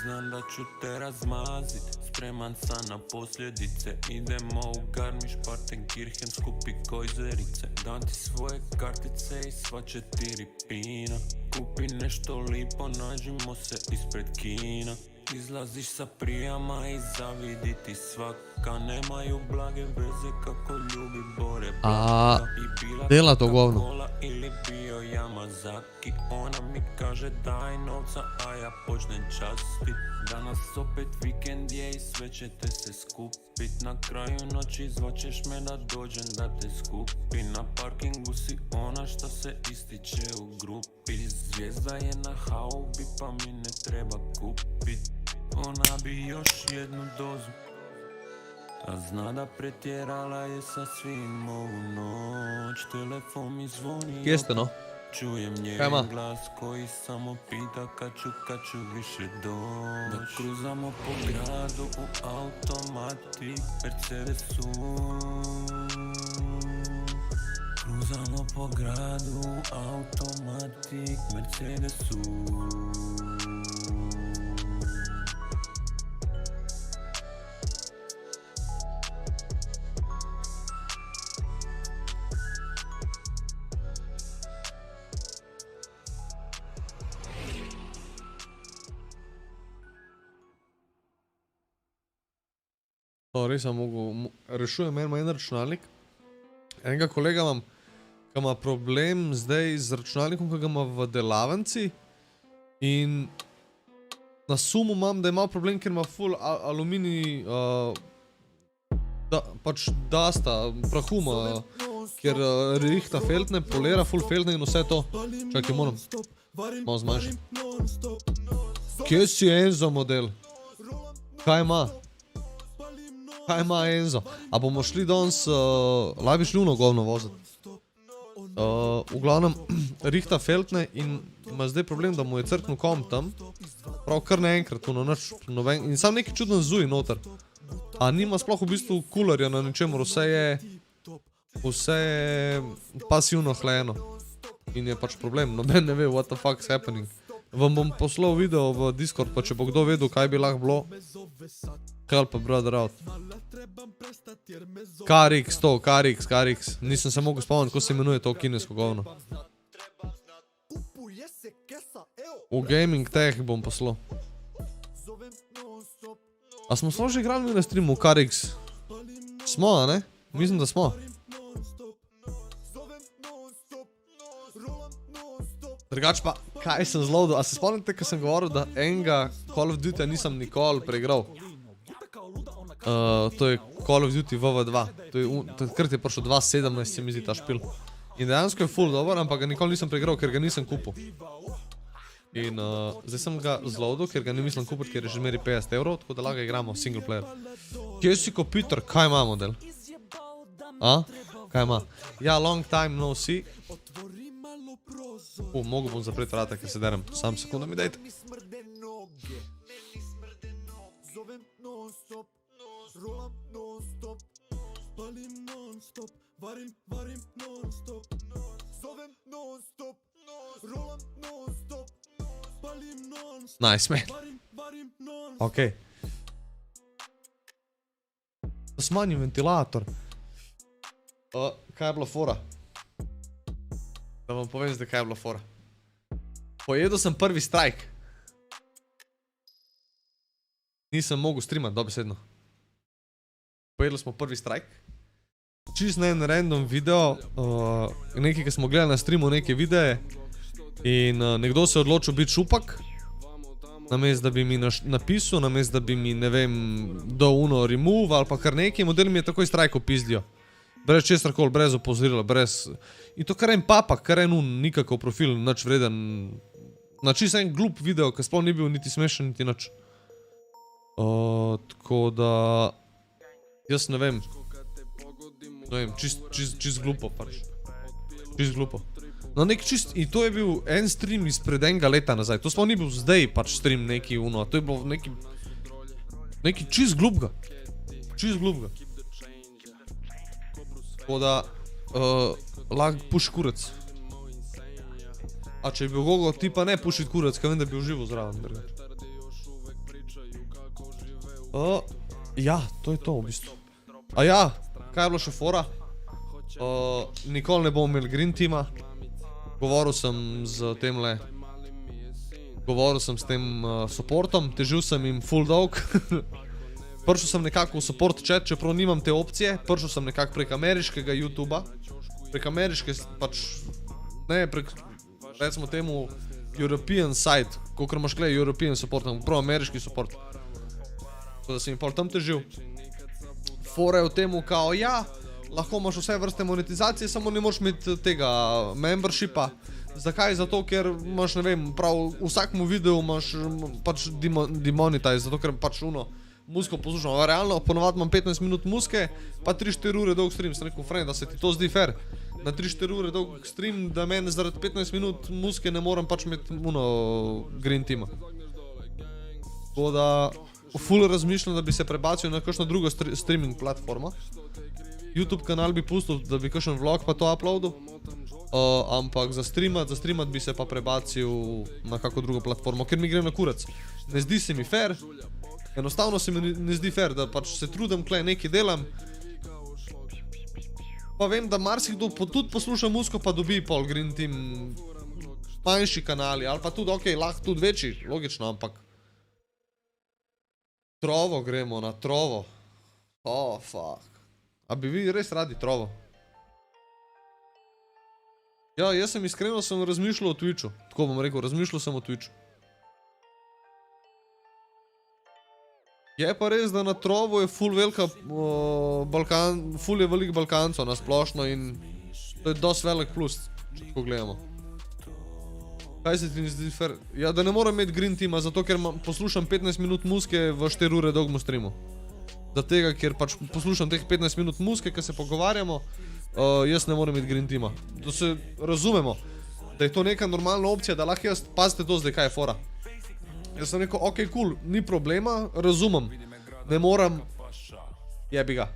znam da ću te razmazit, spreman sam na posljedice. Idemo u Garmisch-Partenkirchen, skupi kojzerice. Dam ti svoje kartice i sva 4 pina. Kupi nešto lipo, nađimo se ispred kina. Izlaziš sa prijama i zaviditi svaka. Nemaju blage veze kako ljubi Bore Blaka. I bila dela to govno. Coca-Cola ili bio Yamazaki. Ona mi kaže daj novca, a ja počnem častit. Danas opet vikend je i sve ćete se skupit. Na kraju noći zvaćeš me da dođem da te skupi. Na parkingu si ona šta se ističe u grupi. Zvijezda je na haubi pa mi ne treba kupit. Ona bi još jednu dozu, a zna da pretjerala je sa svim ovu noć. Telefon mi zvoni, Jeste no? čujem njen glas koji samo pita kad ću više doć. Da kruzamo po gradu u automatik Mercedesu. Kruzamo po gradu u automatik Mercedesu. Res sem mogel, rešujem en računalnik. Enega kolega imam, ki ima problem zdaj z računalnikom, ki ga ima v delavnici. In na sumu imam, da ima problem, ker ima full aluminij, pač dasta, prahuma, ker rihta feltne, polera full feltne in vse to. Čakaj, moram malo zmanjšati. Kje si Enzo model? Kaj ima? Kaj ima Enzo? A bomo šli danes, labiš luno govno voziti. V glavnem, rihta feltne in ima zdaj problem, da mu je crknil komp tam. Prav kar naenkrat, in sam neki čudno zuji noter. A nima sploh v bistvu kulerja na ničemur, vse je pasivno hlajeno. In je pač problem, noben ne ve what the fuck's happening. Vam bom poslal video v Discord, pa če bo kdo vedel, kaj bi lahko bilo. Help a brother out. KRX to, KRX. Nisem se mogel spomniti, ko se imenuje to kinesko govno. V Gaming Tech bom poslal. A smo sploh že igrali na streamu v KRX? Smo, a ne? Mislim, da smo. Drugač pa, kaj sem zloadil? A se spomnite, ko sem govoril, da enega Call of Duty nisem nikoli preigral? To je Call of Duty VIII. Takrat je prišel 2017, se mi zdi ta špil. In dejansko je full dober, ampak ga nikoli nisem preigral, ker ga nisem kupil. In zdaj sem ga zloadil, ker ga ne mislim kupiti, ker je že meri 50 €, tako da lahko igramo single player. Kje si Peter, kaj ima model? A? Kaj ima? Ja, long time no see. Mogu bom zapreti vrata, ker se derem. Sam sekunda mi dajte. Nice, man. Okej. Smanjim ventilator. Kaj je bilo fora? Da vam povem zdaj, kaj je bilo fora. Pojedel sem prvi strike. Nisem mogel streamati, dobesedno. Pojedli smo prvi strike. Čist na en random video, nekaj, ki smo gledali na streamu neke videe. In nekdo se je odločil biti šupak. Namest, da bi mi napisal, namest, da bi mi, ne vem, do uno remove ali pa kar nekaj. Model mi je takoj strike opizdijo. Brez česarkoli, brez opozorila, brez... In to kar en papak, kar en nikakov profil, nič vreden. Na čist en glup video, ki sploh ni bil niti smešen, niti nič. Tako da... Jaz ne vem. Ne vem, čist glupo pač. Čist glupo. No nek čist, in to je bil en stream izpred enega leta nazaj. To sploh ni bil zdaj pač stream neki uno, to je bilo neki čist glupga. Čist glupga. Tako da, lahko puši kurac. A če bi bil gogo, ti pa ne pušiti kurac, kaj vem, da bi užival zraven. Ja, to je to v bistvu. A ja, kaj je bilo še fora? Nikoli ne bom imel Green Teama. Govoril sem s temle. Govoril sem s tem supportom, težil sem jim full dolg. Prišel sem nekako v support chat, čeprav nimam te opcije. Prišel sem nekako prek ameriškega YouTuba. Prek ameriške, pač, ne prek, recimo temu, European site. Kolikor imaš gleda European support, prav ameriški support. Tako da sem jim pol tam težil. Fora je v temu, kao, ja, lahko imaš vse vrste monetizacije, samo ne moraš imeti tega membershipa. Zakaj? Zato, ker imaš, ne vem, prav v vsakmu videu imaš pač demonetize, zato ker pač muziko poslušam. Realno, ponovadi imam 15 minut muzike, pa 3-4 ure dolg stream. Sem rekel, friend, da se ti to zdi fair. Na 3-4 ure dolg stream, da meni zaradi 15 minut muzike ne moram pač imeti Green Teama. Tako da, ful razmišljam, da bi se prebacil na kakšno drugo streaming platformo. YouTube kanal bi pustil, da bi kakšen vlog pa to uploadil. Ampak za streamat bi se pa prebacil na kako drugo platformo, ker mi gre na kurac. Ne zdi se mi fair, enostavno se mi ne zdi fair, da pač se trudim, klej nekaj delam. Pa vem, da marsikdo tudi posluša muziko, pa dobi pol Green Team manjši kanali, ali pa tudi, okej, lahko tudi večji, logično, ampak trovo gremo, na trovo. Fuck. A bi vi res radi trovo? Ja, jaz sem iskreno razmišljal o Twitchu. Tako bom rekel, razmišljal sem o Twitchu. Je pa res, da na trovo je ful velika ful je velik Balkancov na splošno in to je dosti velik plus, če tako gledamo. Kaj se ti ne zdi fair? Ja, da ne moram imeti Green Teama, zato ker poslušam 15 minut muzike v 4 ure dolgmu streamu. Zato tega, ker pač poslušam teh 15 minut muzike, ko se pogovarjamo, jaz ne moram imeti Green Teama. Da se razumemo, da je to neka normalna opcija, da lahko jaz, pazite to zdaj, kaj je fora. Jaz sem rekel, okej, cool, ni problema, razumem, ne moram, jebi ga.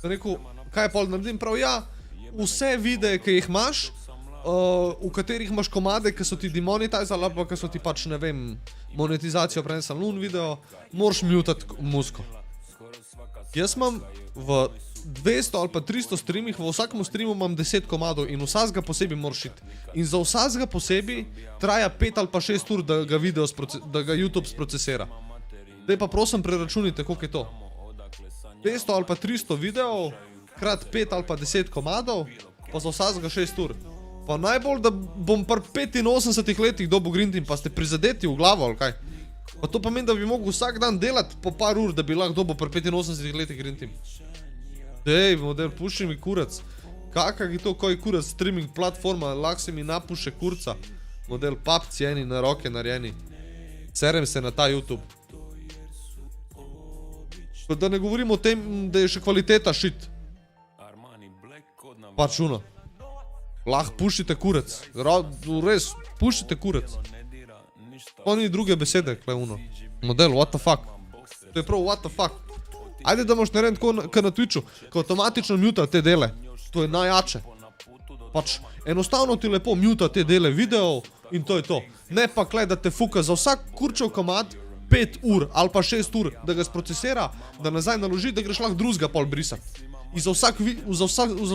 Sem rekel, kaj pol naredim, prav ja, vse videe, ki jih imaš, v katerih imaš komade, ki so ti demonetizali, ali pa ki so ti pač, ne vem, monetizacijo prenesali nun video, moraš mutati muziko. Jaz imam v 200 ali pa 300 streamih, v vsakem streamu imam 10 komadov in vsakega posebej moraš iti. In za vsakega posebej traja 5 ali pa 6 ur, da ga YouTube sprocesira. Daj pa prosim preračunite, koliko je to. 200 ali pa 300 videov, krat 5 ali pa 10 komadov, pa za vsakega 6 ur. Pa najbolj, da bom pri 85 letih dobil Green Team, pa ste prizadeti v glavo, ali kaj? Pa to pomeni, da bi mogel vsak dan delati po par ur, da bi lahko dobil pri 85 letih Green Team. Dej, model, puši mi kurac. Kakak je to, ko je kurac streaming platforma, lahko se mi napuše kurca. Model, papci eni na roke narejeni. Serem se na ta YouTube. Da ne govorim o tem, da je še kvaliteta shit. Pač uno. Lahko pušite kurac. Res, pušite kurac. To ni druge besede, kle uno. Model, what the fuck. To je prav, what the fuck. Ajde da moš narediti tako na Twitchu, ko automatično muta te dele. To je najjače. Pač, enostavno ti lepo muta te dele videov in to je to. Ne pa kle, da te fuka za vsak kurčev komad 5 ur ali pa 6 ur, da ga sprocesira, da nazaj naloži, da greš lahko drugega pol brisati. In za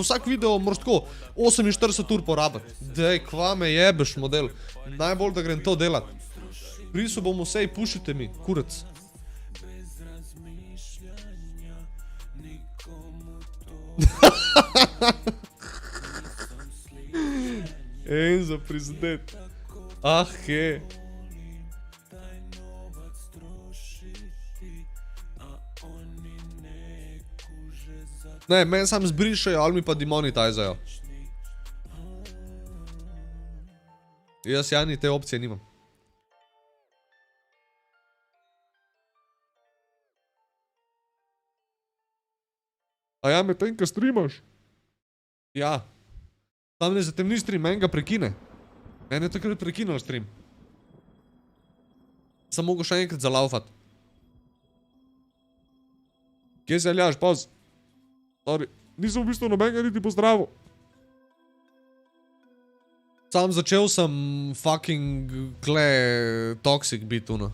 vsak video moraš tako 48 ur porabiti. Dej, kva me jebeš, model. Najbolj, da grem to delati. Brisal bom vse, pušite mi, kurac. Enzo prizadet. Ah, he. Ne, meni sam zbrišajo ali mi pa demonetizajo. Jaz Jani te opcije nimam. A ja, me tem, ko streamaš? Ja. Tam ne zatemni stream, meni ga prekine. Meni je takrat prekinal stream. Sem mogel še enkrat zalaufat. Kje se Aljaš, paz? Sorry, nisem v bistvu nobenega niti pozdravil. Sam začel sem fucking toxic bit, uno.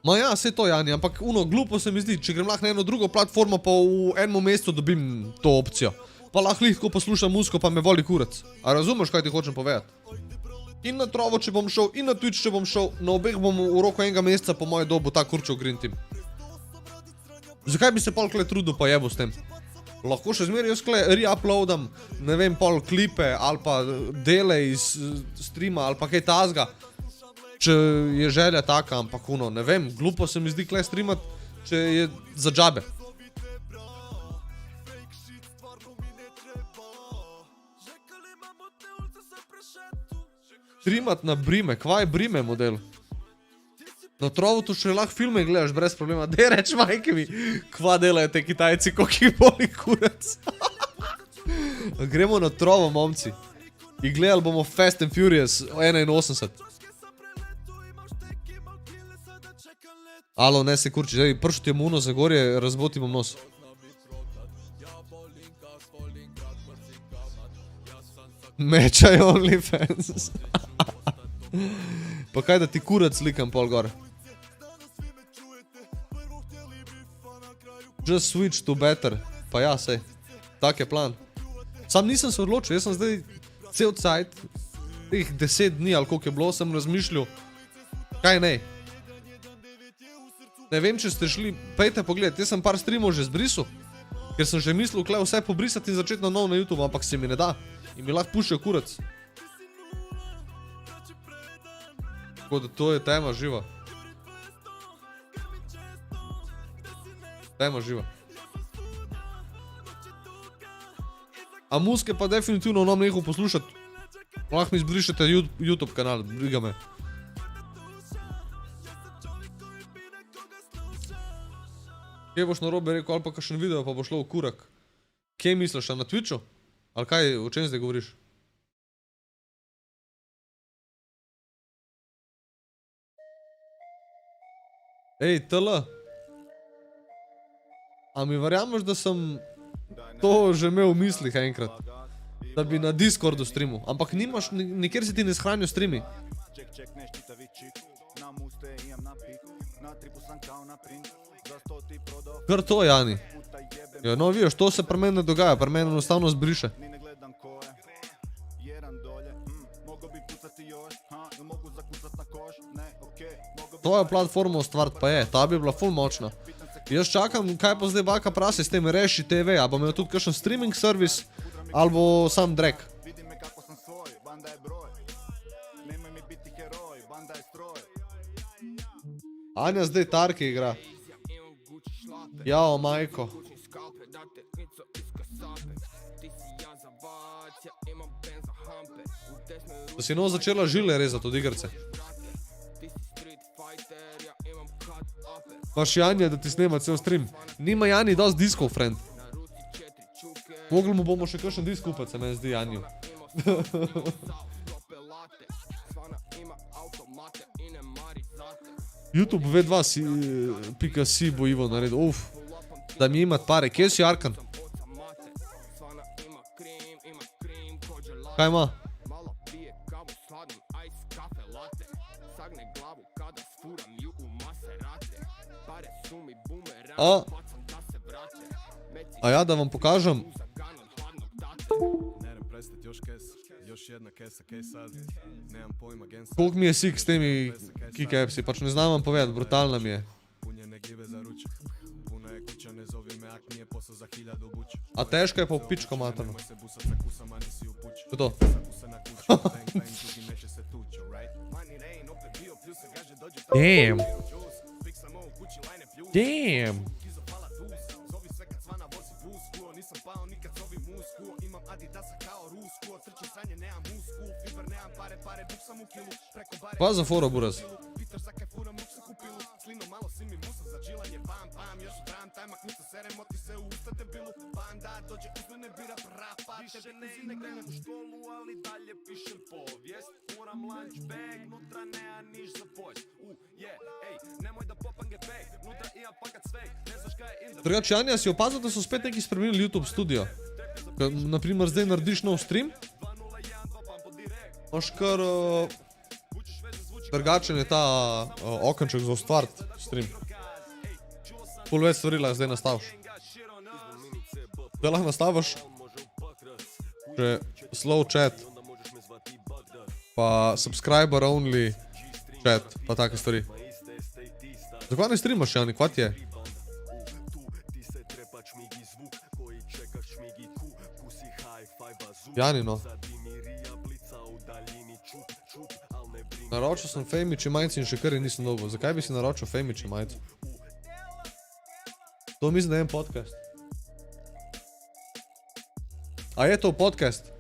Ma ja, saj to, Jani, ampak glupo se mi zdi, če grem lahko na eno drugo platformo, pa v enem mesecu dobim to opcijo. Pa lahko lahko poslušam muziko, pa me voli kurac. A razumeš, kaj ti hočem povedati? In na Trovo, če bom šel, in na Twitch, če bom šel, na obeh bom v roku enega meseca po moje dobu ta kurčev Green Team. Zakaj bi se pol kle trudil pa jebo s tem? Lahko še zmeri jaz kle re-uploadam, ne vem, pol klipe ali pa dele iz streama ali pa kaj tazga. Če je želja taka, ampak ne vem, glupo se mi zdi kle streamat, če je za džabe. Streamat na Brime, kva je Brime model? Na Trovu tu še lahko filme gledaš brez problema, dej reč majke mi, kva delajo te Kitajci, koliko jih boli kurac. Gremo na Trovo, momci. In gledali bomo Fast and Furious 81. Alo, ne se kurči, zdaj pršut je muno za gorje, razboti bom nos. Mečaj OnlyFans. Pa kaj da ti kurac slikam pol gor. Just switch to better. Pa ja, sej. Tak je plan. Sam nisem se odločil, jaz sem zdaj cel cajt, teh 10 dni ali koliko je bilo, sem razmišljal, kaj ne. Ne vem, če ste šli, pejte pogled, jaz sem par streamov že zbrisal, ker sem že mislil, kle vse pobrisati in začeti na nov na YouTube, ampak se mi ne da. In mi lahko pušijo kurac. Tako da to je tema živa. Tema živa. A muske pa definitivno nam nehal poslušati. Lahko mi izbrišete YouTube kanal, briga me. Kje boš narobe rekel, ali pa kakšen video, pa bo šlo v kurak? Kje misliš, na Twitchu? Ali kaj, o čem zdaj govoriš? Ej, TL. A mi verjameš, da sem to že imel v mislih enkrat? Da bi na Discordu streamu. Ampak nimaš, nikjer si ti ne shranijo streami. Kar to, Jani. Ja, no, vidiš, to se pri meni ne dogaja, pri meni enostavno zbriše. Tvojo platformo ustvariti pa je, ta bi bila ful močna. Jaz čakam, kaj pa zdaj baka prasi s tem reši TV, a bo imel tudi kakšen streaming servis, ali bo sam drag. Anja zdaj Tarki igra. Jao, majko. Da si nov začela žile rezati od igrce. Paš Janja, da ti snema cel stream. Nima Jani dosti diskov, friend. Mogli mu bomo še kakšen disk kupati, se meni zdi Janju. YouTube V2.si bo Ivo naredil. Uf, da mi imat pare. Kje si Arkan? Kaj ima? A ja, da vam pokažem. Koliko mi je sik s temi keycapsi, pač ne znam vam povedati, brutalna mi je. A težka je pa v pičko materno. To je to. Damn. Damn. Pa za fora, buraz. Drugače, Janja, si opazil, da so spet neki spremenili YouTube studio? Naprimer, zdaj narediš nov stream, imaš kar Drugačen je ta okenček za ustvariti stream. Ful več stvari lahko zdaj nastaviš. Zdaj lahko nastaviš še slow chat, pa subscriber only chat, pa take stvari. Zakaj ne streamaš, Jani, kva ti je? Jani, no. Naročil sem Femiči majici in še kar je nisem dobil. Zakaj bi si naročil Femiči majico? To mislim, da je en podcast. A je to podcast?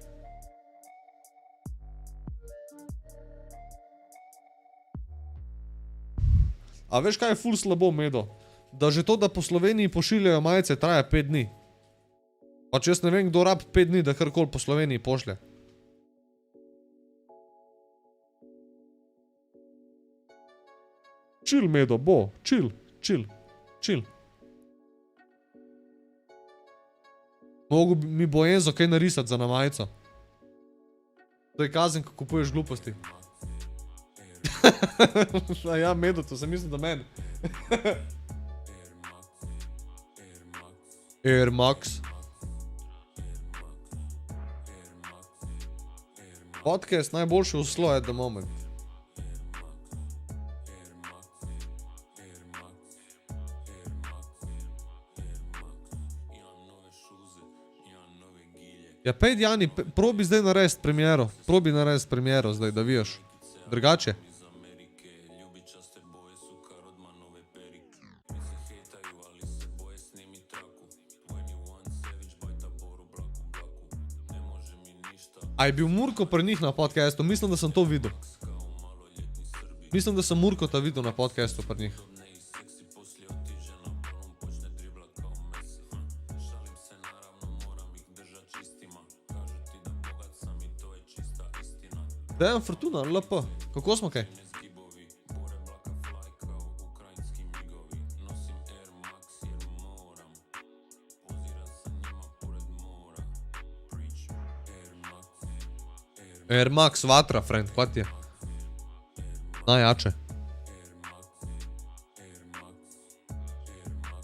A veš, kaj je ful slabo, Medo? Da že to, da po Sloveniji pošiljajo majice, traja 5 dni. Pač jaz ne vem, kdo rab 5 dni, da karkoli po Sloveniji pošlje. Chill, Medo, bo. Chill. Mogu mi bo Enzo kaj narisati za na majico. To je kazen, ko kupuješ gluposti. Ja, Medo, to sem mislil, da meni. Air Max. Podcast najboljši v SLO at the moment. Ja, pejdi, Jani, probi zdaj narediti premiero. Probi narediti premiero zdaj, da vidiš. Drugače. A je bil Murko pri njih na podcastu? Mislim, da sem to videl. Mislim, da sem Murkota videl na podcastu pri njih. Dejan Fortuna, LP. Kako smo kaj? Air Max vatra, friend, kva ti je? Najjače.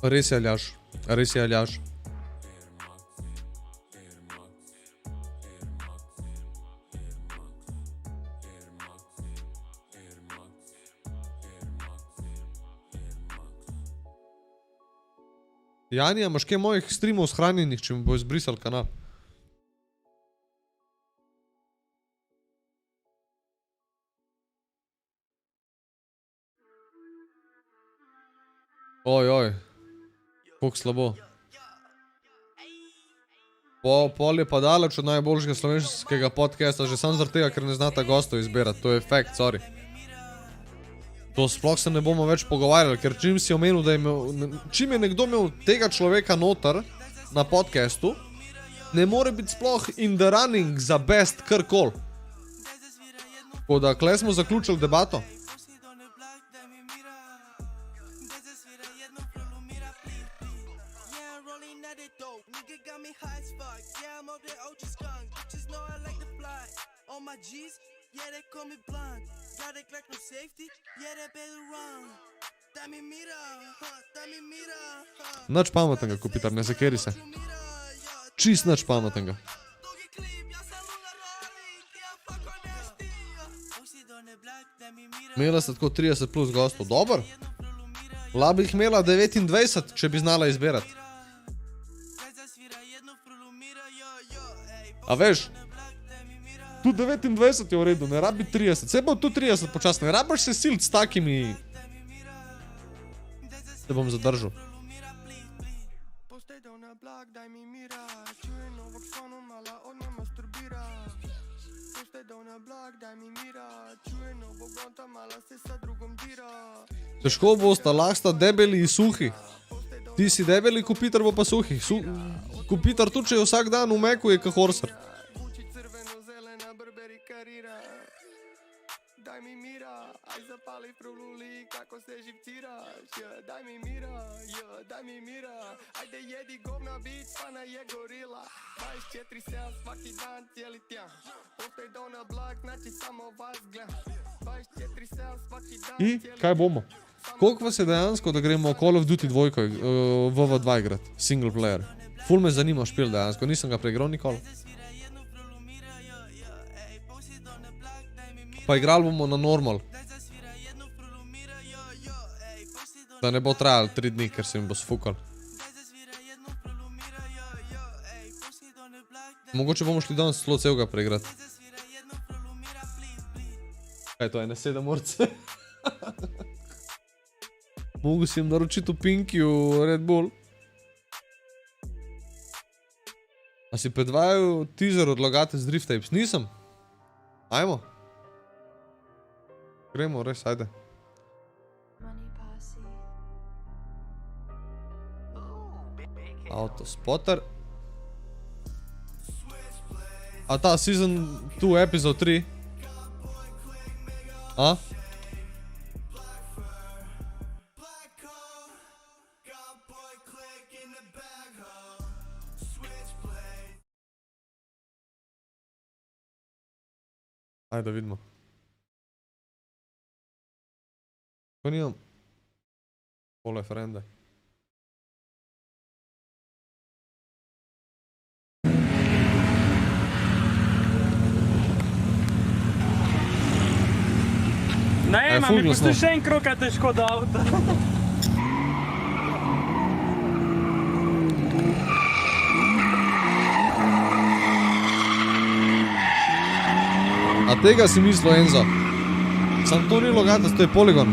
Res je, Aljaž. Res je, Aljaž. Jani, a imaš kaj mojih streamov shranjenih, če mi bo izbrisal kanal? Oj, koliko slabo. Pol je pa daleč od najboljšega slovenskega podcasta, že sam zaradi tega, ker ne znata gostov izbirati. To je fact, sorry. To sploh se ne bomo več pogovarjali, ker čim si omenil, da je imel... Čim je nekdo imel tega človeka noter na podcastu, ne more biti sploh in the running za best karkoli. Tako da, kle smo zaključili debato. Nič pametnega, Kopitar, ne zakeri se. Čist nič pametnega. Imela sta tako 30 plus gostov, dober. La bi jih imela 29, če bi znala izbirati. A veš, tu 29 je v redu, ne rabi 30. Se bo tu 30 počasno, ne rabiš se silt s takimi... Se bom zadržal. Težko bosta, lahko sta debeli in suhi. Ti si debeli, Kopitar bo pa suhi. Kopitar tudi, če je vsak dan v Meku, je ka Corsair. Daj mi mira, aj zapali frululi, kako se živciraš, daj mi mira, ajde jedi govna bit, pa na je gorila, 24/7 svaki dan, cijeli tjan, postaj dol na blag, znači samo vas gledam, In kaj bomo? Koliko vas je dejansko, da gremo Call of Duty 2 VV2 igrat, single player? Ful me zanima špil dejansko, nisem ga preigral nikoli. Pa igrali bomo na normal. Da ne bo trajalo 3 dni, ker se mi bo sfukal. Mogoče bomo šli danes celo celega preigrati. Kaj to je, ne 7 urce? Mogu si jim naročiti v Pinkiju Red Bull. A si predvajal teaser od Logitech Drift Tapes? Nisem. Ajmo. Gremo, res, ajde. Autospotter. A ta season 2 episode 3? A? Ajde da vidimo. Ko nimam pole frende. Ne, mi pusti še en krok, kaj težko da avto. A tega si mislil, Enzo? Sam to ni Logitech, to je Polygon.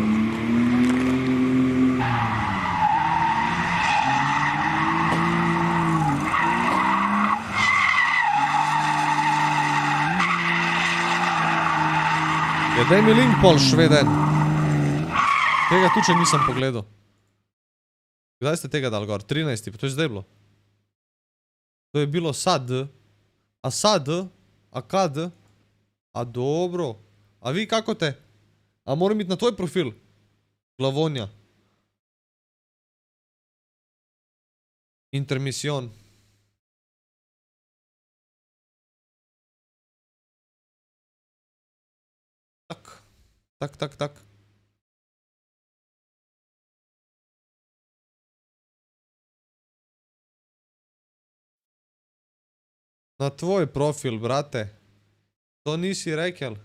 Ja, daj mi link pol, Šveden. Tega tu če nisem pogledal. Kdaj ste tega dal gor? 13. Pa to je zdaj bilo. To je bilo sad. A sad? A kad? A dobro. A vi kako te? A moram biti na tvoj profil? Glavonja. Intermission. Tak. Na tvoj profil, brate. To nisi rekel.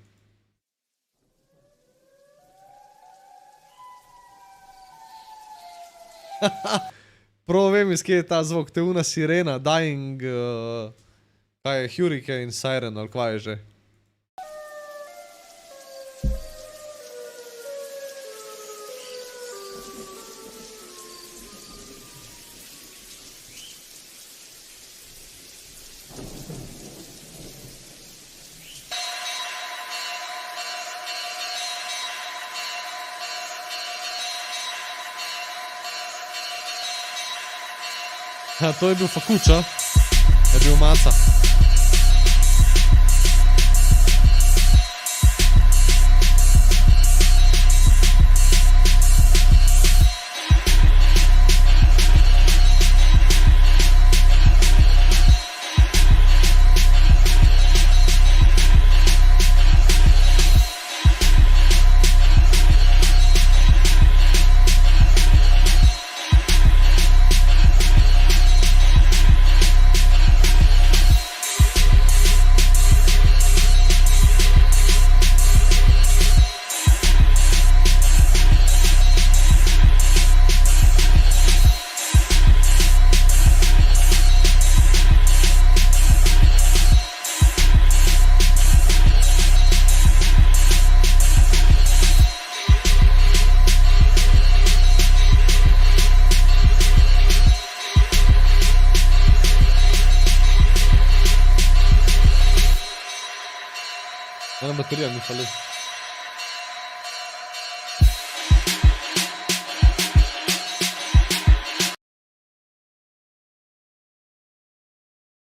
Prav vem, iz kje je ta zvok. Te una sirena, dying... kaj je, hurricane siren, ali kva je že. A to je bil Fakuča, je bil Maca. Ena baterija mi fali.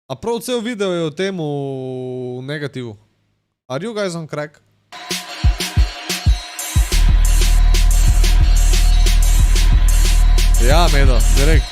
A prav cel video je o tem v negativu. Are you guys on crack? Ja, Medo, direkt.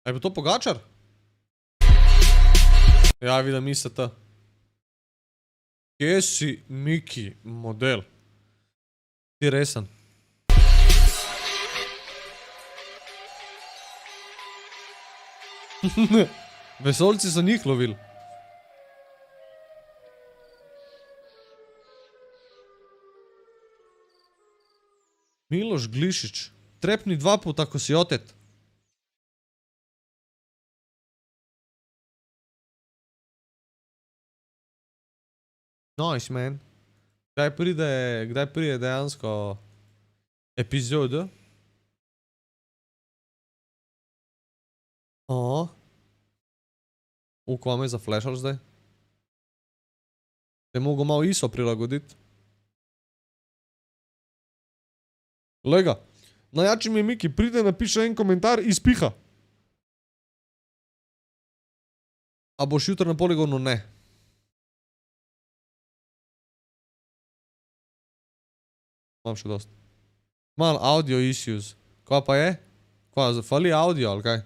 A je bil to Pogačar? Ja, vidim, mislite. Kje si, Miki, model? Ti resen. Vesoljci so njih lovili. Miloš Glišič. Trepni 2 puta, ko si otet. Nice, man. Kdaj pride dejansko epizoda? Aha. Ko me je zaflešal zdaj? Te mogo malo ISO prilagoditi. Lega. Najjači mi je Miki, pride, napiše en komentar in spiha. A boš jutro na poligonu? Ne. Imam še dost. Mal audio issues. Kva pa je? Kva, fali audio ali kaj?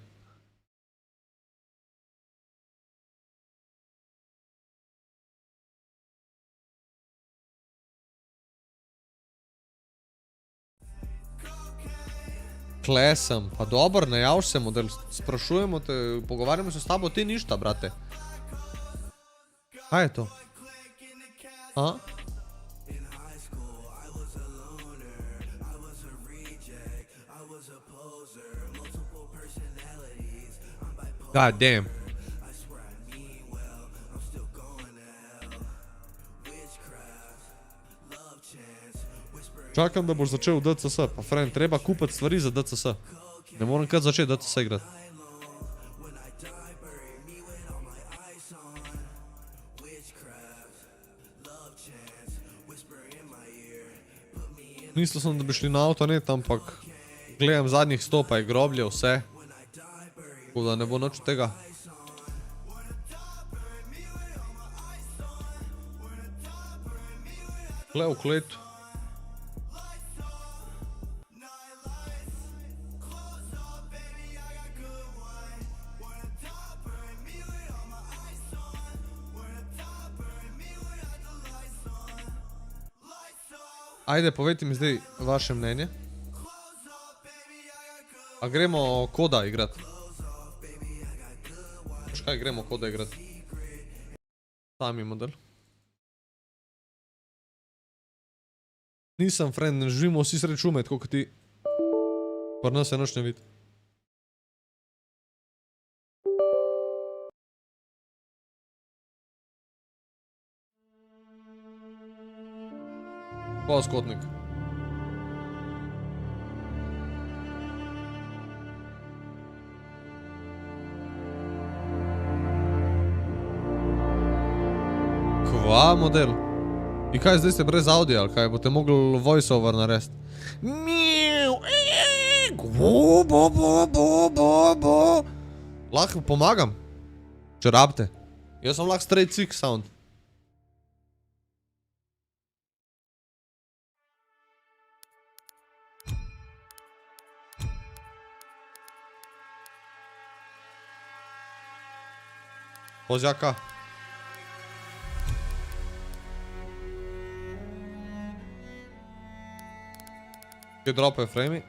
Kle sem, pa dober, ne javš se model, sprašujemo te, pogovarjamo se s tabo, ti ništa, brate. Kaj je to? A? God damn. Čakam, da boš začel DCS, pa friend, treba kupiti stvari za DCS. Ne moram kad začeti DCS igrati. Mislil sem, da bi šli na avtonet, ampak gledam zadnjih 100 pa je groblje, vse. Tako da ne bo nič tega. Gle v kletu. Ajde, povejte mi zdaj vaše mnenje. A gremo koda igrati? Veš kaj, gremo koda igrati. Sami model. Nisem, friend, ne živimo vsi sreč umet, koliko ti. Par nas je noč ne vidi. Pa skotnik. Kva model? I kaj zdaj ste brez audija, ali kaj? Boste mogli voiceover narediti? Lahko pomagam, če rabite. Jaz sem lahko straight six sound. Pozjaka. Kje dropajo frame-i?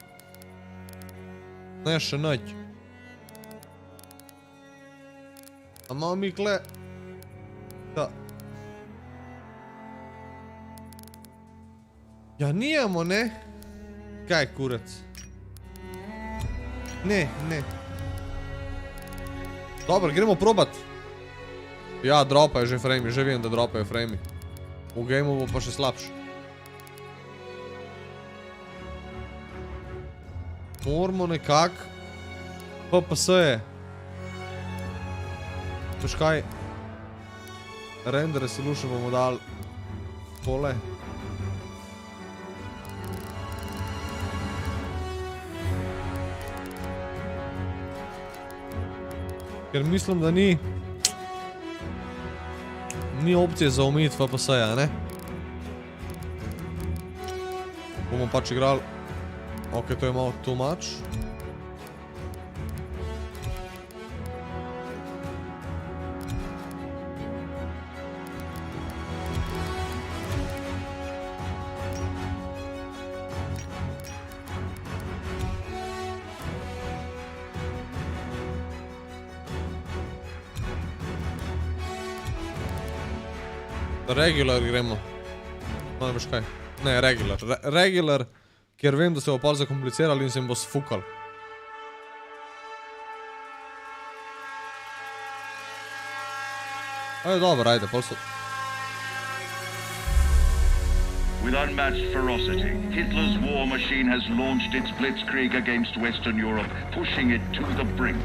Ne, še nič. A malo mi kle... Da. Ja, nijemo, ne? Kaj, kurac? Ne, ne. Dobro, gremo probat. Ja, dropajo že frame-i, že vem, da dropajo frame-i. V gameu bo pa še slabš. Moramo nekak FPS-je. Tož kaj? Render resolution bomo dali tole. Ker mislim, da ni opcije za omejiti FPS-ja, ne? Bomo pač igrali. Ok, to je malo too much. Regular gremo. No, ne veš kaj. Ne, regular. Regular, kjer vem, da se bo pol zakomplicirali in se jim bo sfukal. Ajde, dobro, ajde, pol so... With unmatched ferocity, Hitler's war machine has launched its blitzkrieg against Western Europe, pushing it to the brink.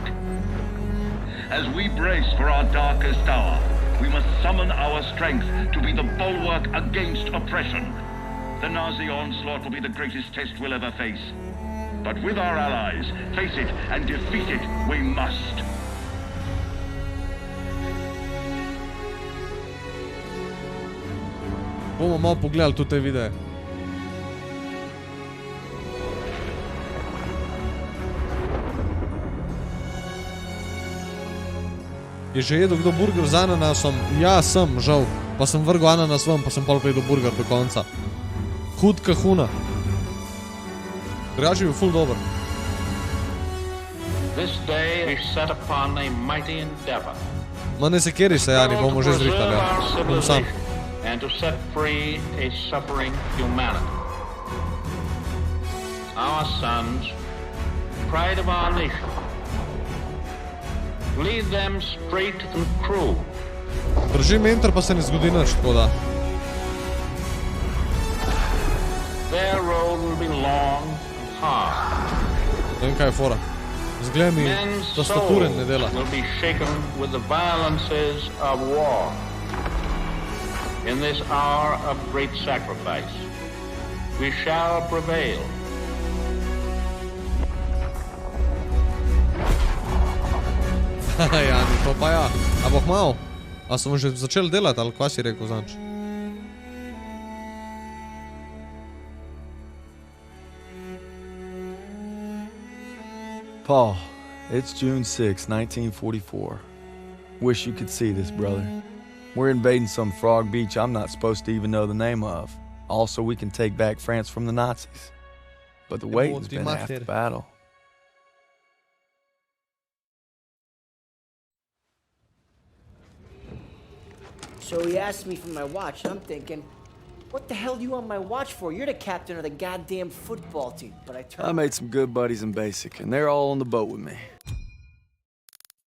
As we brace for our darkest hour, we must summon our strength to be the bulwark against oppression. The Nazi onslaught will be the greatest test we'll ever face. But with our allies, face it and defeat it we must. Bomo malo pogledali tudi te videe. Je že jedel kdo burger z ananasom? Ja, sem, žal. Pa sem vrgel ananas ven, pa sem pol pojedel burger do konca. Hud kahuna. Drugače je bil ful dober. This day we set upon a mighty endeavor. Ma ne sekeri se, Jani, bomo že zrihtali. Bom sam. And to set free a suffering humanity. Our sons, pride of our nation, lead them straight and true. Držim enter, pa se ne zgodi nič, tako da. Their road will be long and hard. Ne vem, kaj je fora. Zgleda mi, tastaturen ne dela. Will be shaken with the violences of war. In this hour of great sacrifice, we shall prevail. Jani, to pa ja. A boh malo? A smo že začeli delati, ali kva si rekel zanč? Paul, it's June 6, 1944. Wish you could see this, brother. We're invading some frog beach I'm not supposed to even know the name of. Also, we can take back France from the Nazis. But the waiting's been half the battle. So he asked me for my watch, and I'm thinking, what the hell do you want my watch for? You're the captain of the goddamn football team. But I made some good buddies in basic, and they're all on the boat with me.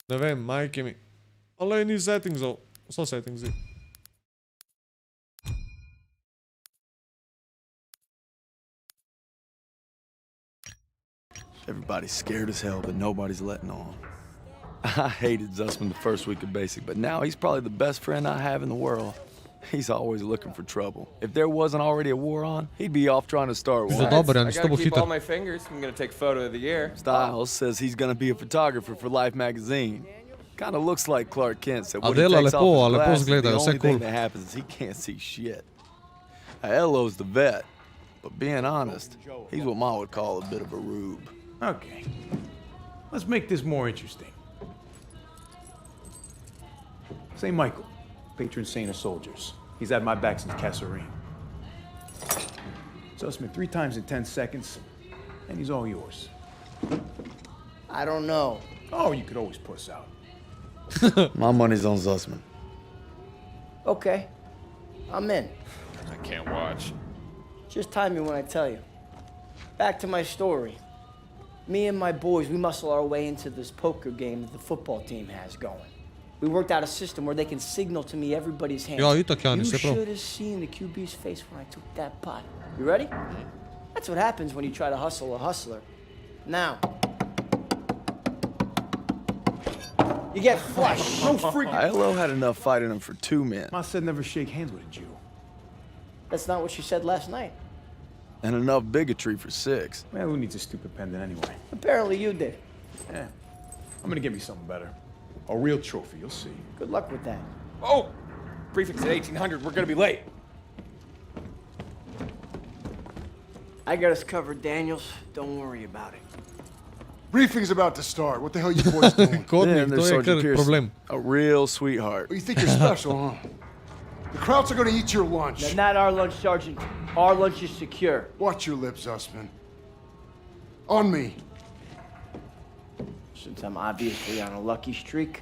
Ne vem, majke mi. Ale ni settingsov. So settingsi. Everybody's scared as hell, but nobody's letting on. I hated Zussman the first week of basic, but now he's probably the best friend I have in the world. He's always looking for trouble. If there wasn't already a war on, he'd be off trying to start one. I gotta keep all my fingers. I'm gonna take photo of the year. Styles says he's gonna be a photographer for Life magazine. Kind of looks like Clark Kent said when he takes off his glasses, the only thing that happens is he can't see shit. LO's the vet, but being honest, he's what Ma would call a bit of a rube. Okay, let's make this more interesting. St. Michael, patron saint of soldiers. He's had my back since Kasserine. Sussman 3 times in 10 seconds, and he's all yours. I don't know. Oh, you could always puss out. My money's on Zussman. Okay, I'm in. I can't watch. Just time me when I tell you. Back to my story. Me and my boys, we muscle our way into this poker game that the football team has going. We worked out a system where they can signal to me everybody's hand. Ja, itak, Jani, You se prav. should have seen the QB's face when I took that pot. You ready? That's what happens when you try to hustle a hustler. Now, you get flushed. No freaking... LO had enough fight in him for 2 men. Ma said never shake hands with a Jew. That's not what she said last night. And enough bigotry for 6. Man, who needs a stupid pendant anyway? Apparently you did. Yeah, I'm gonna get me something better. A real trophy, you'll see. Good luck with that. Oh! Prefix at 1800, we're gonna be late. I got us covered, Daniels. Don't worry about it. Briefing's about to start. What the hell you boys doing? Kodnik, to je Sergeant kar Pearson, problem. a real sweetheart. Well, you think you're special, huh? The Krauts are gonna eat your lunch. Now, not our lunch, Sergeant. Our lunch is secure. Watch your lips, Zussman. On me. Since I'm obviously on a lucky streak,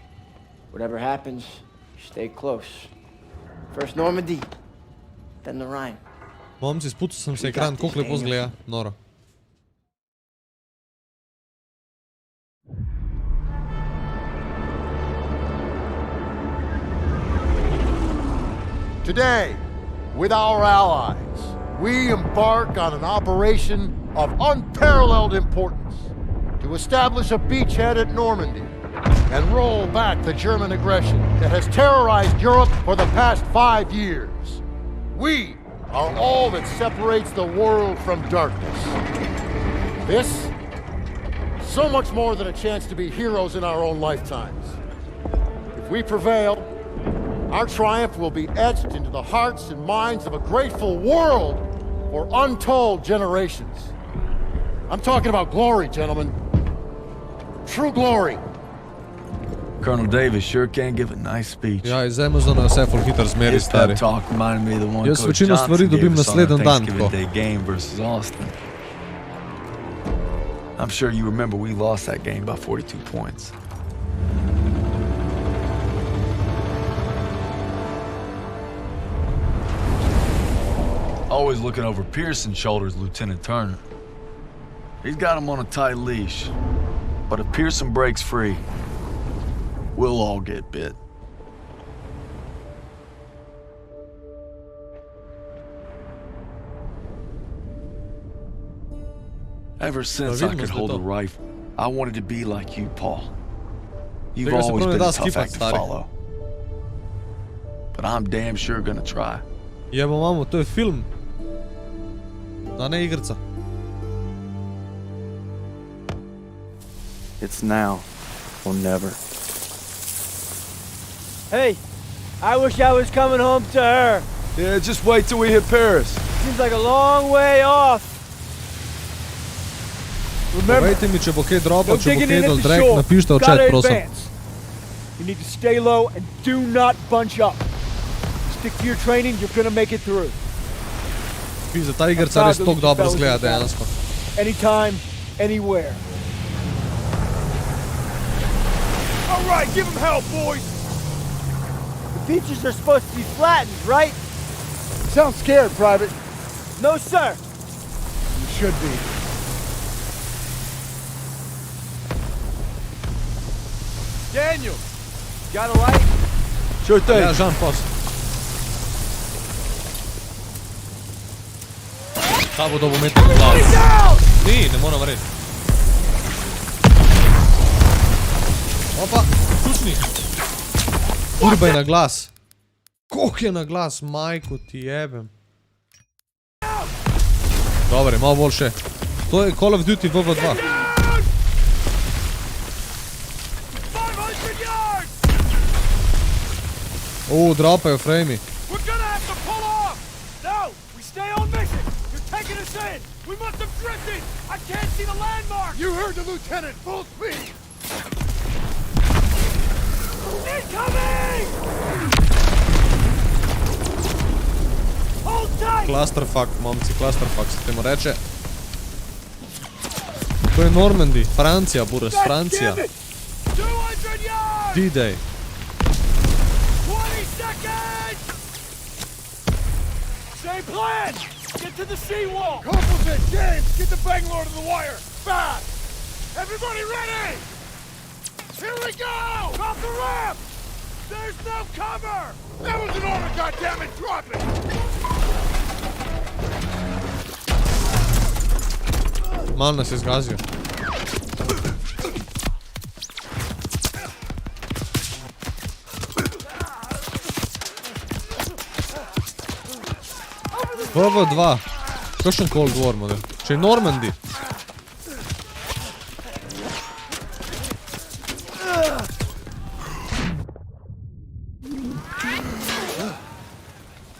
whatever happens, stay close. First Normandy, then the Rhine. Momci, spucal sam se ekran, koliko lepo zgleda, noro. Today, with our allies, we embark on an operation of unparalleled importance to establish a beachhead at Normandy and roll back the German aggression that has terrorized Europe for the past 5 years. We are all that separates the world from darkness. This, so much more than a chance to be heroes in our own lifetimes. If we prevail, our triumph will be etched into the hearts and minds of a grateful world for untold generations. I'm talking about glory, gentlemen. True glory. Colonel Davis sure can give a nice speech. Ja, iz Amazona je vse full hitro zmeri, stari. His pep talk reminded me of the one Jaz Coach večino stvari Johnson dobim gave us on naslednji the dan, Thanksgiving tako. Day game versus Austin. I'm sure you remember we lost that game by 42 points. Always looking over Pearson's shoulders, Lieutenant Turner. He's got him on a tight leash. But if Pearson breaks free, we'll all get bit. Ever since I could hold a rifle, I wanted to be like you, Paul. You've always been a tough act to follow. But I'm damn sure gonna try. Jebo mamo, to je film. Da ne igrica. It's now or never. Hey, I wish I was coming home to her. Yeah, just wait till we hit Paris. Seems like a long way off. Povejte mi, če bo kaj dropal, če bo kaj dol drag, napišite v chat, prosim. You need to stay low and do not bunch up. Stick to your training, you're gonna make it through. Pizza, ta igrca res toliko dobro zgleda dejansko. Anytime, anywhere. All right, give him hell, boys. The beaches are supposed to be flattened, right? Sound scared, Private. No, sir. You should be. Daniel, got a light? Sure thing. Ja, Jean, pas. Kaj bo dobo metal v glavu? Ni, ne moram reči. Opa, tučni. Kurba je na glas. Koliko je na glas, majko ti jebem. Dobre, malo bolj še. To je Call of Duty WW2. Dropajo frame-i. We're gonna have to pull off! No! We stay on mission! You're taking us in! We must have drifted! I can't see the landmark! You heard the lieutenant, full speed! Incoming! Hold tight! Clusterfuck, momci, clusterfuck se temu reče. To je Normandy, Francija, buras, Francija. D-Day. 20 seconds! Same plan! Get to the seawall! Corporals and James, get the Bangalore to the wire! Fast! Everybody ready! Here we go! Drop the ramp! There's no cover! That was an order, goddammit! Drop it! Malo nas je zgazio. WW2. Kakšen Cold War model? Če je Normandy.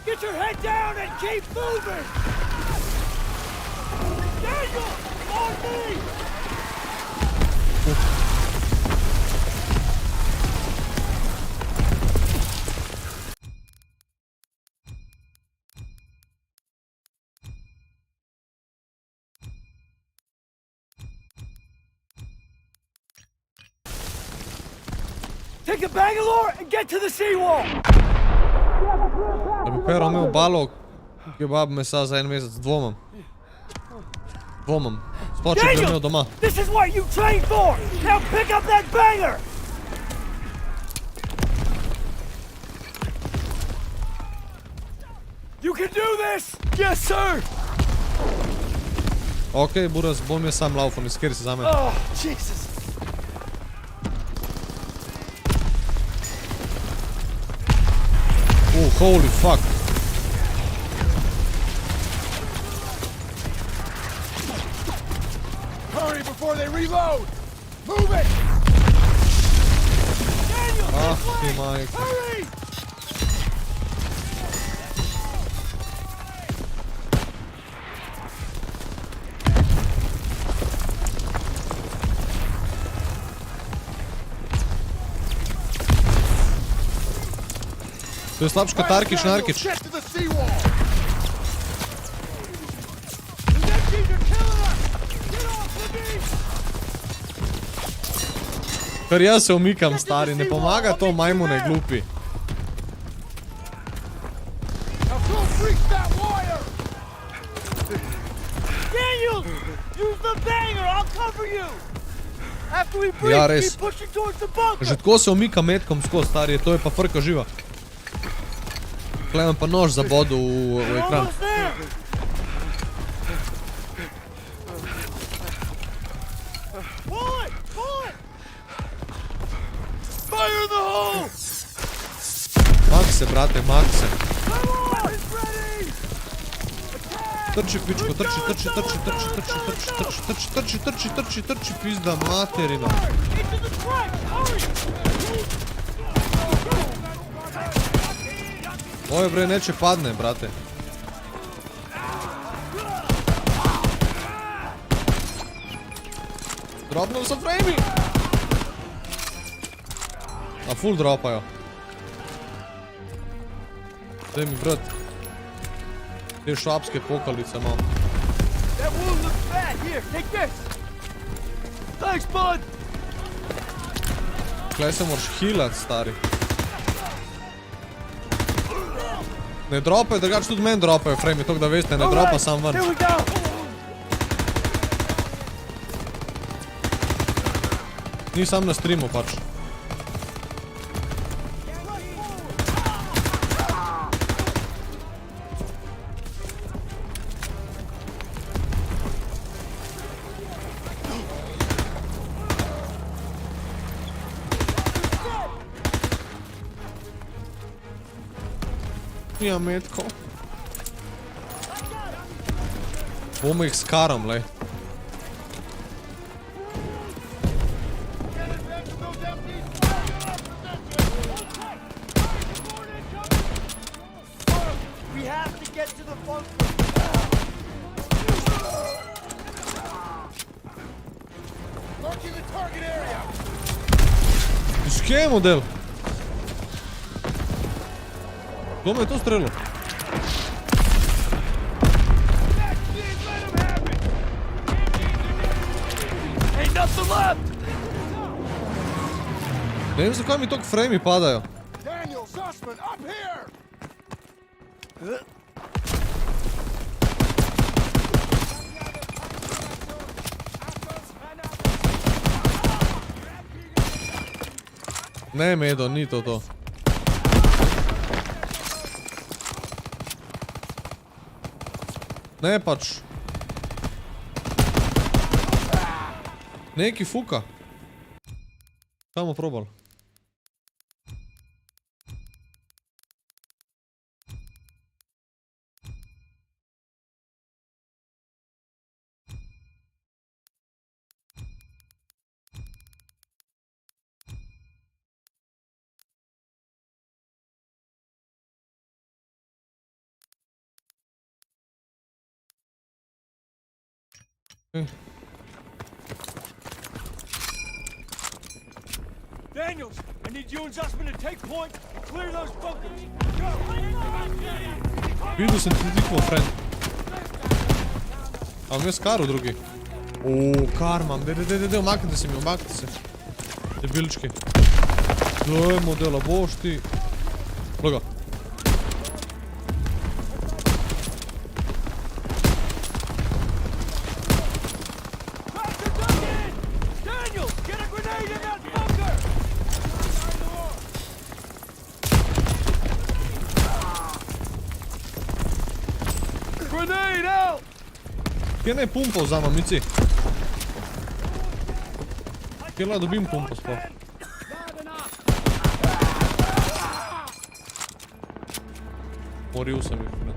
Get your head down and keep moving! Daniel! On me! Take the Bangalore and get to the seawall! Da bi Pero imel balo kebab mesa za 1 mesec, dvomam. Dvomam. Sploh če bi imel doma. This is what you trained for! Now pick up that banger! You can do this! Yes, sir! Okej, Buraz, bom jaz sam laufo, ne skeri se za mene. Oh, Jesus! Holy fuck. Hurry before they reload! Move it! Daniel, Ah, this way! ti majke. Hurry! To je slabš kot Arkič na Arkič. Get to the seawall! The Neptunes are killing us! Get off the beach! Kar jaz se umikam, stari, ne pomaga to majmune glupi. Now go reach that wire! Daniel! Use the banger! I'll cover you! After we breach, Ja, res. keep pushing towards the bunker! Že tako se umika metkom skozi, stari, to je pa frka živa. Tukaj imam pa nož za bodu v ekran. Almost there! Pull it! Pull it! Fire in the hole! Mak se, brate, mak se. Come on! It's ready! Trči, pičko, trči, trči, trči, trči, trči, trči, trči, trči, trči, trči, trči, trči, pizda materina. Into the trench! Hurry! Oj, bre, neče padne, brate. Dropnul so frame-i! A full dropajo. Daj mi, brat. Te švapske pokalice imam. That wound looks bad. Here, take this. Thanks, bud. Klej se moraš healat, stari. Ne dropajo, drugač tudi meni dropajo frame-i, tok da veste, ne dropa sam ven. Here we go. Ni sam na streamu pač. Ja, metko. Bomo jih skaram, lej. We have to get to the bunker. Marking the target area. Iz kje je model? Kdo me je to strelil? Ain't nothing left. Ne vem, zakaj mi toliko frame-i padajo. Daniel, Zussman, up here. Ne, Medo, ni to to. Ne, pač. Neki fuka. Kaj bomo probali? Daniels, I need you and Zussman to take point and clear those bunkers. Go. Videl sem ti dikval, friend. A vmes kar v drugi. Ooo, kar imam. Dej, umaknite se mi, umaknite se. Debilčki. Daj, modela, boš ti. Loga. Grenade in that bunker! Grenade out! Kje ne pumpo vzamem, mici? Kje la dobim pumpo sploh? Moril sem jih, ne.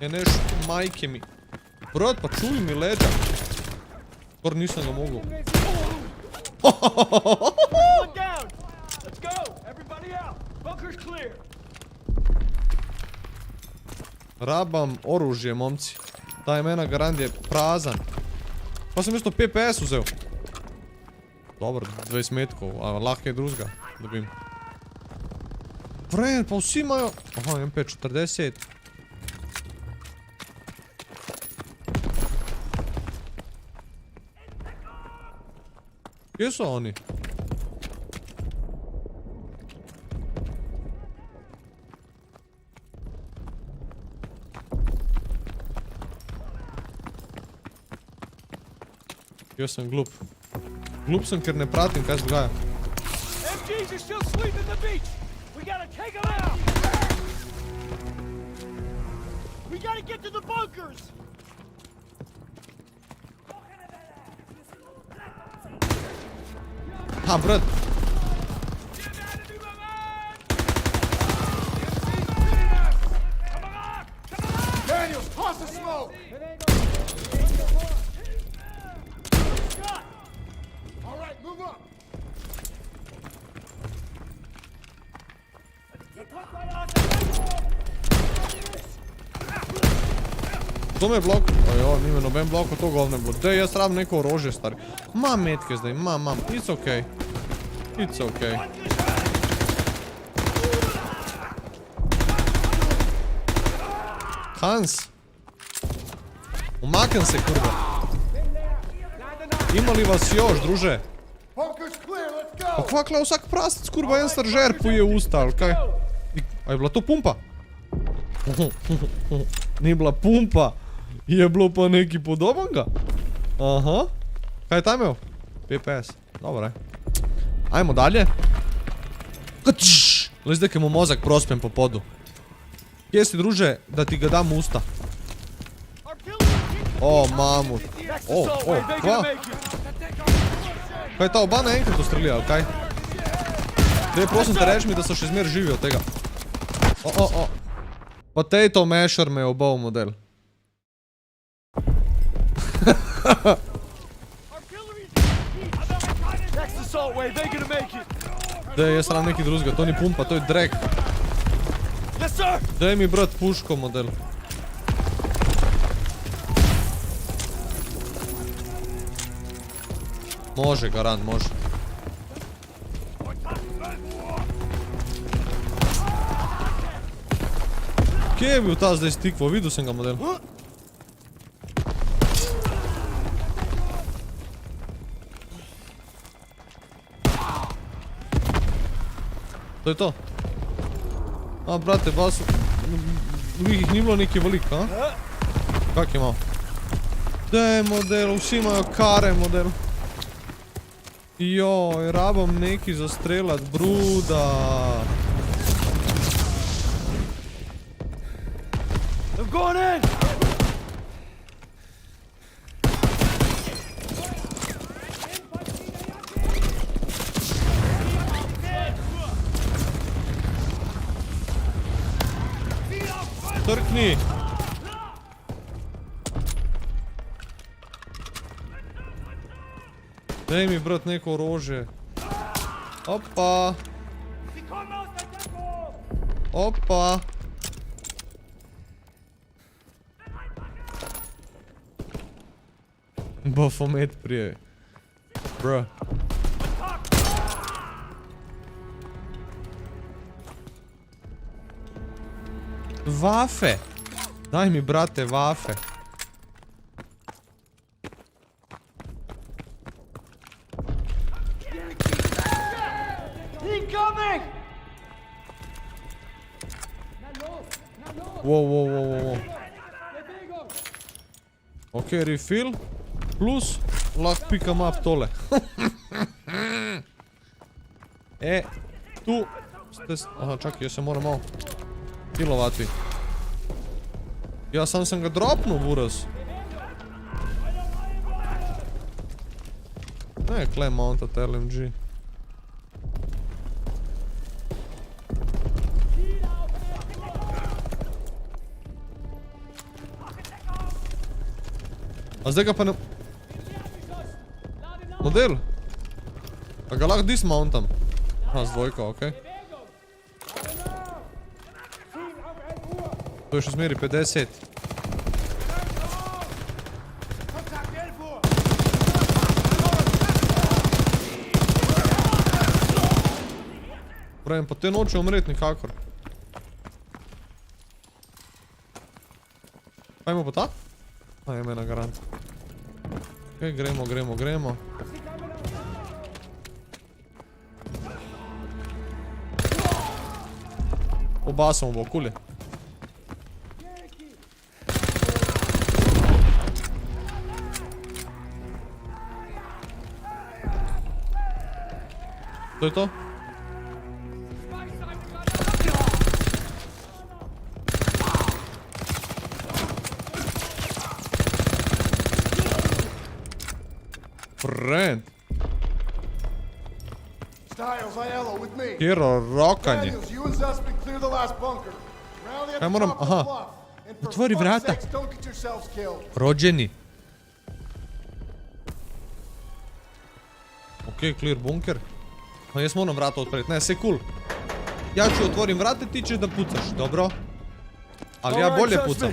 Je neš majke mi. Brat, pa čuj mi leđa. Skor nisem ga mogel. Rabam oružje, momci. Taj mena garant je prazan. Pa sem isto PPS vzel. Dobro, 20 metkov, a lahko je drugega dobim. Friend, pa vsi imajo... Aha, MP40. Kje so oni? Jaz sem glup. Glup sem, ker ne pratim, kaj se dogaja. MGs are still sweeping the beach! We gotta take them out! We gotta get to the bunkers! Ha, brat. Daniel, toss the smoke! All right, move up! To me je blok. Ojo, nime noben blok, to govne bilo. Dej, jaz rabim neko orožje, stari. Mam metke zdaj, mam. It's okay. It's okay. Hans. Umaknem se, kurva. Ima li vas još, druže? Pa kvakla vsak prastic, kurva, en staržer puje usta, ali kaj? A je bila to pumpa? Ni bila pumpa. Je bilo pa nekaj podobnega. Aha. Kaj je tam imel? PPS. Dobre. Ajmo dalje. Le zdaj, kaj mu mozak prospem po podu. Kje si, druže, da ti ga dam usta? O, mamut. O, kva? Kaj ta oba naenkrat ustrelija, ali kaj? Dej, prosim te, reč mi, da so še zmer živi od tega. O. Potato masher me je obal model. Dej, jaz ram nekaj drugega, to ni pumpa, to je drag. Dej mi, brat, puško model. Može, garant, može. Kje je bil ta zdaj stikvo? Videl sem ga, model. To je to. A, brate, vas... Vih ni bilo neki velik, a? Kak je malo? Dej, model, vsi imajo kare, model. Joj, rabam neki zastrelat, bruda. I'm going in! Trkni! Daj mi, brat, neko orožje. Opa! Opa! Bafomet prije. Bro. Vafe! Daj mi, brate, vafe. Incoming! Wow. Ok, refill. Plus, lahko pikam up tole. Tu ste... Aha, čakaj, jaz se moram malo kilovati. Ja, sam ga dropnul, buraz. Ne, klej mountat LMG. A zdaj ga pa ne... Model? A ga lahko dismountam? Aha, z dvojko, okej. To je še zmeri 50. Pravim, pa te noče umret nikakor. Ajmo pa ta? Ajme na garant. Ok, gremo. Oba smo bo okuli. To je to? Friend. Kjero rokanje. Kaj moram, aha. Otvori vrata. Rođeni. Ok, clear bunker. Pa jaz moram vrata otvoriti, ne, sve cool. Ja ću otvorim vrata, ti ćeš da pucaš, dobro? Ali ja bolje pucam.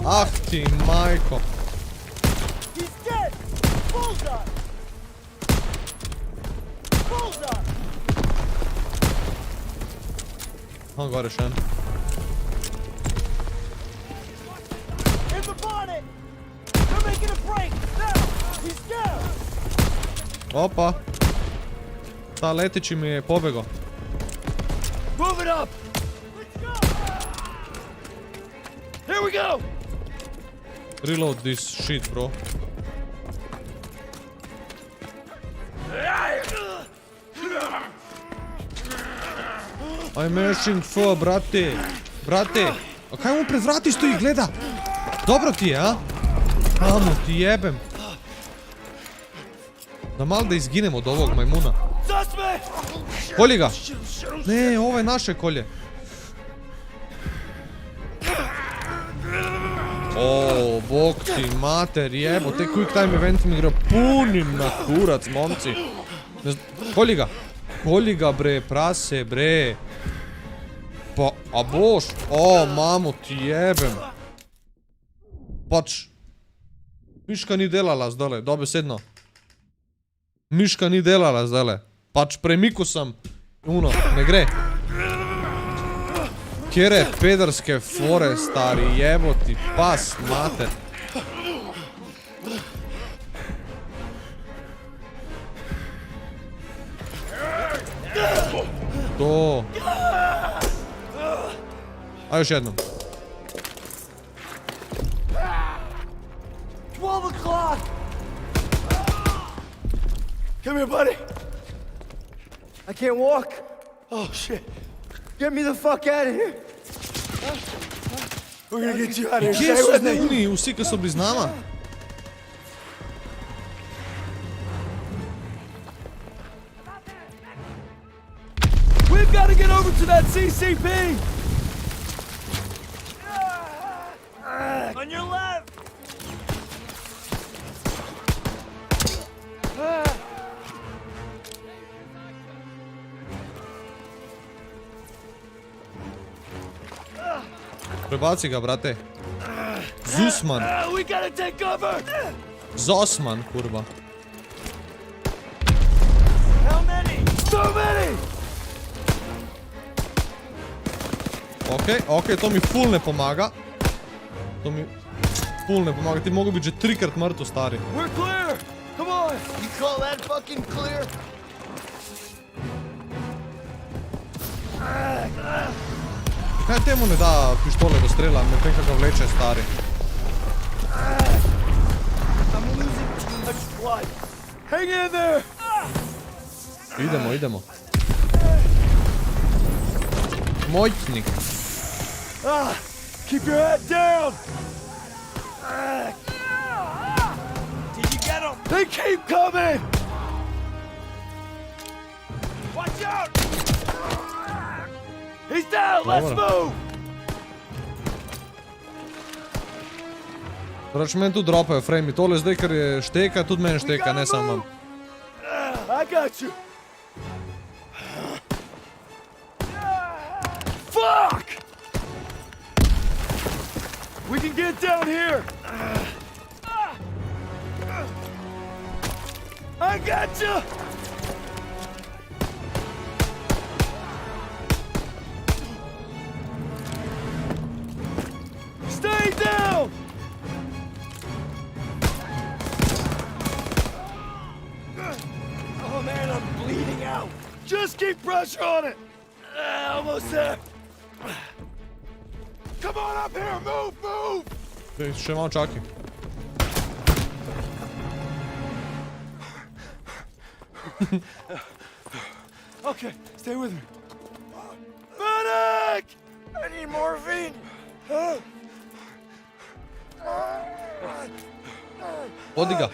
Ah ti majko. On gore še en. Opa. Ta leteći mi je pobego. Move it up! Here we go! Reload this shit, bro. I'm mashing for, brate. Brate. A kaj mu pred vrati stoji, gleda? Dobro ti je, a? Amo ti jebem. Da malo da izginem od ovog majmuna. Kolji ga. Ne, ovo je naše kolje. O, bog ti mater, jebo, te quick time eventi mi igra punim na kurac, momci. Kolji ga. Kolji ga, bre, prase, bre. Pa, a boš. O, mamu ti jebem. Pač. Miška ni delala zdale, dobesedno. Miška ni delala zdale. Pač premiku sam. Uno, ne gre. Kjere pederske fore, stari, jebo ti pas, mater. To. A još jednom. 12 o'clock! Come here, buddy. I can't walk. Oh, shit. Get me the fuck out of here. We're gonna get you out of here. Kje Stay su with me. oni? Vsi, ki so bili z nama? We've got to get over to that CCP. On your left. Prebaci ga, brate. Zusman. We gotta take cover. Zosman, kurva. How many? So many. Ok, to mi full ne pomaga. To mi... ful ne pomaga, ti mogo biti že 3-krat mrtev, stari. We're clear! Come on! You call that fucking clear? Kaj temu ne da pištole do strela, medtem kako ga vleče, stari. I'm losing too much blood. Hang in there! Idemo. Mojčnik. Keep your head down! Did you get him? They keep coming! Watch out! He's down! Let's move! Torej, meni tu dropajo frame-i. Tole zdaj, ker je šteka, tudi meni šteka, ne samo vam. I got you! Fuck! We can get down here! I got you! Stay down! Oh man, I'm bleeding out. Just keep pressure on it. Almost there. Come on up here, move! Še malo čakaj. Okay, stay with me. Medic! I need morphine. Odi ga.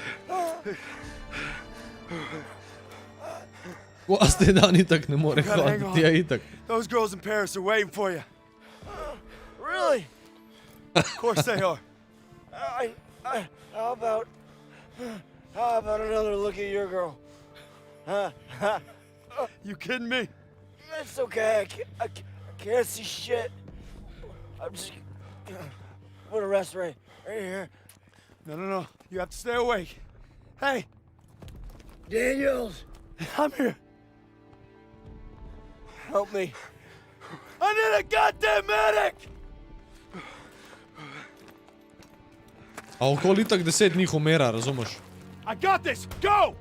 Vas te dan itak ne more hoditi, ja itak. Those girls in Paris are waiting for you. Really? Of course they are. How about another look at your girl? You kidding me? It's okay. I can't see shit. I'm just put a rest right here. No. You have to stay awake. Hey, Daniels, I'm here. Help me. I need a goddamn medic. A okoli itak 10 njih umera, razumeš? I got this. Go.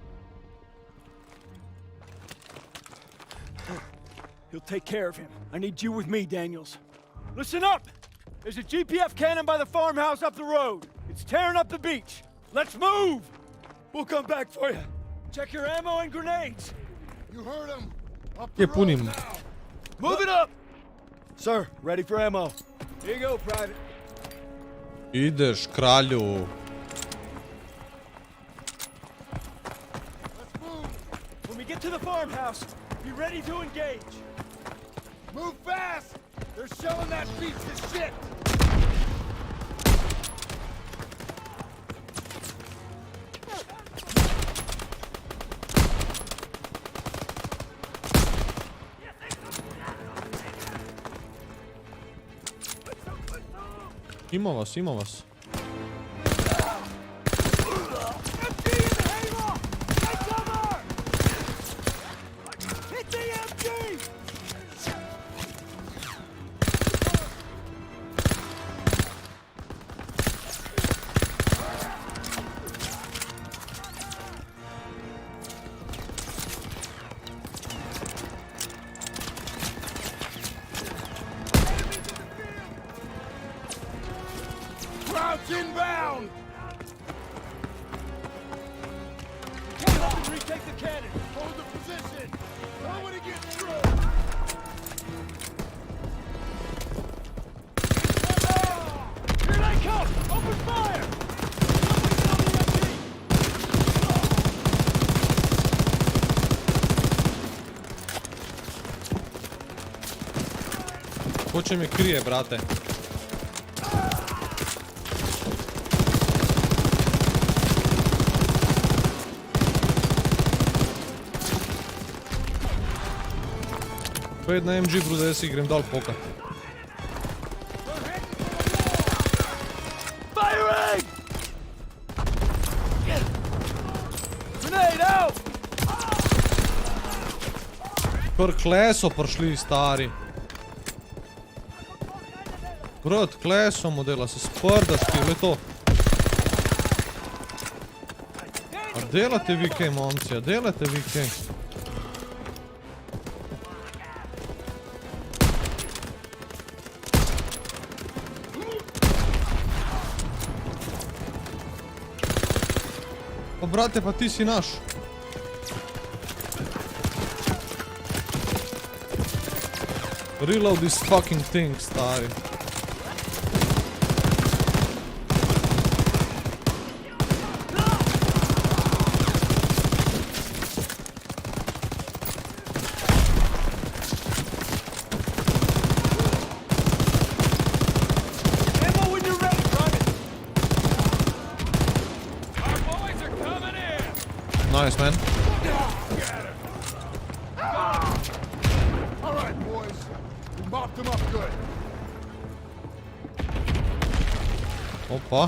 He'll take care of him. I need you with me, Daniels. Listen up! There's a GPF cannon by the farmhouse up the road. It's tearing up the beach. Let's move! We'll come back for you. Check your ammo and grenades. You heard him. Kje punim? Move it up! Sir, ready for ammo. Here you go, Private. Ideš, kralju. When we get to the farmhouse, be ready to engage. Move fast! They're shelling that piece of shit! Ima vas. Inbound! Get up and retake the cannon! Hold the position! Nobody get through! Here they come! Open fire! Hoče me krije, brate. Pojed na MG, bro, da si grem dol pokat. Firing! Grenade out! Kar kle so prišli, stari. Brat, kle so modela, se sprdaš ti, le to. A delate vi kaj, momci, a delate vi kaj. Pa brate, pa ti si naš. Reload this fucking thing, stari. Nice, man. All right, boys. We mopped them up good. Opa.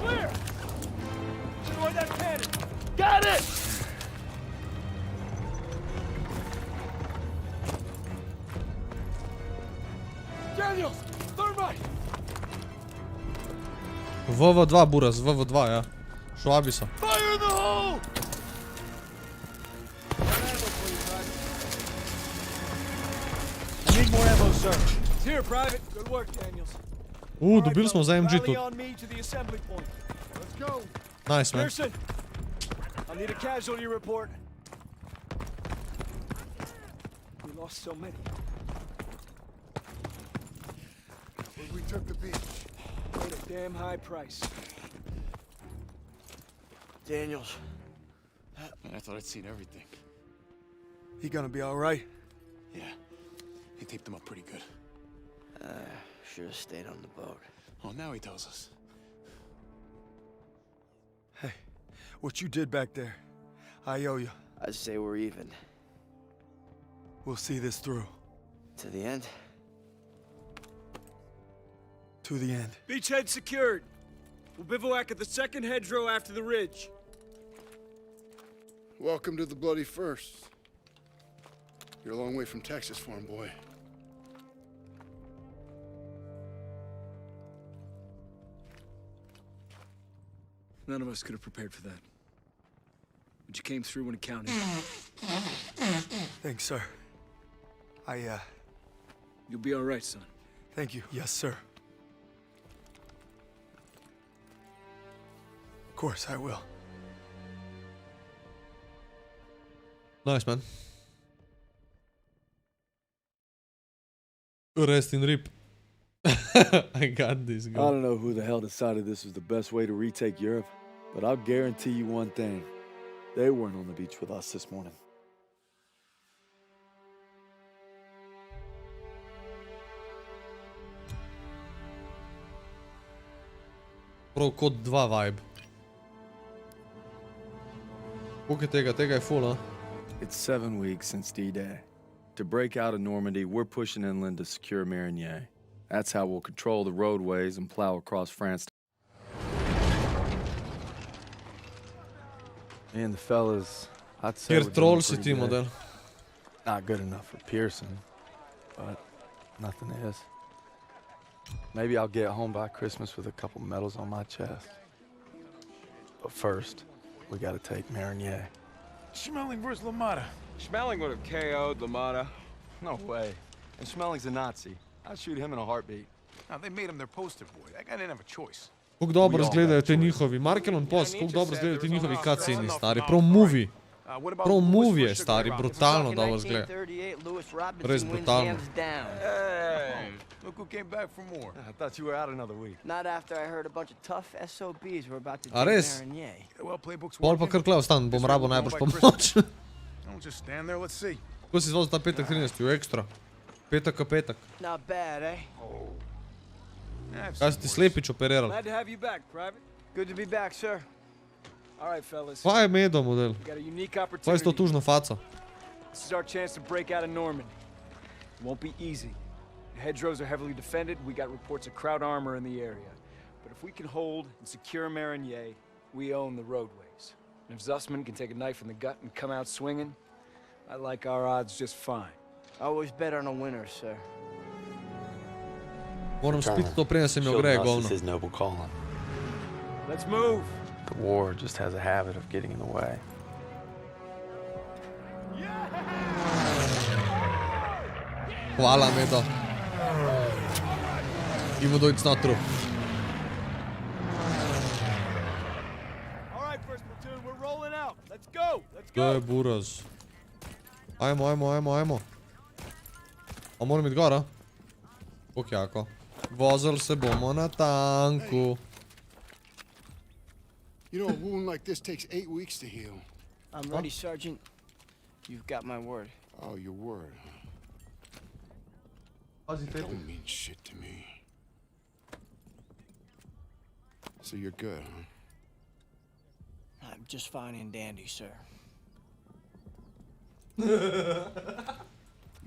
Clear! Destroy that cannon! Got it! Daniels! Thermite! VV2, buraz, VV2, ja. Švabi so. Fire in the hole! I need more ammo, sir. It's here, Private. Good work, Daniels. Dobili smo za MG tu. On me to the assembly point. Let's go. Nice, man. Pearson, I need a casualty report. We lost so many. But we took the beach. Paid a damn high price. Daniels. Man, I thought I'd seen everything. He gonna be all right? Yeah. He taped them up pretty good. Should have stayed on the boat. Oh, now he tells us. Hey, what you did back there, I owe you. I'd say we're even. We'll see this through. To the end? To the end. Beachhead secured. We'll bivouac at the second hedgerow after the ridge. Welcome to the bloody first. You're a long way from Texas, farm boy. None of us could have prepared for that. But you came through when it counted. Thanks, sir. You'll be all right, son. Thank you. Yes, sir. Of course I will. Nice, man. Rest in rip. I got this guy. I don't know who the hell decided this was the best way to retake Europe, but I'll guarantee you one thing. They weren't on the beach with us this morning. Prav kot 2 vibe. Koliko je tega? Tega je full, huh? It's 7 weeks since D-Day. To break out of Normandy, we're pushing inland to secure Marigny. That's how we'll control the roadways and plow across France. Me and the fellas, I'd say Kjer troll si ti, model? Not good enough for Pearson, but nothing is. Maybe I'll get home by Christmas with a couple medals on my chest. But first, we gotta take Marigny. Schmeling versus LaMotta. Schmeling would have KO'd LaMotta. No way. And Schmeling's a Nazi. I'd shoot him in a heartbeat. Now, they made him their poster boy. That guy didn't have a choice. Kako dobro izgledajo te njihovi. Markelon Post, kako dobro izgledajo te njihovi cutscene, stari. Prav movie. Prav movie je, stari. Brutalno dobro izgleda. Res brutalno. Hey, look who came back for more. I thought you were out another week. Not after I heard a bunch of tough SOBs were about to A res? Well, playbook's Pol pa kar klev stan, bom rabo najbrž pomoč. Don't just stand there, let's see. Kako si zvozil ta petek 13, v ekstra? Petek ka petek. Not bad, eh? Kaj si ti slepič operiral? Glad to have you back, Private. Good to be back, sir. All right, fellas. Kaj je medo, model? We got a unique Kaj je s opportunity. to tužno faco? This is our chance to break out of Normandy. It won't be easy. The hedgerows are heavily defended. We got reports of crowd armor in the area. But if we can hold and secure Marigny, we own the roadways. And if Zussman can take a knife in the gut and come out swinging, I like our odds just fine. Always bet on a winner, sir. Moram spiti to, preden se mi ogreje govno. Let's move. The war just has a habit of getting in the way. Hvala, Medo. Even though it's not true. All right, first platoon, we're rolling out. Let's go. Let's To je buraz. Ajmo. A moram iti gora? Kako jako. Vozili se bomo na tanku. You know, a wound like this takes 8 weeks to heal. I'm ready, Sergeant. You've got my word. Oh, your word, huh? Pazi, That don't mean shit to me. So you're good, huh? I'm just fine and dandy, sir. You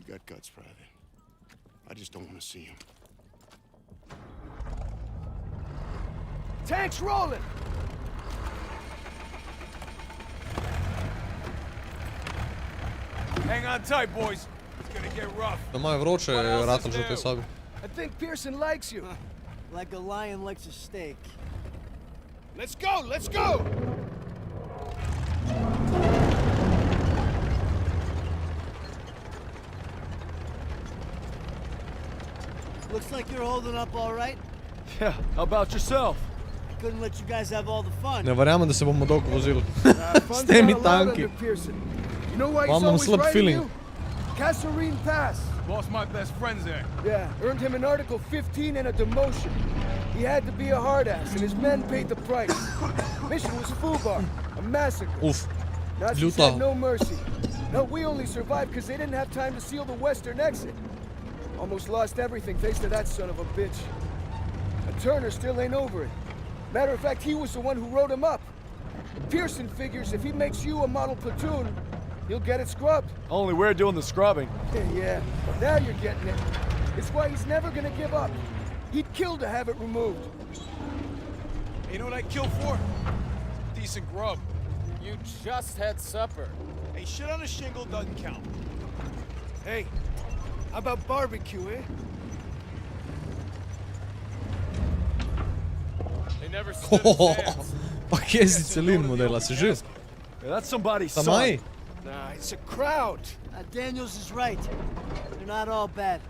got guts, Private. I just don't want to see them. Tanks rolling. Hang on tight, boys. It's gonna get rough. Doma je vroče, ratal že v tej sobi. I think Pearson likes you. Like a lion likes a steak. Let's go! Let's go! Looks like you're holding up all right. Yeah, how about yourself? Couldn't let you guys have all the fun. Ne verjamem, da se bomo dolgo vozili. S temi tanki. You know why he's Imam always slab writing feeling. you? Kasserine Pass. Lost my best friends there. Yeah, earned him an Article 15 and a demotion. He had to be a hard ass, and his men paid the price. Mission was FUBAR, a massacre. Uf, Nazis ljuta. had no mercy. No, we only survived because they didn't have time to seal the western exit. Almost lost everything thanks to that son of a bitch. And Turner still ain't over it. Matter of fact, he was the one who wrote him up. Pearson figures if he makes you a model platoon, he'll get it scrubbed. Only we're doing the scrubbing. Yeah, now you're getting it. It's why he's never gonna give up. He'd kill to have it removed. You know what I'd kill for? Decent grub. You just had supper. Hey, shit on a shingle doesn't count. Hey, how about barbecue, eh? They never stood a chance. Pa kje si celin modela, si živ? Yeah, that's somebody's Samaj? son. Nah, it's a crowd. Daniels is right. They're not all bad.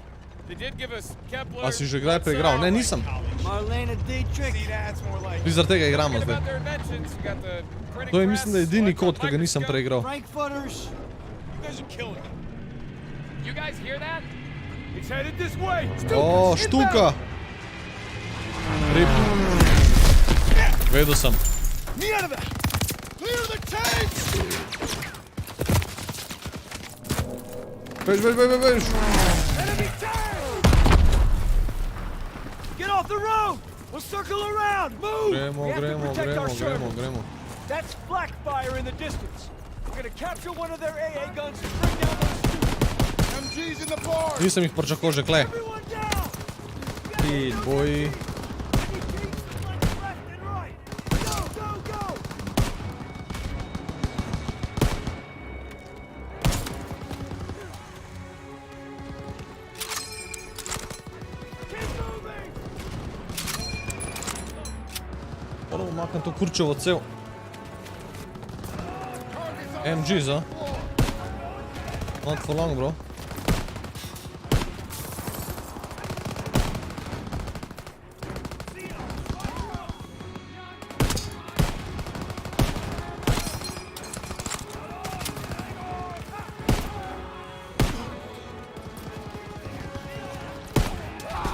They did give us Kepler. A si že kdaj preigral? Ne, nisem. Marlena Dietrich. See, that's more like. Tudi zaradi tega igramo zdaj. About their inventions, you got the printing To je press, mislim, da je edini electron kod, ki ga nisem microscope. preigral. Frankfurters. You guys are killing me. You guys hear that? It's headed this way. O, štuka! Rip. Vedel sem. Me out of that! Clear the tanks! Bež. Enemy tank! Get off the road! We'll circle around! Move! We have to protect our Shermans. gremo. That's flak fire in the distance. We're gonna capture one of their AA guns and bring down those two. MG's in the bar! Nisem jih pričakoval že kle. Everyone down! Ti boji. Left and right! Go, go, go! Keep moving! Moramo makniti to kurčevo cev. MG za. Not for long, bro.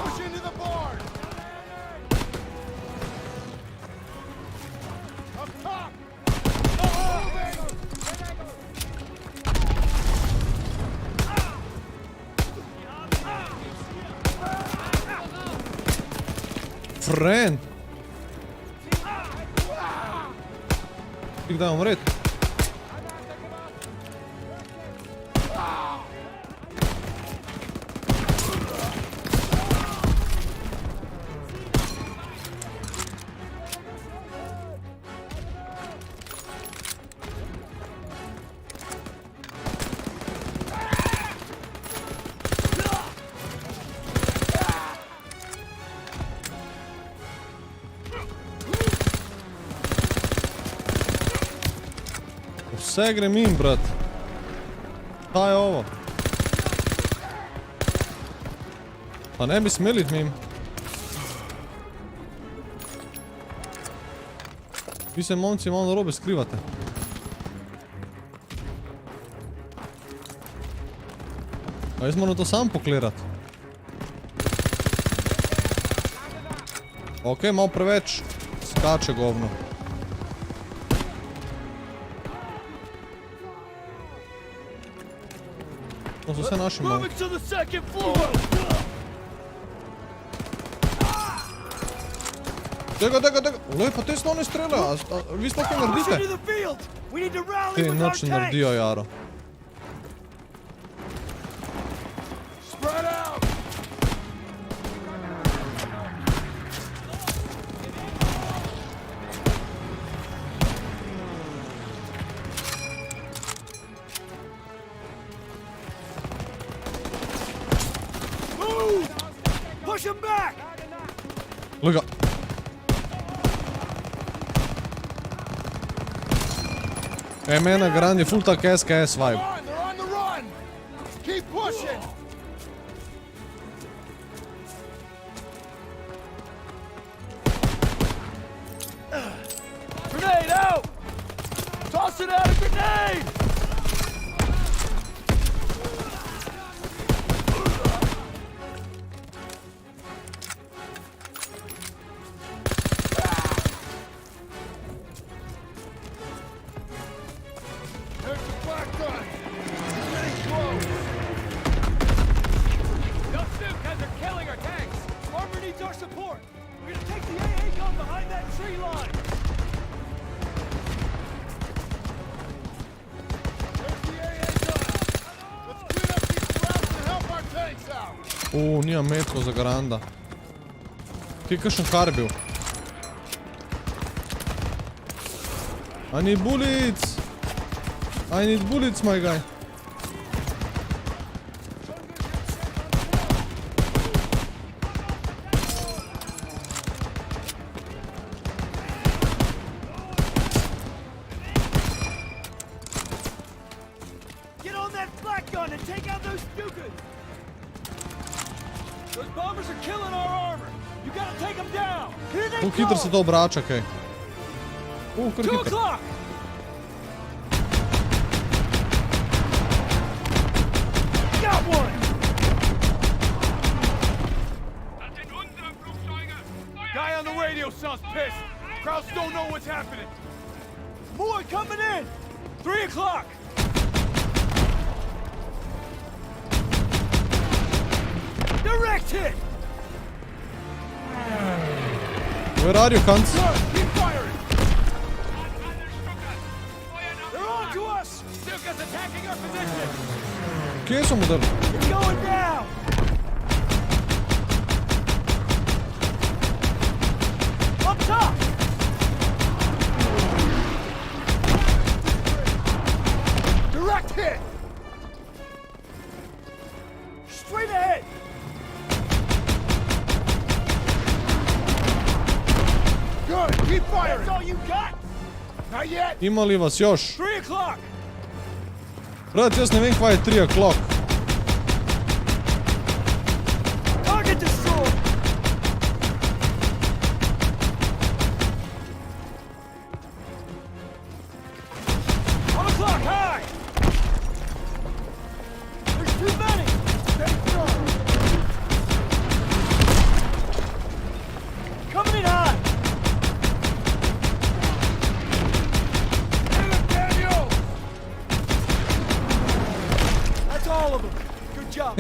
Push into the barn! Up top! Friend! Tik da umret. Vse gre mim, brat. Kaj je ovo? Pa ne bi smeli mim. Vi se momci malo narobe skrivate. A jaz moram to sam poklirat. Ok, malo preveč skače govno. To so vse naši malo. Tega. Lej, pa te slone strele, vi sploh kaj naredite? Te nič ne naredijo, Jaro. Glej ga. Mena Grand je full tak SKS vibe. Grenade out! Tossing out a grenade! Nimam metko za garanda. Kje je kakšen kar bil? I need bullets! I need bullets, my guy. Get on that flak gun and take out those Stukas! Those bombers are killing our armor. You gotta take them down. Here they go. Kako hitro se to obrača, kaj? Kar 2 hitro. o'clock. Got one. Guy on the radio sounds pissed. Crowds don't know what's happening. More coming in. 3 o'clock. Direct hit! Where are you, cunts? Keep firing! They're on to us! Stuka's attacking our position! Kje so model? It's going down! Up top! Direct hit! Straight ahead! Good, keep firing! That's all you got? Not yet! Ima li vas još? 3 o'clock! Brat, jaz ne vem kva je 3 o'clock. Target destroyed! On the clock, high! There's too many! Stay strong! Coming in high! That's all of them. Good job.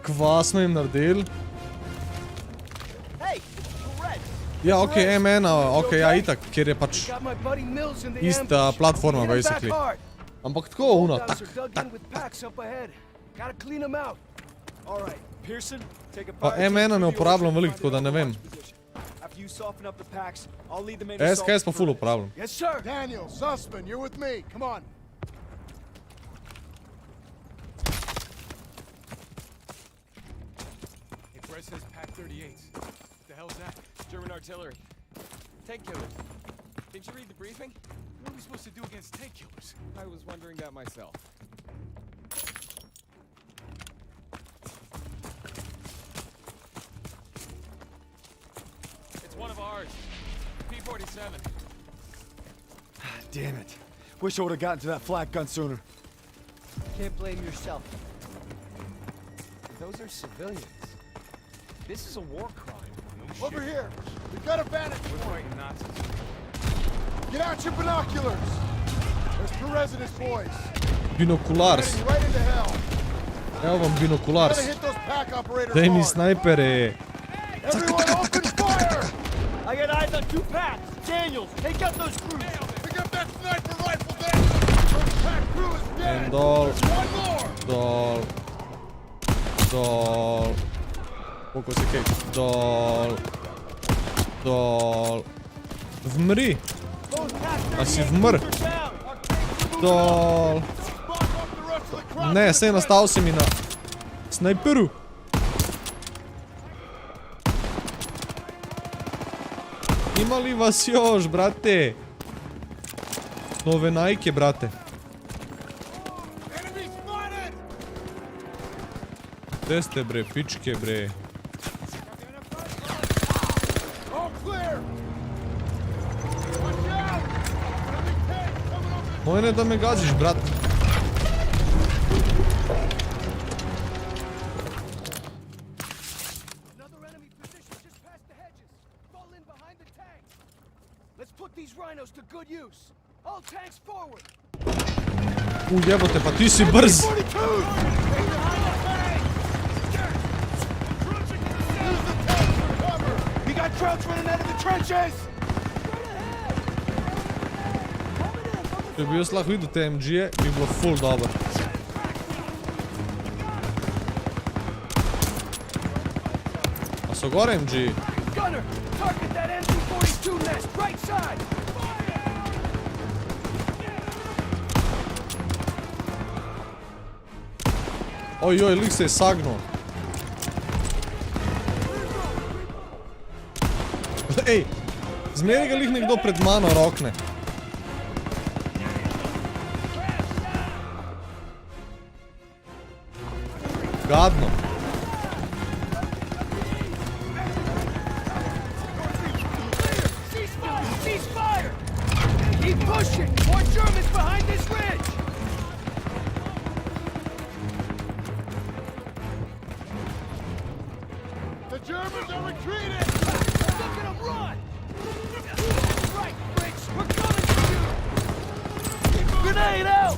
Kva smo jim naredili? Hey, red. Ja, ok, M1, ok, ja, itak, kjer je pač Got my buddy Mills in the ista ambush. platforma, Hit him back basically. hard. Ampak tako, ono, Guys tak, are dug in with packs up ahead. Gotta clean them out. All right, Pearson, take a Pa fire M1 team ne to uporabljam the veliko, tako da ne vem. After you soften up the packs, I'll lead the main SKS pa full uporabljam. Yes, sir. Daniel, Sussman, you're with me. Come on. Hey, Brett says pack 38s. What the hell's that? German artillery. Tank killers. Didn't you read the briefing? What are we supposed to do against tank killers? I was wondering that myself. It's one of ours. P-47. Damn it. Wish I would have gotten to that flak gun sooner. Can't blame yourself. Those are civilians. This is a war crime. Over here. We've got a vantage We're point. fighting Nazis. Get out your binoculars. There's Perez and his boys. Binoculars. Heading right into hell. Evo vam binoculars. Gotta hit those pack operators Daj mi hard. snajpere. Everyone open fire! I got eyes on 2 packs. Daniels, take out those crews. Pick up that sniper rifle there. First pack crew is dead. En dol. There's one more. Dol. Dol. Koliko se kaj? Dol. Dol. Vmri. A si vmr. Dol. Ne, sej nastavil si mi na snajperu. Ima li vas još, brate? Nove Nike, brate. Gde ste, bre, pičke, bre? Moj ne da me gaziš, brat. Jebote, pa ti si brz. We got trucks running out of the trenches. Če bi jaz lahko videl te MG-je, bi bilo full dobro. A so gore MG-ji? Gunner, target that NZ42 nest, right side. Ojoj, lik se je sagnul. Ej, zmeri ga lik nekdo pred mano rokne. Gadno. Cease fire! Keep pushing! More Germans behind this ridge! The Germans are retreating! Look at them run! Right, Briggs! We're coming for you! Grenade out!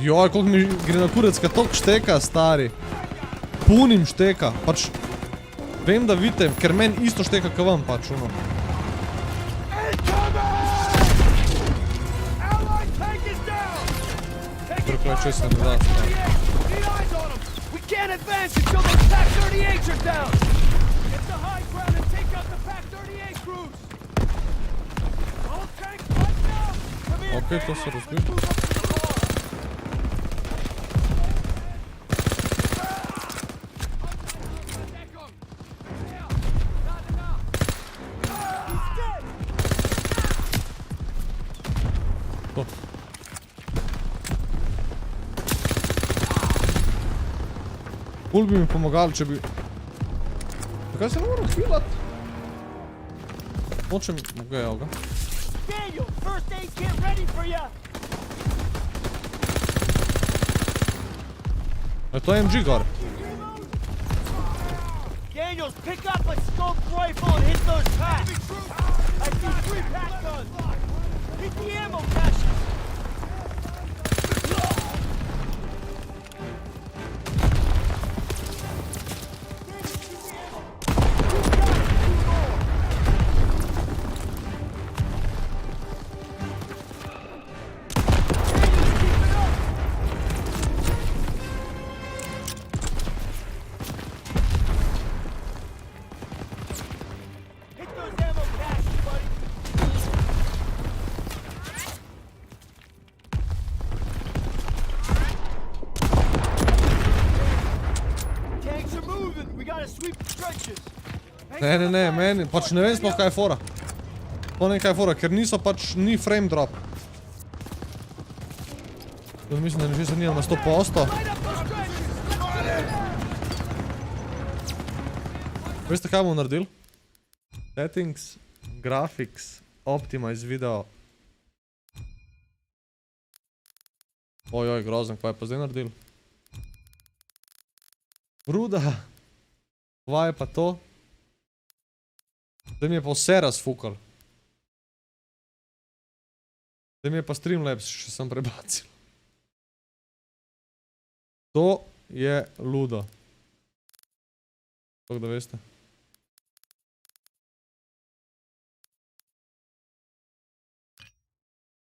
Joj, koliko mi gre na kurec, kad toliko šteka, stari. Punim šteka, pač. Vem, da vidite, ker meni isto šteka, ka vam, pač, ono. Prokleče se ne da, stari. We can't advance until those Pack 38s are down! Get the high ground and take out the Pack 38 crews! All tanks, right now! Come here, Okej, to se razbi. Ful bi mi pomagali, če bi... Zakaj se ne moram healat? Nočem... Okej, evo ga. Daniel, first aid kit ready for ya! Je to MG gor? Daniels, pick up a scoped rifle and hit those packs! I see 3 pack guns! Hit the ammo caches! Ne, meni, pač ne vem sploh kaj je fora. To ne kaj je fora, ker niso pač, ni frame drop. Mislim, da že se nimam na 100%. Veste kaj bom naredil? Settings, graphics, optimize video. Ojoj, grozen, kaj je pa zdaj naredil? Ruda. Kaj je pa to? Zdaj mi je pa vse razfukal. Zdaj mi je pa Streamlabs še sem prebacil. To je ludo. Tako da veste.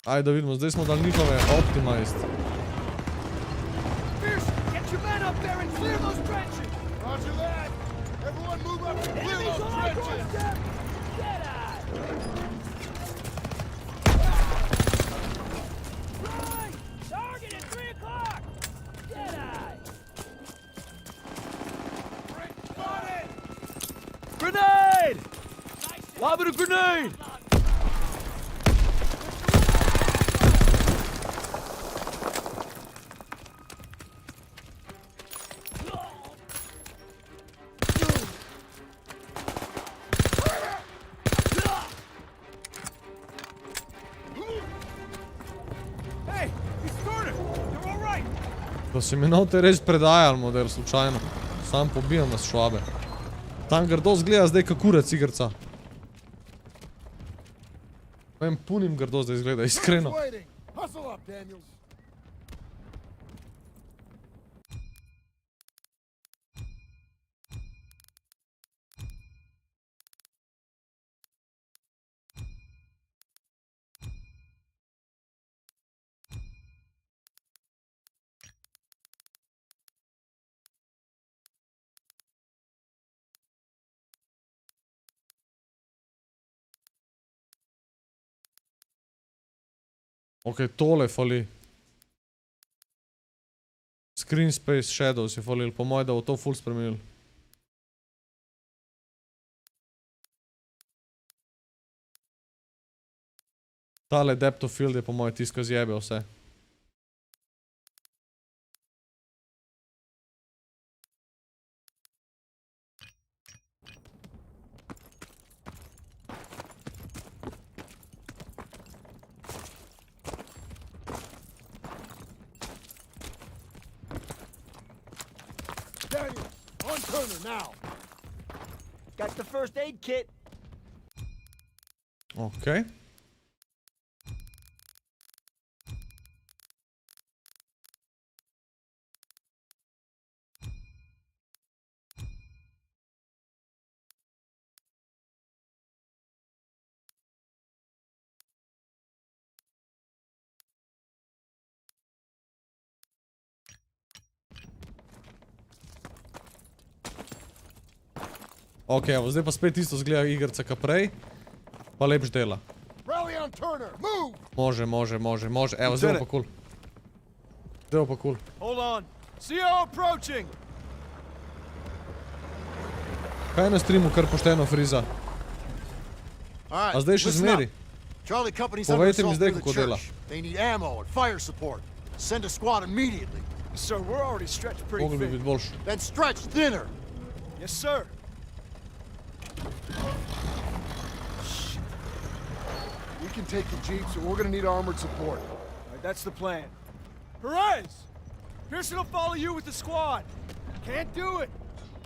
Ajde da vidimo, zdaj smo dali njihove optimized. Grenade! Lob it a grenade! Hey, he scored it! They're all right! Da se mi note res predajal model, slučajno. Sam pobijam nas švabe. Tam grdo zgleda zdaj kak kurac igrca. Vem, punim grdo zdaj izgleda, iskreno. Ok, tole fali. Screen Space Shadows je falil, po moje da bo to full spremenil. Tale Depth of Field je po moje tiska zjebe vse. Now. Got the first aid kit. Okay. Ok, evo, zdaj pa spet isto zgleda igrca ka prej. Pa lepš dela. Može. Evo, zdaj bo pa cool. Zdaj bo pa cool. Hold on. CO approaching. Kaj je na streamu kar pošteno friza? A zdaj še zmeri. Povejte mi zdaj kako dela. Mogli bi biti boljši. Yes, sir. We can take the jeeps, so we're gonna need armored support. All right, that's the plan. Perez! Pearson will follow you with the squad. Can't do it.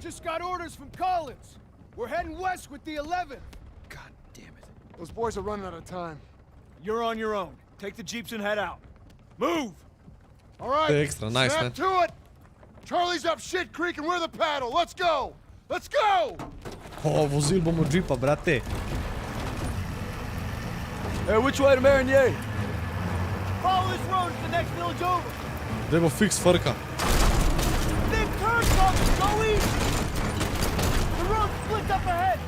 Just got orders from Collins. We're heading west with the 11th. God damn it. Those boys are running out of time. You're on your own. Take the jeeps and head out. Move! All right. Extra nice, snap man. to it. Charlie's up shit creek and we're the paddle. Let's go. Let's go. O, vozil bomo džipa, brate. Hey, which way to Marigny? Follow this road to the next village over. Zdaj bo fix frka. Big turn coming, go east. The road splits up ahead.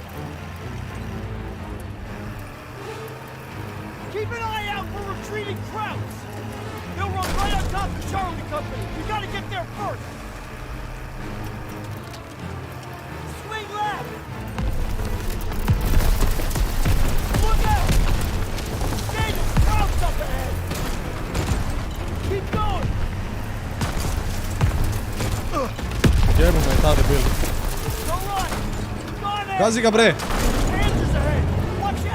Keep an eye out for retreating Krauts. They'll run right on top of Charlie Company. We gotta get there first. Swing left. Jebo me je ta debel. Gazi ga bre!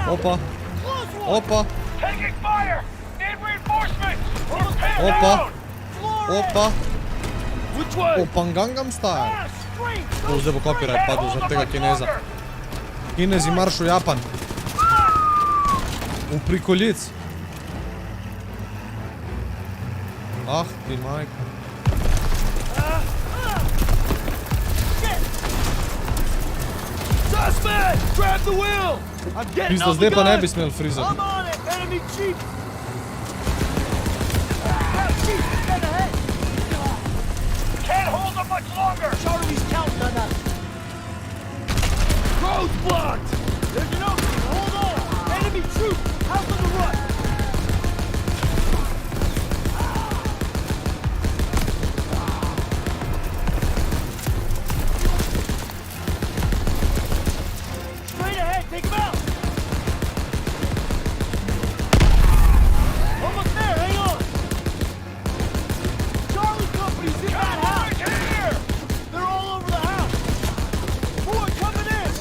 Opa! Opa! Opa! Opa! Opa, Gangnam Style! Zdaj bo copyright padel zaradi tega Kineza. Kinezi marš v Japan. V prikolic. Ah, ti majka. Pizda, zdaj pa ne bi smel frizati. Can't hold them much longer! Charlie's counting on us! Road's blocked! There's an opening! Hold on! Enemy troops! Out on the run! Straight ahead! Take him out! Almost there! Hang on! Charlie Company's in that house! They're all over the house! More coming in!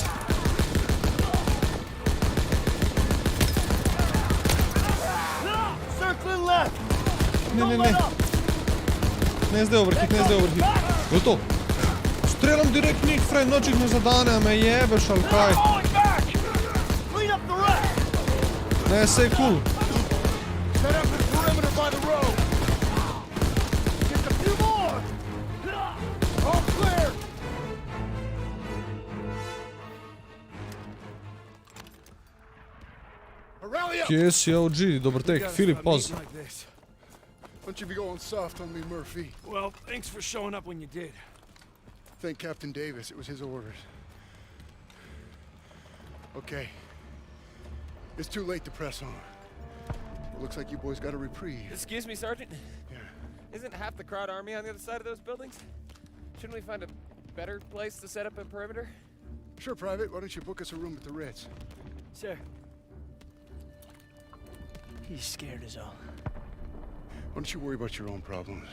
Circling left! Ne. Ne zdaj overhit, ne zdaj overhit. Gotovo. Streljam direktnih, fraj, noč jih ne zadane, a me jebeš ali kaj. Ne, sej cool. Kje si OG? Dobar tek, Filip, poz. Don't you be going soft on me, Murphy. Well, thanks for showing up when you did. Thank Captain Davis. It was his orders. Okay. It's too late to press on. It looks like you boys got a reprieve. Excuse me, Sergeant? Yeah. Isn't half the crowd army on the other side of those buildings? Shouldn't we find a better place to set up a perimeter? Sure, Private. Why don't you book us a room at the Ritz? Sir. He's scared as all. Why don't you worry about your own problems?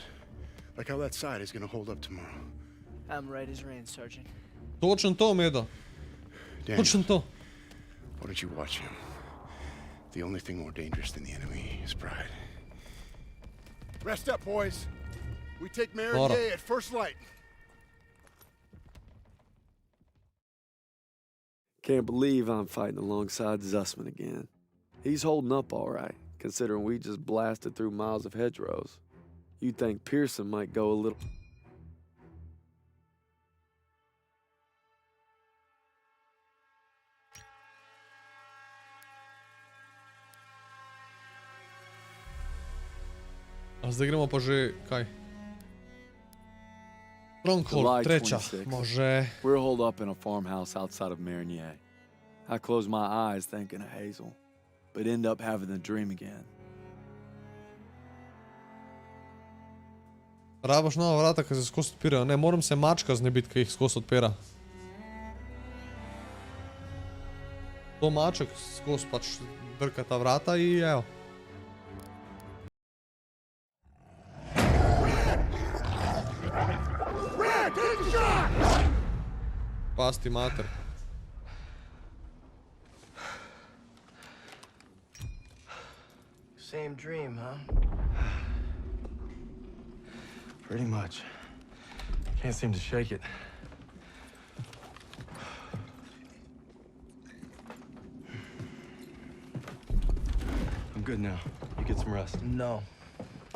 Like how that side is gonna hold up tomorrow. I'm right as rain, Sergeant. Točno to, Medo. Točno to. Why don't you watch him? The only thing more dangerous than the enemy is pride. Rest up, boys. We take Meridier at first light. Can't believe I'm fighting alongside Zussman again. He's holding up all right, considering we just blasted through miles of hedgerows. You'd think Pearson might go a little... A zdaj gremo pa že, kaj? Stronghold, treča, može. We're holed up in a farmhouse outside of Marigny. I close my eyes thinking of Hazel, but end up having the dream again. Rabaš nova vrata, ki se skozi odpirajo. Ne, moram se mačka znebiti, ki jih skozi odpira. To maček skozi pač drka ta vrata in evo. Pasti mater. Same dream, huh? Pretty much. Can't seem to shake it. I'm good now. You get some rest. No.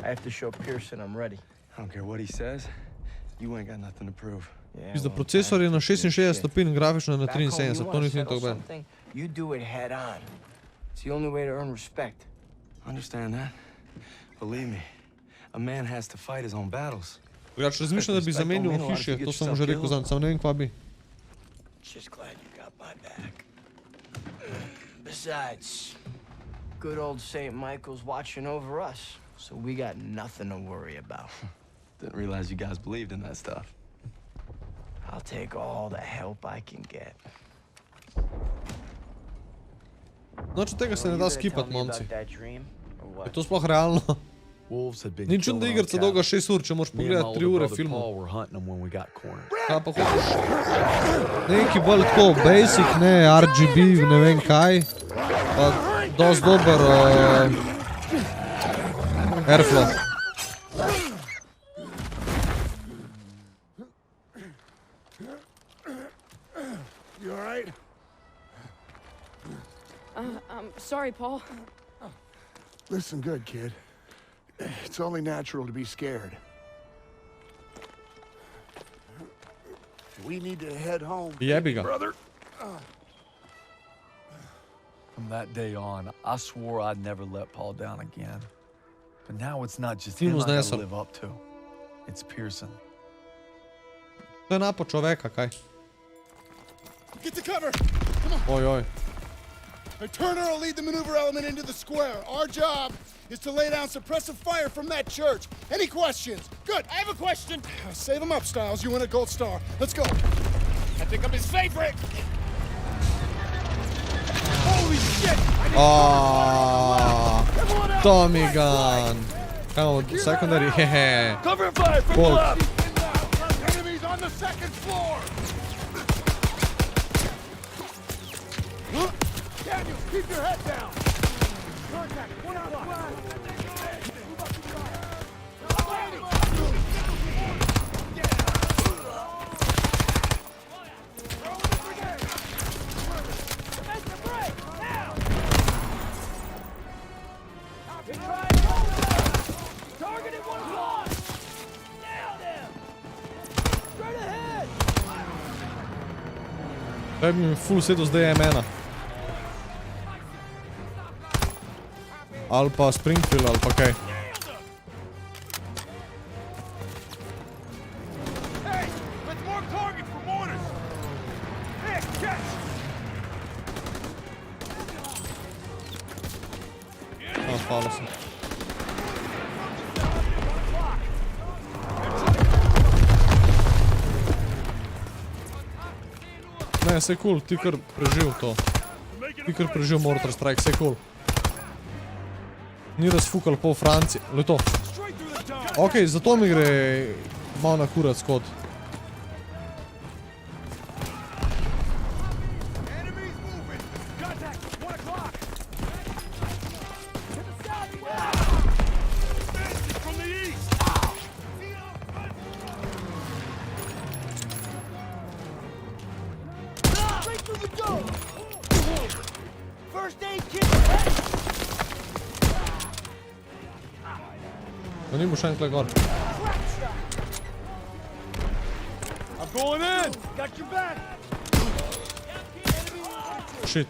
I have to show Pearson I'm ready. I don't care what he says. You ain't got nothing to prove. Pizda, procesor je na 66 stopinj, grafično je na 73, to niti ni tako bad. You do it head on. It's the only way to earn respect. Understand that? Believe me, a man has to fight his own battles. Drugače, razmišljam, da bi zamenil hiše, to sem že rekel zanj, sam ne vem, kva bi. Just glad you got my back. Besides, good old St. Michael's watching over us, so we got nothing to worry about. Didn't realize you guys believed in that stuff. I'll take all the help I can get. Noč od tega se ne da skipat, momci. Je to sploh realno? Ni čudno, da je igrca dolga 6 ur, če moraš pogledati 3 ure filmov. Kaj pa hočeš? Neki bolj tako basic, ne, RGB, ne vem kaj. Pa dosti dober airflow. You all right? I'm sorry, Paul. Listen good, kid. It's only natural to be scared. We need to head home. Jebi ga. Brother. From that day on, I swore I'd never let Paul down again. But now it's not just Ti him mu I gotta znesel. live up to. It's Pearson. To je napo človeka, kaj? Get to cover. Oj, oj. Hey, Turner will lead the maneuver element into the square. Our job is to lay down suppressive fire from that church. Any questions? Good. I have a question. Save him up, Styles. You win a gold star. Let's go. I think I'm his favorite. Holy shit! Tommy gun. Kaj imamo, secondary? Hehe. Cover fire from Bolt. left. Enemies on the second floor. Daniel, keep your head down. Contact. One out. Targeted one block. Nailed him. Straight ahead. Kaj bi mi full setu zdaj M1. Ali pa Springfield, ali pa kaj. Hey, let's mark targets for mortars. Hey, catch. Hvala sem. Ne, vse cool, ti kar preživ to. Ti kar preživ Mortar Strike, vse cool. Ni razfukal po Franciji, le to. Ok, zato mi gre malo na kurac kod. No ni mu še enkle gor. I'm going in. Got your back. Shit.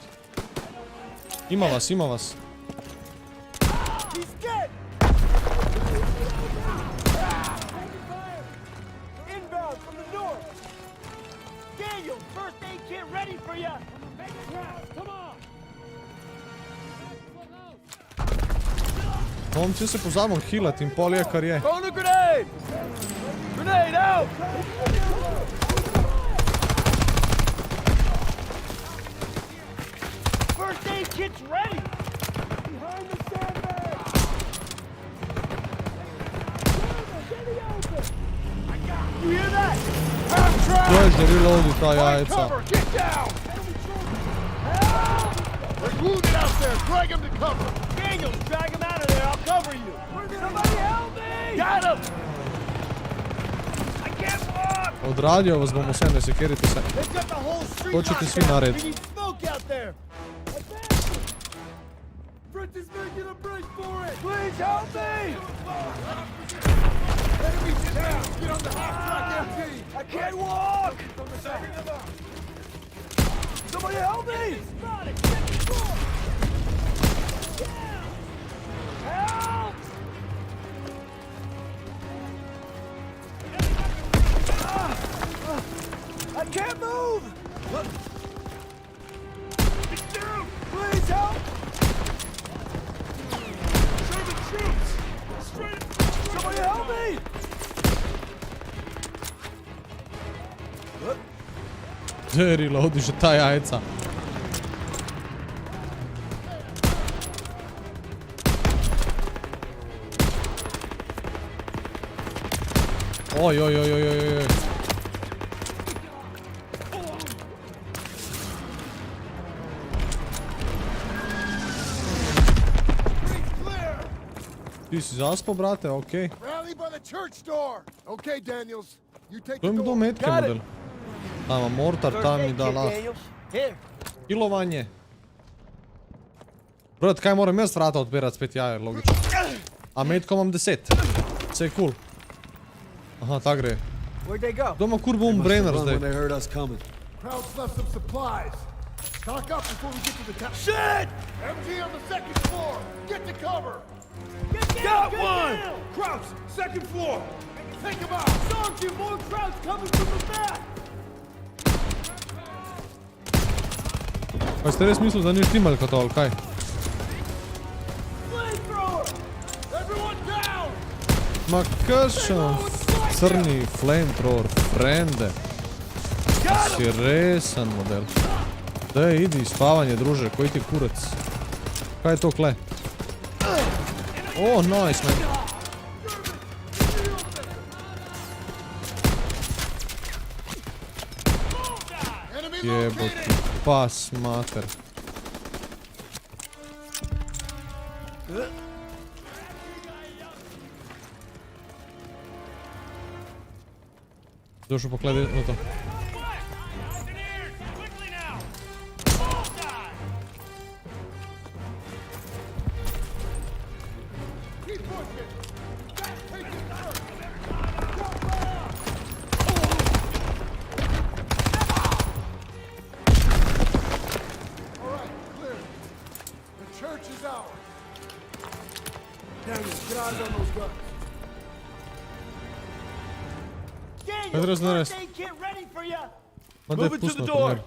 Ima vas, ima vas. He's dead. Inbound from the north. Daniel, first aid kit ready for you. Come on. Momci se pozabim healat in pol je kar je. Throwing a grenade. Grenade out. First aid kit's ready. Behind the sandbag. You hear that? Dođi da reloadi ta jajca. Get down. There's wounded out there. Drag him to cover. Daniel, drag him out of there. I'll cover you. Somebody help me! Got him! I can't walk! Odradijo vas bomo vse, ne sekerite se. They've got the whole street To ćete locked svi down. nared. We need smoke out there. Fritz is making a break for it. Please help me! Enemies down. Get on the half track, MT. I can't walk. Somebody help me! Help! I can't move! Get down! Please help! Serving troops! Straight! Somebody help me! Gdje reloadi že ta jajca? Oj, oj, oj, oj, oj, oj. Ti si zaspo, brate, okej. Rally by the church door. Okay, Daniels. You take To the mi do door. metke model. Tamo mortar, tam mi da las. Kilovanje. Brat, kaj moram jaz vrata odpirat spet jajer, logično. A metko imam 10. Vse je cool. Aha, ta gre. Where'd they go? Doma kurbo brainer zdaj. When they heard us coming. Crowd's left some supplies. Stock up before we get to the top. Shit! MG on the second floor. Get to cover. Got one! Crouch, second floor! Take him out. Sergeant, more crowds coming from the back! Pa ste res mislili, da ni štimalka to, ali kaj? Everyone down! Ma kršen crni flamethrower, frende. Si resen model. Daj, idi, spavanje, druže, koji ti kurac. Kaj je to kle? Oh, nice, man. Jeboti, pas mater. Došao pogledaj na to. Move it to the door.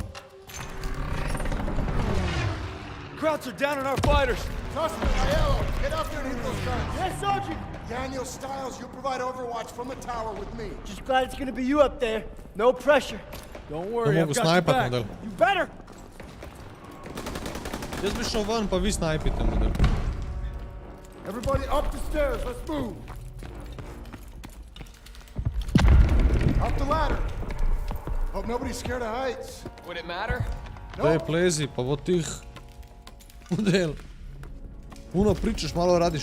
Krauts are down on our fighters. Thrustman, Aiello, get up there and hit those guns. Yes, Sergeant. Daniel Stiles, you provide overwatch from the tower with me. Just glad it's gonna be you up there. No pressure. Don't worry, I've got your back. You better. Jaz bi šel ven, pa vi snajpite, model. Everybody up the stairs, let's move. Up the ladder. Hope nobody's scared of heights. Would it matter? Daj, plezi, pa bo tih. Model. Puno pričaš, malo radiš.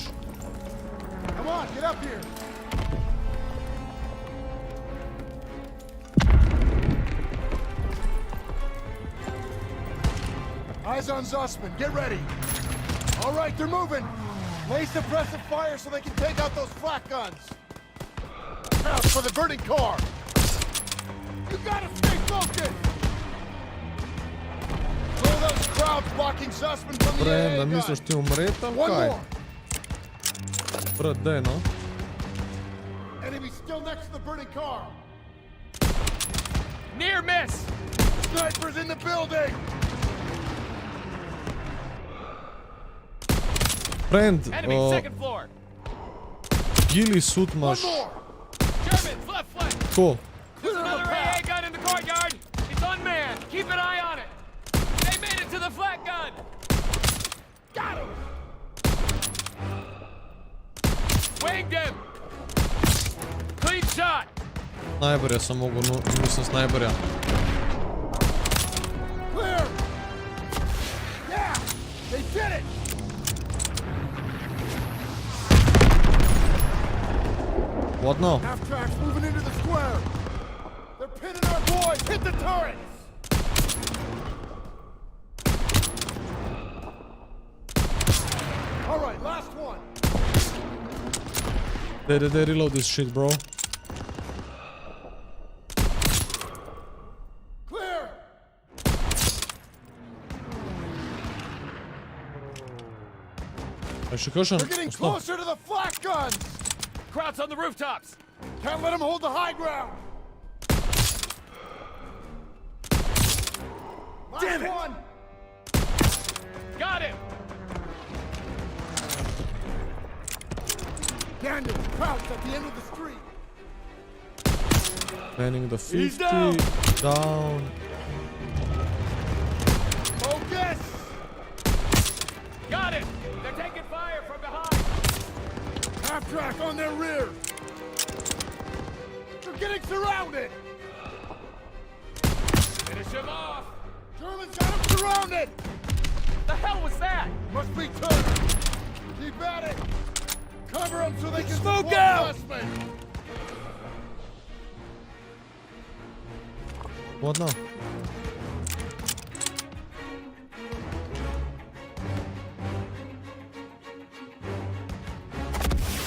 Come on, get up here. Eyes on Zussman, get ready. All right, they're moving. Lay suppressive fire so they can take out those flak guns. Now for the burning car. You gotta stay focused. Slow those crowds blocking Zussman from the AA Brenda, gun. misliš ti umret, ali One kaj? more. Brat, daj, no. Enemy still next to the burning car. Near miss. Snipers in the building. Friend, Enemy second floor. gili sud imaš. Germans left flank. Ko? There's another AA gun in the courtyard. It's unmanned. Keep an eye on it. They made it to the flat gun. Got him. Winged him. Clean shot. Snajperja sam mogu, mislim snajperja. Clear. Yeah, they did it. What now? Half tracks moving into the square. They're pinning our boys. Hit the turrets. All right, last one. They reload this shit, bro. Clear. We're getting closer to the flak guns. Krauts on the rooftops. Can't let them hold the high ground. Damn it. One. Got him. Daniel, crouched at the end of the street. Manning the 50. He's down. Down. Focus. Got it. They're taking fire from behind. Half track on their rear. getting surrounded! Finish him off! Germans got him surrounded! The hell was that? Must be Turner. Keep at it! Cover them so they can Smoke out! What now?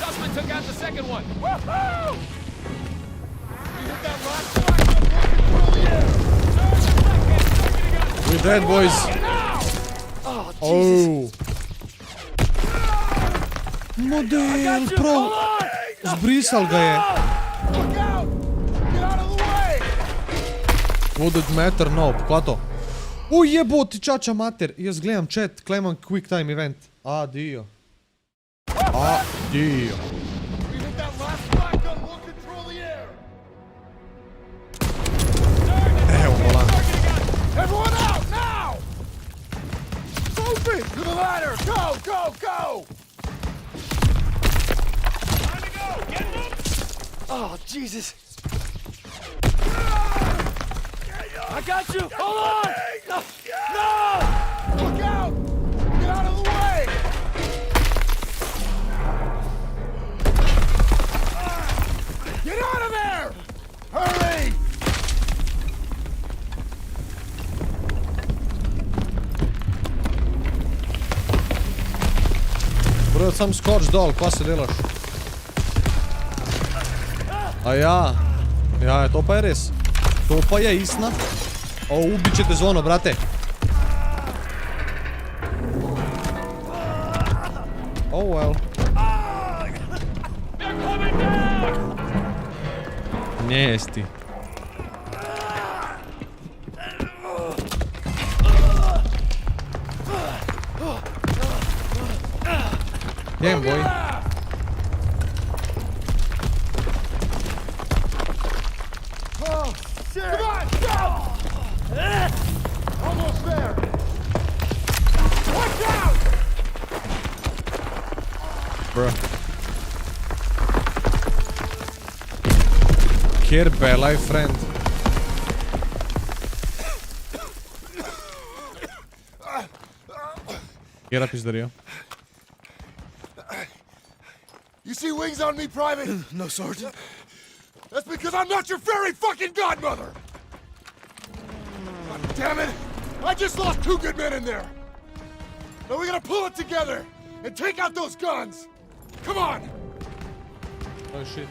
Sussman took out the second one. Woohoo! We're dead, boys. Oh. Model Pro. Zbrisal ga je. Would it matter? No, kva to? Ujebo ti čača mater. Jaz gledam chat, klemam quick time event. Adio. Adio. Evo volan. Everyone out now! Move it! To the ladder! Go, go, go! Time to go! Get him! Oh, Jesus. I got you! Hold on! No! No! Look out! Get out of the way! Get out of there! Hurry! Bro, sam skoč dol, kva se delaš? A ja. Ja, to pa je res. To pa je istina. O, ubićete zvono, brate. Oh well. Njesti. Game boy. Oh, shit! Come on, go! Almost there! Watch out! Bruh. Kjer belaj, friend. Kjera pizdarija? You see wings on me, Private? No, Sergeant. That's because I'm not your fairy fucking godmother! God damn it! I just lost 2 good men in there! Now we gotta pull it together and take out those guns! Come on! Oh shit.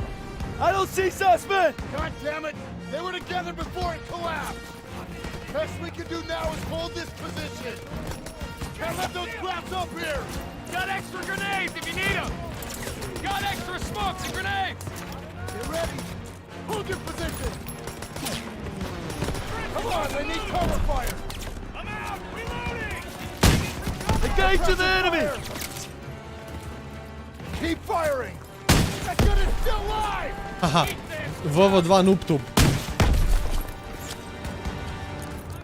I don't see Sussman! God damn it! They were together before it collapsed! Best we can do now is hold this position! Can't let those crabs up here! Got extra grenades if you need them! Got extra smokes and grenades! Get ready! Hold your position! Come on, they need cover fire! I'm out! Reloading! Engage to the enemy! Keep firing! That gun is still live! Haha. VV2 noobtube.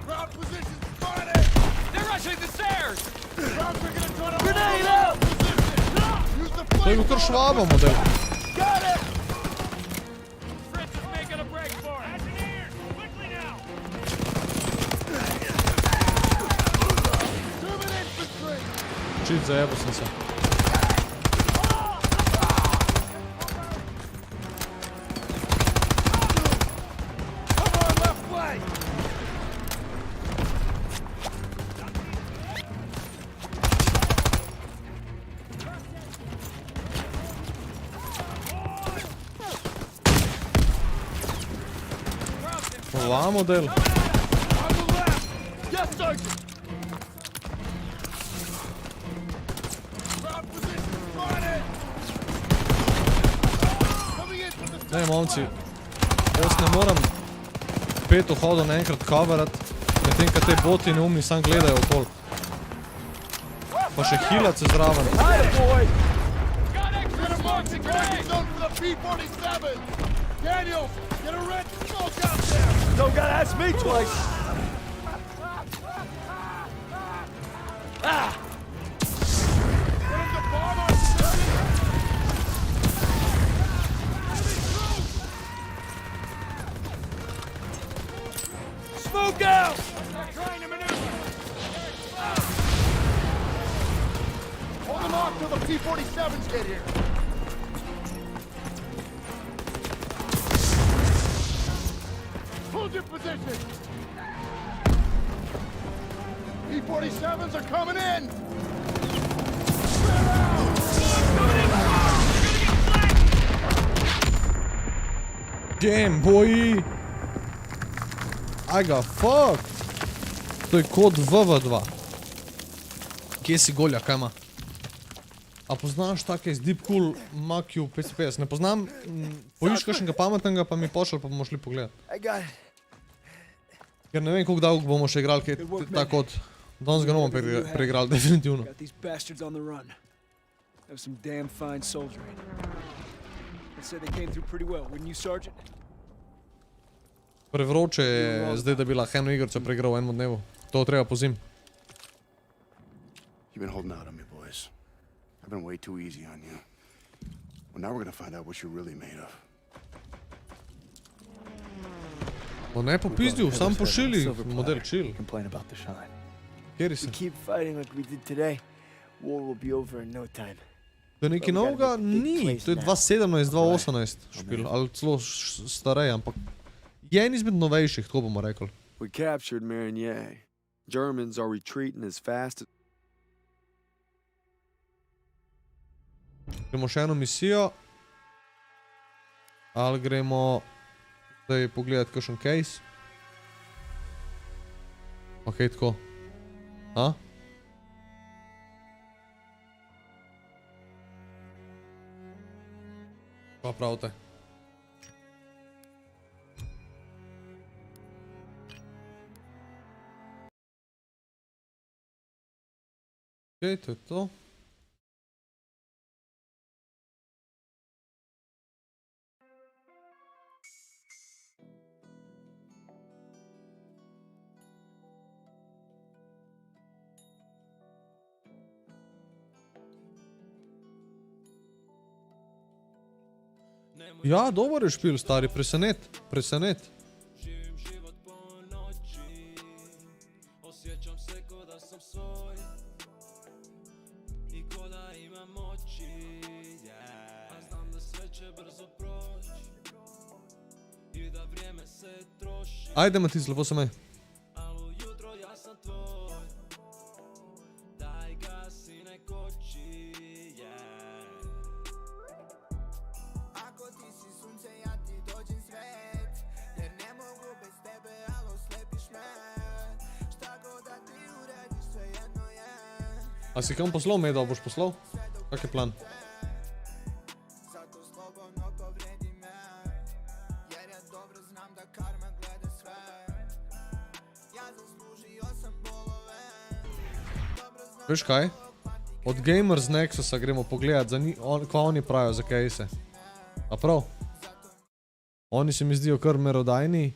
Ground position spotted! They're rushing the stairs! Crowds are gonna try to Grenade out! Use the To je bil kar švaba model. Got it! Fritz is making a break for it! Engineers, quickly now! German infantry! Čit zajebo sem se. Come on, left flank! Ova model. On the left! Yes, Sergeant! Ground position spotted! Coming in from the Ne, momci. Jaz ne moram 5 vhodov naenkrat coverat, medtem ko te boti neumni sam gledajo okol. Pa še hilat se zraven. Boy! Got extra smokes and grenades! zone for the P-47! Daniels, get a red smoke out there! Don't gotta ask me twice! Ah! Getting the bomb on position! smoke out! They're trying to maneuver. Hold them off till the P-47s get here. Hold your position. P-47s are coming in. Damn, boy! I got fucked! To je kod VV2. Kje si Golja, kaj ima? A poznaš take iz Deep Cool Macu 550? Ne poznam, poiš kakšnega pametnega, pa mi pošel, pa bomo šli pogledat. Ker ne vem, koliko dolgo bomo še igrali ta kod. Danes ga ne bomo preigrali, definitivno. Prevroče je zdaj, da bi lahko eno igrico preigral v enem dnevu. To treba pozim. You've been holding out on me, boys. I've been way too easy on you. Well, now we're gonna find out what you're really made of. No ne popizdil, sam pošili, model chill. Kjeri si? We keep fighting like we did today. War will be over in no time. To je nekaj novega? Ni, to je 2017, 2018 špil, ali celo starej, ampak je en izmed novejših, tako bomo rekli. We captured Marigny. Germans are retreating as fast as... Gremo še eno misijo. Ali gremo zdaj pogledati kakšen case. Ok, tako. A? Pa pravite. Ok, to je to. Ja, dober je špil, stari, presenet, presenet. Ajde, Matic, lepo se mej. A si kam poslal, Medo, boš poslal? Kak je plan? Veš kaj? Od Gamers Nexusa gremo pogledat, kva oni pravijo za case. A prav? Oni se mi zdijo kar merodajni.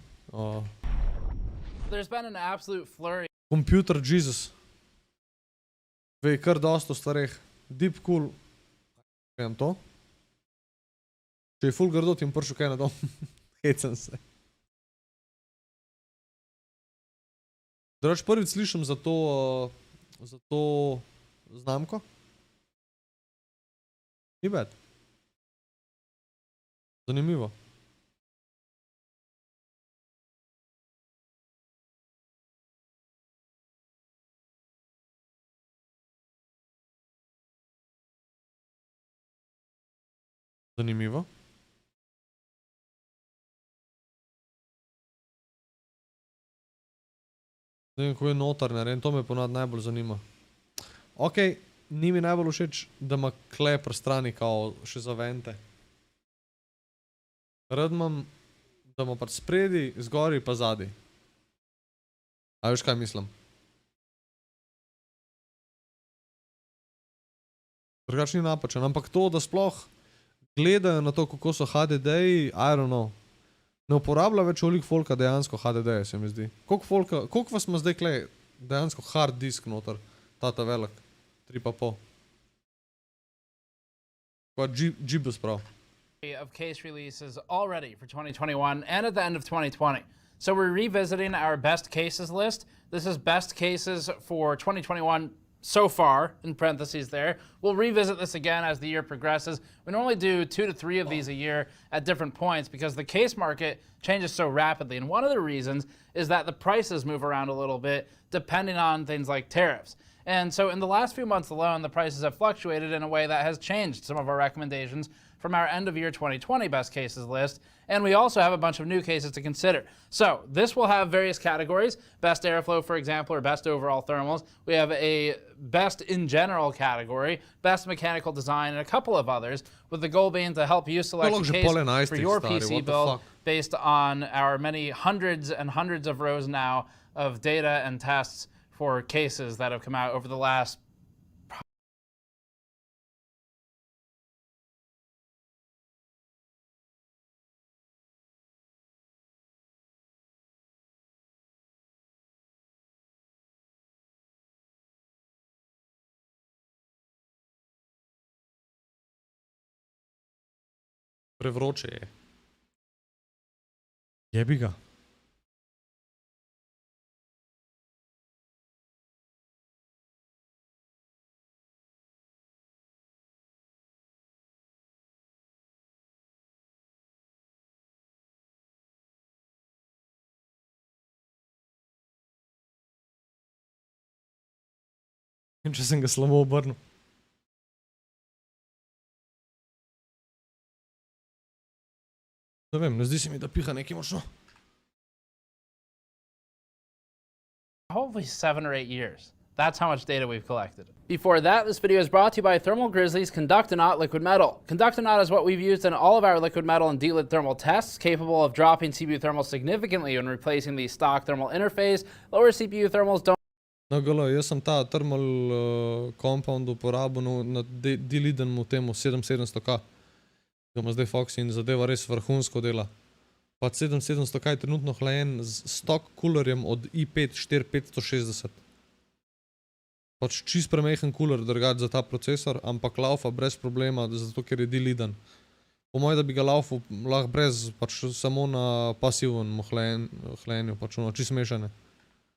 Computer Jesus. Ve, kar dosto starih. Deep Cool. Vem to. Če je full grdo, ti jim pršel kaj na dom. Hecam se. Drugač, prvič slišim za to znamko. Ni bad. Zanimivo. Zanimivo. Ne vem, ko je notar narejen, to me ponad najbolj zanima. Ok, ni mi najbolj všeč, da ima kle pri strani kao še za vente. Rad imam, da ima pač spredi, zgori pa zadaj. A veš kaj mislim? Drugač ni napačen, ampak to, da sploh gledajo na to, kako so HDD-ji, I don't know. Ne uporablja več olik folka dejansko HDD-je, se mi zdi. Koliko vas ima zdaj kle dejansko hard disk noter, tata velik? 3,5. Kva GeForce prav. Of case releases already for 2021 and at the end of 2020. So we're revisiting our best cases list. This is best cases for 2021 so far, in parentheses there. We'll revisit this again as the year progresses. We normally do 2 to 3 of these a year at different points because the case market changes so rapidly. And one of the reasons is that the prices move around a little bit depending on things like tariffs. And so in the last few months alone, the prices have fluctuated in a way that has changed some of our recommendations from our end of year 2020 best cases list. And we also have a bunch of new cases to consider. So this will have various categories, best airflow, for example, or best overall thermals. We have a best in general category, best mechanical design, and a couple of others, with the goal being to help you select a case for your PC build based on our many hundreds and hundreds of rows now of data and tests for cases that have come out over the last Prevroče je. Jebi ga. In če sem ga slabo obrnil. Ne vem, ne zdi se mi, da piha nekaj močno. Hopefully 7 or 8 years. That's how much data we've collected. Before that, this video is brought to you by Thermal Grizzly's Conductonaut liquid metal. Conductonaut is what we've used in all of our liquid metal and D-lid thermal tests, capable of dropping CPU thermals significantly when replacing the stock thermal interface. Lower CPU thermals don't. No, golo, jaz sem ta thermal compound uporabil na D-lidenmu temu 7700K. Ga ima zdaj Foxy in zadeva res vrhunsko dela. Pa 7700K je trenutno hlajen z stock coolerjem od i5 4560. Pač čist premehen cooler drgač za ta procesor, ampak laufa brez problema, zato ker je D-liden. Po moje, da bi ga laufal lahko brez, pač samo na pasivnem hlajenju, pač čist mešane.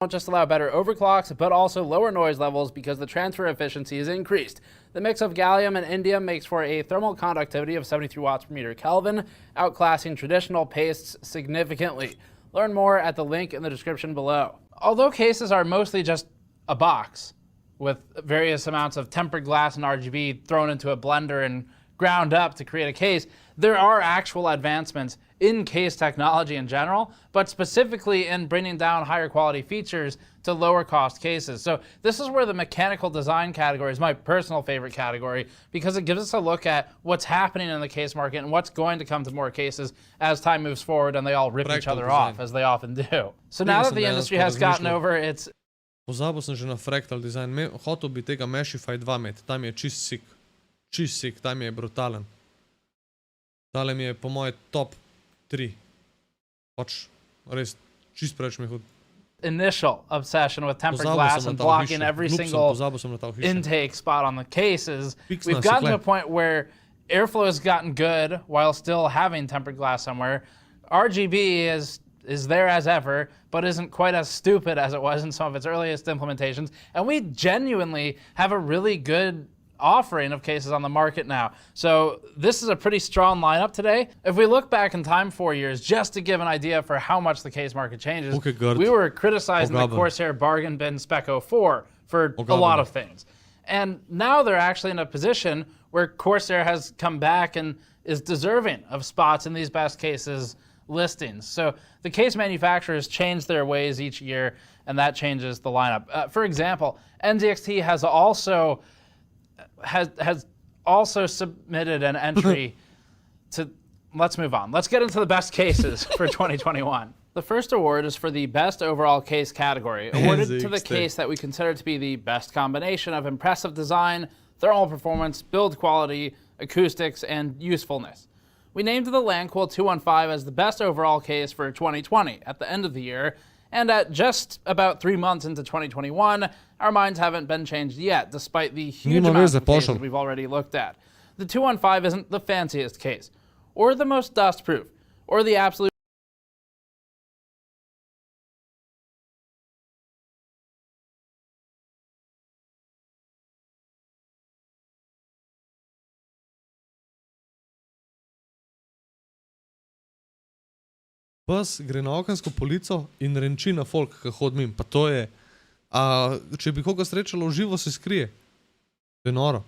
Don't just allow better overclocks, but also lower noise levels because the transfer efficiency is increased. The mix of gallium and indium makes for a thermal conductivity of 73 watts per meter Kelvin, outclassing traditional pastes significantly. Learn more at the link in the description below. Although cases are mostly just a box with various amounts of tempered glass and RGB thrown into a blender and ground up to create a case, there are actual advancements in case technology in general, but specifically in bringing down higher quality features to lower cost cases. So this is where the mechanical design category is my personal favorite category, because it gives us a look at what's happening in the case market and what's going to come to more cases as time moves forward and they all rip each other off, as they often do. So now that the industry has gotten over its... Pozabil sem že na fractal design. Hotel bi tega Meshify 2 imeti. Tam je čist sik. Čist sik. Tam je brutalen. Tale mi je po moje top 3. Pač res čist preveč mi je hud. Initial obsession with tempered glass and blocking every single intake spot on the cases. We've gotten to a point where airflow has gotten good while still having tempered glass somewhere. RGB is there as ever, but isn't quite as stupid as it was in some of its earliest implementations. And we genuinely have a really good offering of cases on the market now. So this is a pretty strong lineup today. If we look back in time 4 years, just to give an idea for how much the case market changes, we were criticizing the Corsair bargain bin Spec 04 for a lot of things. And now they're actually in a position where Corsair has come back and is deserving of spots in these best cases listings. So the case manufacturers change their ways each year, and that changes the lineup. For example, NZXT has also submitted an entry to... Let's move on. Let's get into the best cases for 2021. The first award is for the best overall case category, awarded to the case that we consider to be the best combination of impressive design, thermal performance, build quality, acoustics, and usefulness. We named the Lanquil 215 as the best overall case for 2020 at the end of the year, and at just about 3 months into 2021, our minds haven't been changed yet, despite the huge amount of cases we've already looked at. The 215 isn't the fanciest case, or the most dust-proof, or the absolute Pes gre na okensko polico in renči na folk, ki hodi mimo. Pa to je... če bi koga srečalo v živo, se skrije. To je noro.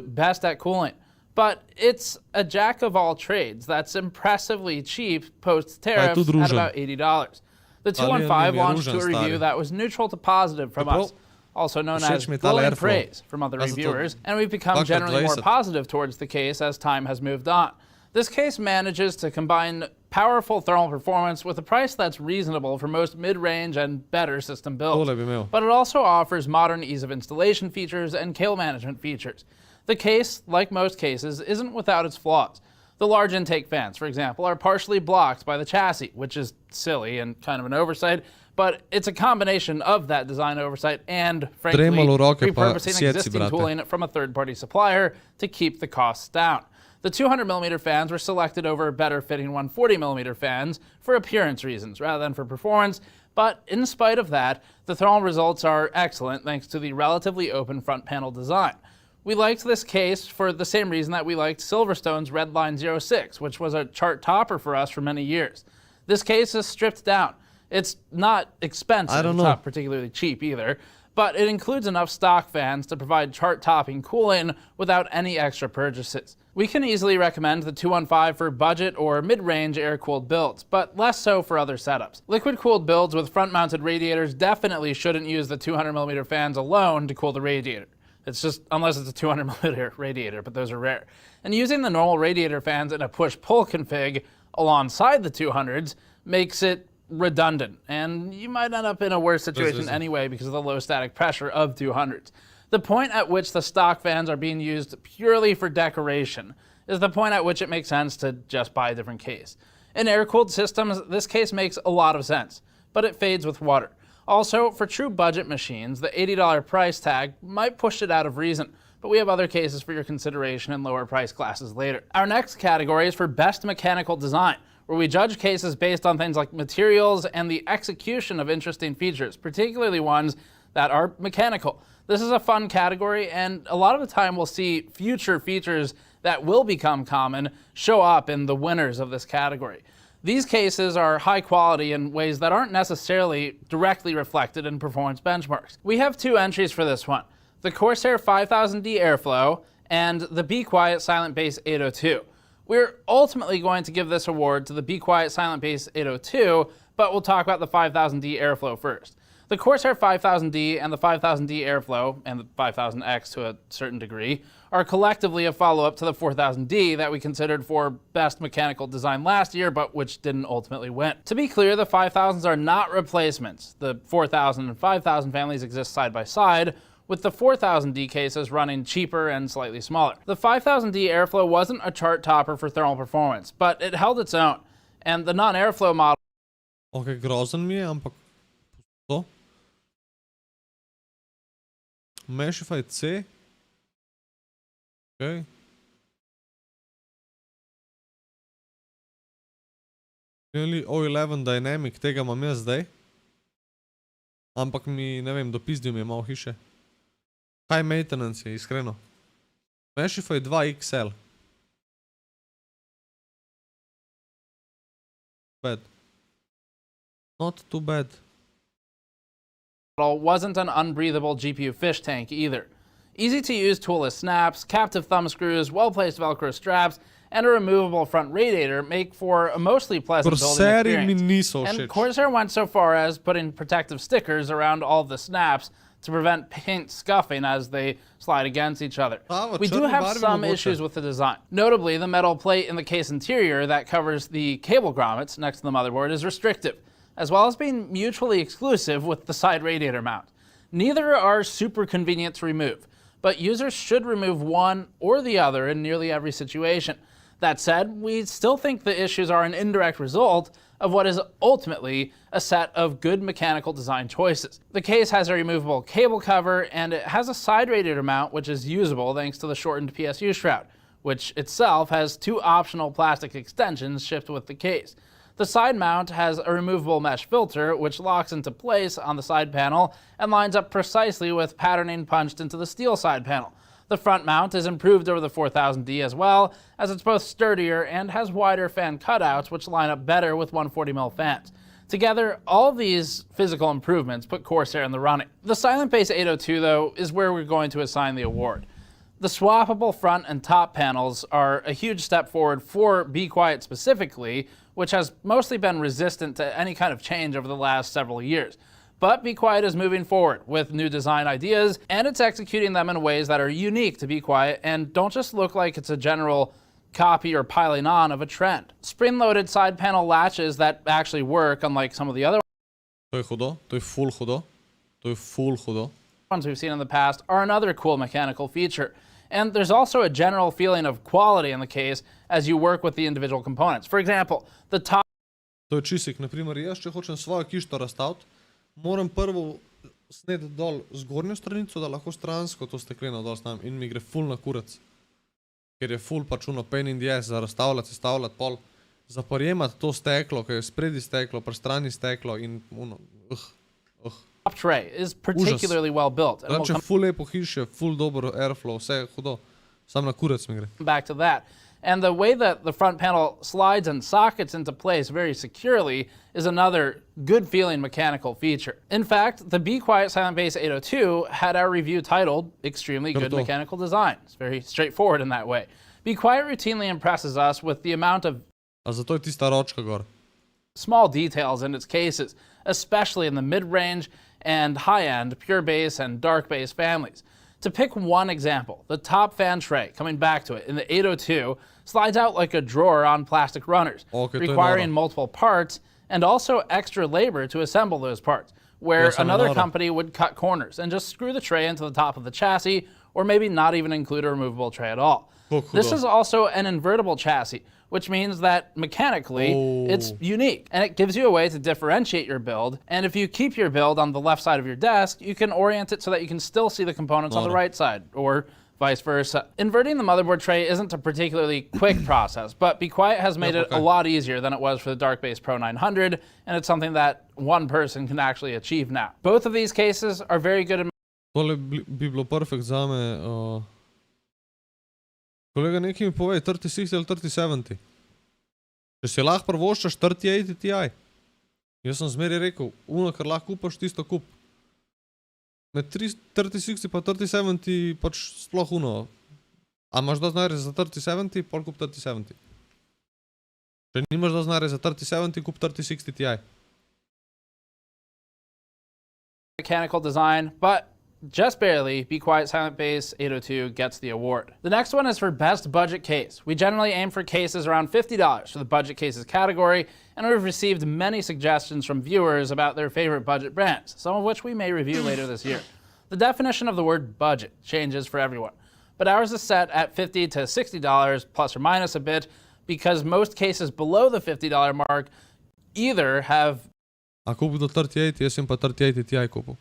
Best at cooling. But it's a jack of all trades that's impressively cheap post tariffs at about $80. The 215 launched to a review that was neutral to positive from us, also known as glowing praise from other reviewers, and we've become generally more positive towards the case as time has moved on. This case manages to combine powerful thermal performance with a price that's reasonable for most mid-range and better system builds. But it also offers modern ease of installation features and cable management features. The case, like most cases, isn't without its flaws. The large intake fans, for example, are partially blocked by the chassis, which is silly and kind of an oversight, but it's a combination of that design oversight and, frankly, repurposing existing tooling from a third-party supplier to keep the costs down. The 200mm fans were selected over better-fitting 140mm fans for appearance reasons rather than for performance, but in spite of that, the thermal results are excellent thanks to the relatively open front panel design. We liked this case for the same reason that we liked Silverstone's Redline 06, which was a chart topper for us for many years. This case is stripped down. It's not expensive, it's not particularly cheap either, but it includes enough stock fans to provide chart-topping cooling without any extra purchases. We can easily recommend the 215 for budget or mid-range air-cooled builds, but less so for other setups. Liquid-cooled builds with front-mounted radiators definitely shouldn't use the 200mm fans alone to cool the radiator. It's just, unless it's a 200mm radiator, but those are rare. And using the normal radiator fans in a push-pull config alongside the 200s makes it redundant, and you might end up in a worse situation anyway because of the low static pressure of 200s. The point at which the stock fans are being used purely for decoration is the point at which it makes sense to just buy a different case. In air-cooled systems, this case makes a lot of sense, but it fades with water. Also, for true budget machines, the $80 price tag might push it out of reason, but we have other cases for your consideration in lower price classes later. Our next category is for best mechanical design, where we judge cases based on things like materials and the execution of interesting features, particularly ones that are mechanical. This is a fun category, and a lot of the time we'll see future features that will become common show up in the winners of this category. These cases are high quality in ways that aren't necessarily directly reflected in performance benchmarks. We have two entries for this one, the Corsair 5000D Airflow and the Be Quiet Silent Bass 802. We're ultimately going to give this award to the Be Quiet Silent Bass 802, but we'll talk about the 5000D Airflow first. The Corsair 5000D and the 5000D Airflow, and the 5000X to a certain degree, are collectively a follow-up to the 4000D that we considered for best mechanical design last year, but which didn't ultimately win. To be clear, the 5000s are not replacements. The 4000 and 5000 families exist side by side, with the 4000D cases running cheaper and slightly smaller. The 5000D Airflow wasn't a chart topper for thermal performance, but it held its own, and the non-Airflow model... Okay, grozen mi je, ampak... To? Meshify C. Okay. Lian-Li O11 Dynamic, tega imam jaz zdaj. Ampak mi, ne vem, dopizdil mi je malo hiše. High maintenance je, iskreno. Meshify 2 XL. Bad. Not too bad. Wasn't an unbreathable GPU fish tank either. Easy to use toolless snaps, captive thumb screws, well-placed Velcro straps, and a removable front radiator make for a mostly pleasant building experience. And Corsair went so far as putting protective stickers around all the snaps to prevent paint scuffing as they slide against each other. We do have some issues with the design. Notably, the metal plate in the case interior that covers the cable grommets next to the motherboard is restrictive, as well as being mutually exclusive with the side radiator mount. Neither are super convenient to remove, but users should remove one or the other in nearly every situation. That said, we still think the issues are an indirect result of what is ultimately a set of good mechanical design choices. The case has a removable cable cover, and it has a side radiator mount which is usable thanks to the shortened PSU shroud, which itself has two optional plastic extensions shipped with the case. The side mount has a removable mesh filter which locks into place on the side panel and lines up precisely with patterning punched into the steel side panel. The front mount is improved over the 4000D as well, as it's both sturdier and has wider fan cutouts which line up better with 140mm fans. Together, all these physical improvements put Corsair in the running. The Silent Base 802, though, is where we're going to assign the award. The swappable front and top panels are a huge step forward for Be Quiet specifically, which has mostly been resistant to any kind of change over the last several years. But Be Quiet is moving forward with new design ideas, and it's executing them in ways that are unique to Be Quiet and don't just look like it's a general copy or piling on of a trend. Spring-loaded side panel latches that actually work, unlike some of the other ones we've seen in the past, are another cool mechanical feature. And there's also a general feeling of quality in the case as you work with the individual components. For example, the top... To je čisik, naprimer, jaz, če hočem svojo kišto razstaviti, moram prvo sneti dol zgornjo stranico, da lahko stransko to stekleno dol stavim in mi gre ful na kurac. Ker je ful pač uno pain in the ass za razstavljati, sestavljati pol, za prijemati to steklo, ki je spredi steklo, pri strani steklo in uno, Top tray is particularly well built. And we'll ful lepo hiše, ful dobro airflow, vse hudo, sam na kurac mi gre. Back to that. And the way that the front panel slides and sockets into place very securely is another good feeling mechanical feature. In fact, the Be Quiet Silent Base 802 had our review titled Extremely Good Mechanical Design. It's very straightforward in that way. Be Quiet routinely impresses us with the amount of small details in its cases, especially in the mid-range and high-end pure bass and dark bass families. To pick one example, the top fan tray, coming back to it, in the 802, slides out like a drawer on plastic runners, requiring multiple parts and also extra labor to assemble those parts, where another company would cut corners and just screw the tray into the top of the chassis, or maybe not even include a removable tray at all. This is also an invertible chassis, which means that mechanically it's unique, and it gives you a way to differentiate your build. And if you keep your build on the left side of your desk, you can orient it so that you can still see the components on the right side, or vice versa. Inverting the motherboard tray isn't a particularly quick process, but Be Quiet has made it a lot easier than it was for the Dark Base Pro 900, and it's something that one person can actually achieve now. Both of these cases are very good in... Tole bi bilo perfect zame. Kolega, nekaj mi povej, 3060 ali 3070? Če si lahko prvoščaš 3080 Ti? Jaz sem zmeri rekel, uno, kar lahko kupaš, tisto kup. Med 3060 pa 3070 pač sploh uno. A imaš dosti denarja za 3070, pol kup 3070. Če nimaš dosti denarja za 3070, kup 3060 Ti. Mechanical design, but just barely, Be Quiet Silent Base 802 gets the award. The next one is for Best Budget Case. We generally aim for cases around $50 for the budget cases category, and we've received many suggestions from viewers about their favorite budget brands, some of which we may review later this year. The definition of the word budget changes for everyone, but ours is set at $50 to $60 plus or minus a bit, because most cases below the $50 mark either have... A kupu do 3080, jaz sem pa 3080 Ti kupu.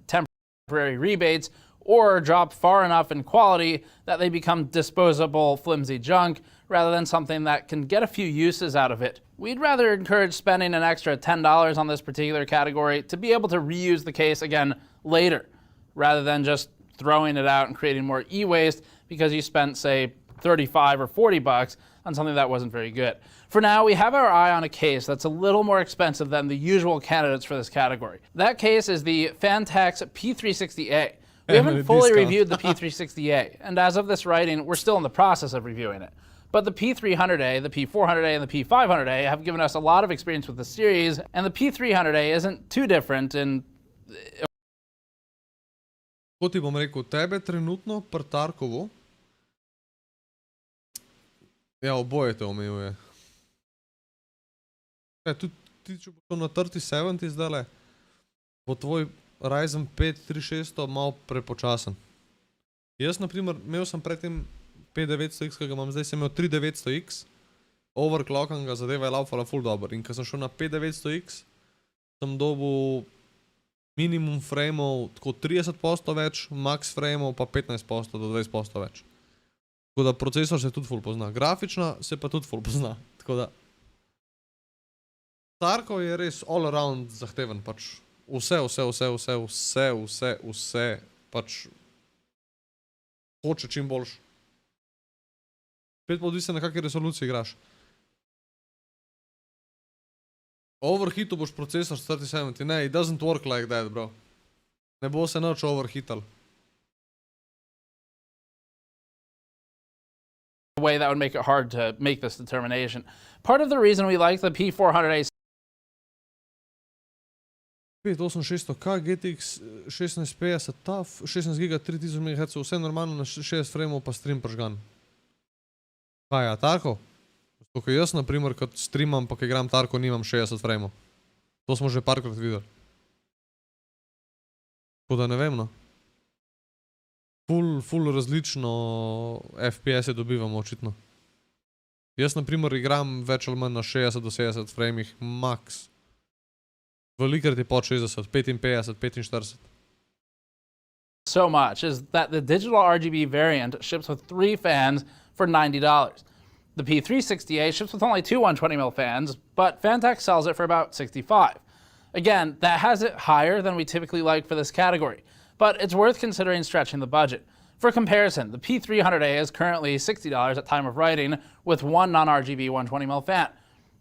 Temporary rebates, or drop far enough in quality that they become disposable, flimsy junk, rather than something that can get a few uses out of it. We'd rather encourage spending an extra $10 on this particular category to be able to reuse the case again later, rather than just throwing it out and creating more e-waste because you spent, say, $35 or $40 on something that wasn't very good. For now, we have our eye on a case that's a little more expensive than the usual candidates for this category. That case is the Fantex P360A. We haven't fully reviewed the P360A, and as of this writing, we're still in the process of reviewing it. But the P300A, the P400A, and the P500A have given us a lot of experience with the series, and the P300A isn't too different in... Ko ti bom rekel, tebe trenutno pri Tarkovu, ja, oboje te omejuje. Tudi če bo to na 3070 zdajle, bo tvoj Ryzen 5 3600 malo prepočasen. Jaz, naprimer, imel sem predtem 5900X, ki ga imam zdaj, sem imel 3900X, overclockan ga, zadeva je laufala full dober. In ko sem šel na 5900X, sem dobil minimum frameov tako 30% več, max frameov pa 15% do 20% več. Tako da procesor se tudi full pozna. Grafična se pa tudi full pozna. Tako da Tarkov je res all around zahteven pač. vse, pač hoče čim boljš. Spet pa odvisno na kakšni resoluciji igraš. Overhitu boš procesor 3070, ne, it doesn't work like that, bro. Ne bo se nič overhital. Way that would make it hard to make this determination. Part of the reason we like the P400A 5800K, GTX 1650 TUF, 16 GB 3000 MHz, vse normalno na 60 frameov pa stream pržgan. Kaj, ja, tako? Tukaj jaz, na primer, kad streamam pa kaj igram Tarko, nimam 60 frameov. To smo že parkrat videli. Tako da ne vem, no. Ful različno FPS-e dobivamo, očitno. Jaz, na primer, igram več ali manj na 60 do 70 framih, max. Velikrat je pod 60, 55, 45. So much is that the digital RGB variant ships with 3 fans for $90. The P360A ships with only 2 120mm fans, but Fantex sells it for about $65. Again, that has it higher than we typically like for this category, but it's worth considering stretching the budget. For comparison, the P300A is currently $60 at time of writing with 1 non-RGB 120mm fan.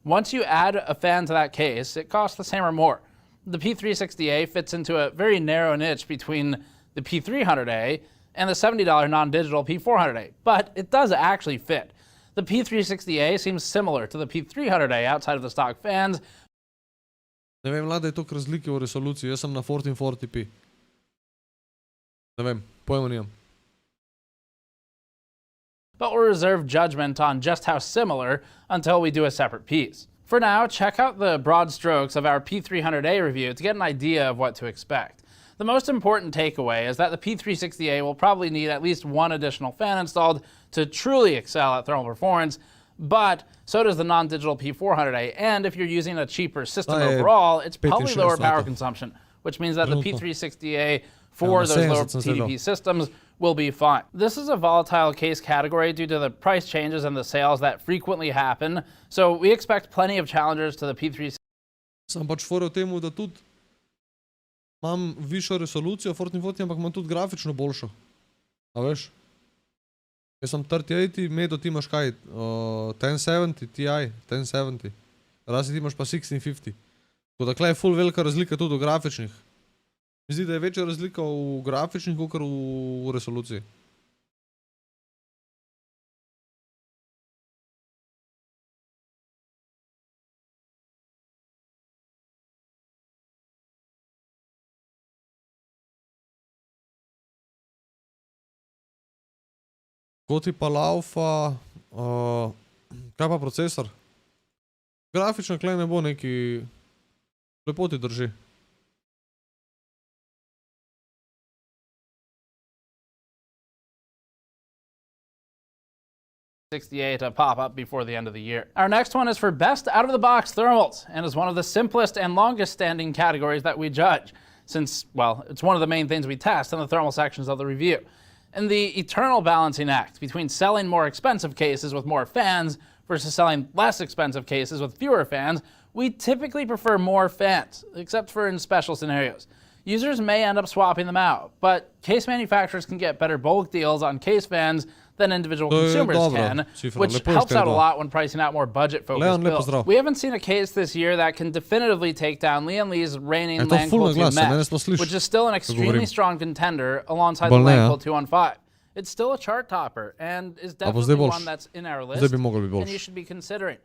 Once you add a fan to that case, it costs the same or more. The P360A fits into a very narrow niche between the P300A and the $70 non-digital P400A, but it does actually fit. The P360A seems similar to the P300A outside of the stock fans. Ne vem, Lada, je toliko razlike v resoluciji, jaz sem na 1440p. Ne vem, pojma nimam. But we'll reserve judgment on just how similar until we do a separate piece. For now, check out the broad strokes of our P300A review to get an idea of what to expect. The most important takeaway is that the P360A will probably need at least 1 additional fan installed to truly excel at thermal performance, but so does the non-digital P400A, and if you're using a cheaper system overall, it's probably lower power consumption, which means that the P360A for those lower TDP systems will be fine. This is a volatile case category due to the price changes and the sales that frequently happen, so we expect plenty of challengers to the P360. Sem pač fora v temu, da tudi imam višjo resolucijo 1440, ampak imam tudi grafično boljšo. A veš? Jaz sem 3080, Medo, ti imaš kaj? 1070 Ti, 1070. Razi ti imaš pa 1650. Tako da tukaj je ful velika razlika tudi v grafičnih. Mi zdi, da je večja razlika v grafičnih, kakor v resoluciji. Ko ti pa laufa, kaj pa procesor? Grafično tukaj ne bo neki, lepo ti drži. To pop up before the end of the year. Our next one is for best out-of-the-box thermals, and is one of the simplest and longest-standing categories that we judge, since, well, it's one of the main things we test in the thermal sections of the review. In the eternal balancing act between selling more expensive cases with more fans versus selling less expensive cases with fewer fans, we typically prefer more fans, except for in special scenarios. Users may end up swapping them out, but case manufacturers can get better bulk deals on case fans than individual consumers can, which helps out a lot when pricing out more budget-focused builds. We haven't seen a case this year that can definitively take down Lian-Li's reigning LAN-Cool 2 Mesh, which is still an extremely strong contender alongside the LAN-Cool 215. It's still a chart topper, and is definitely one that's in our list, and you should be considering.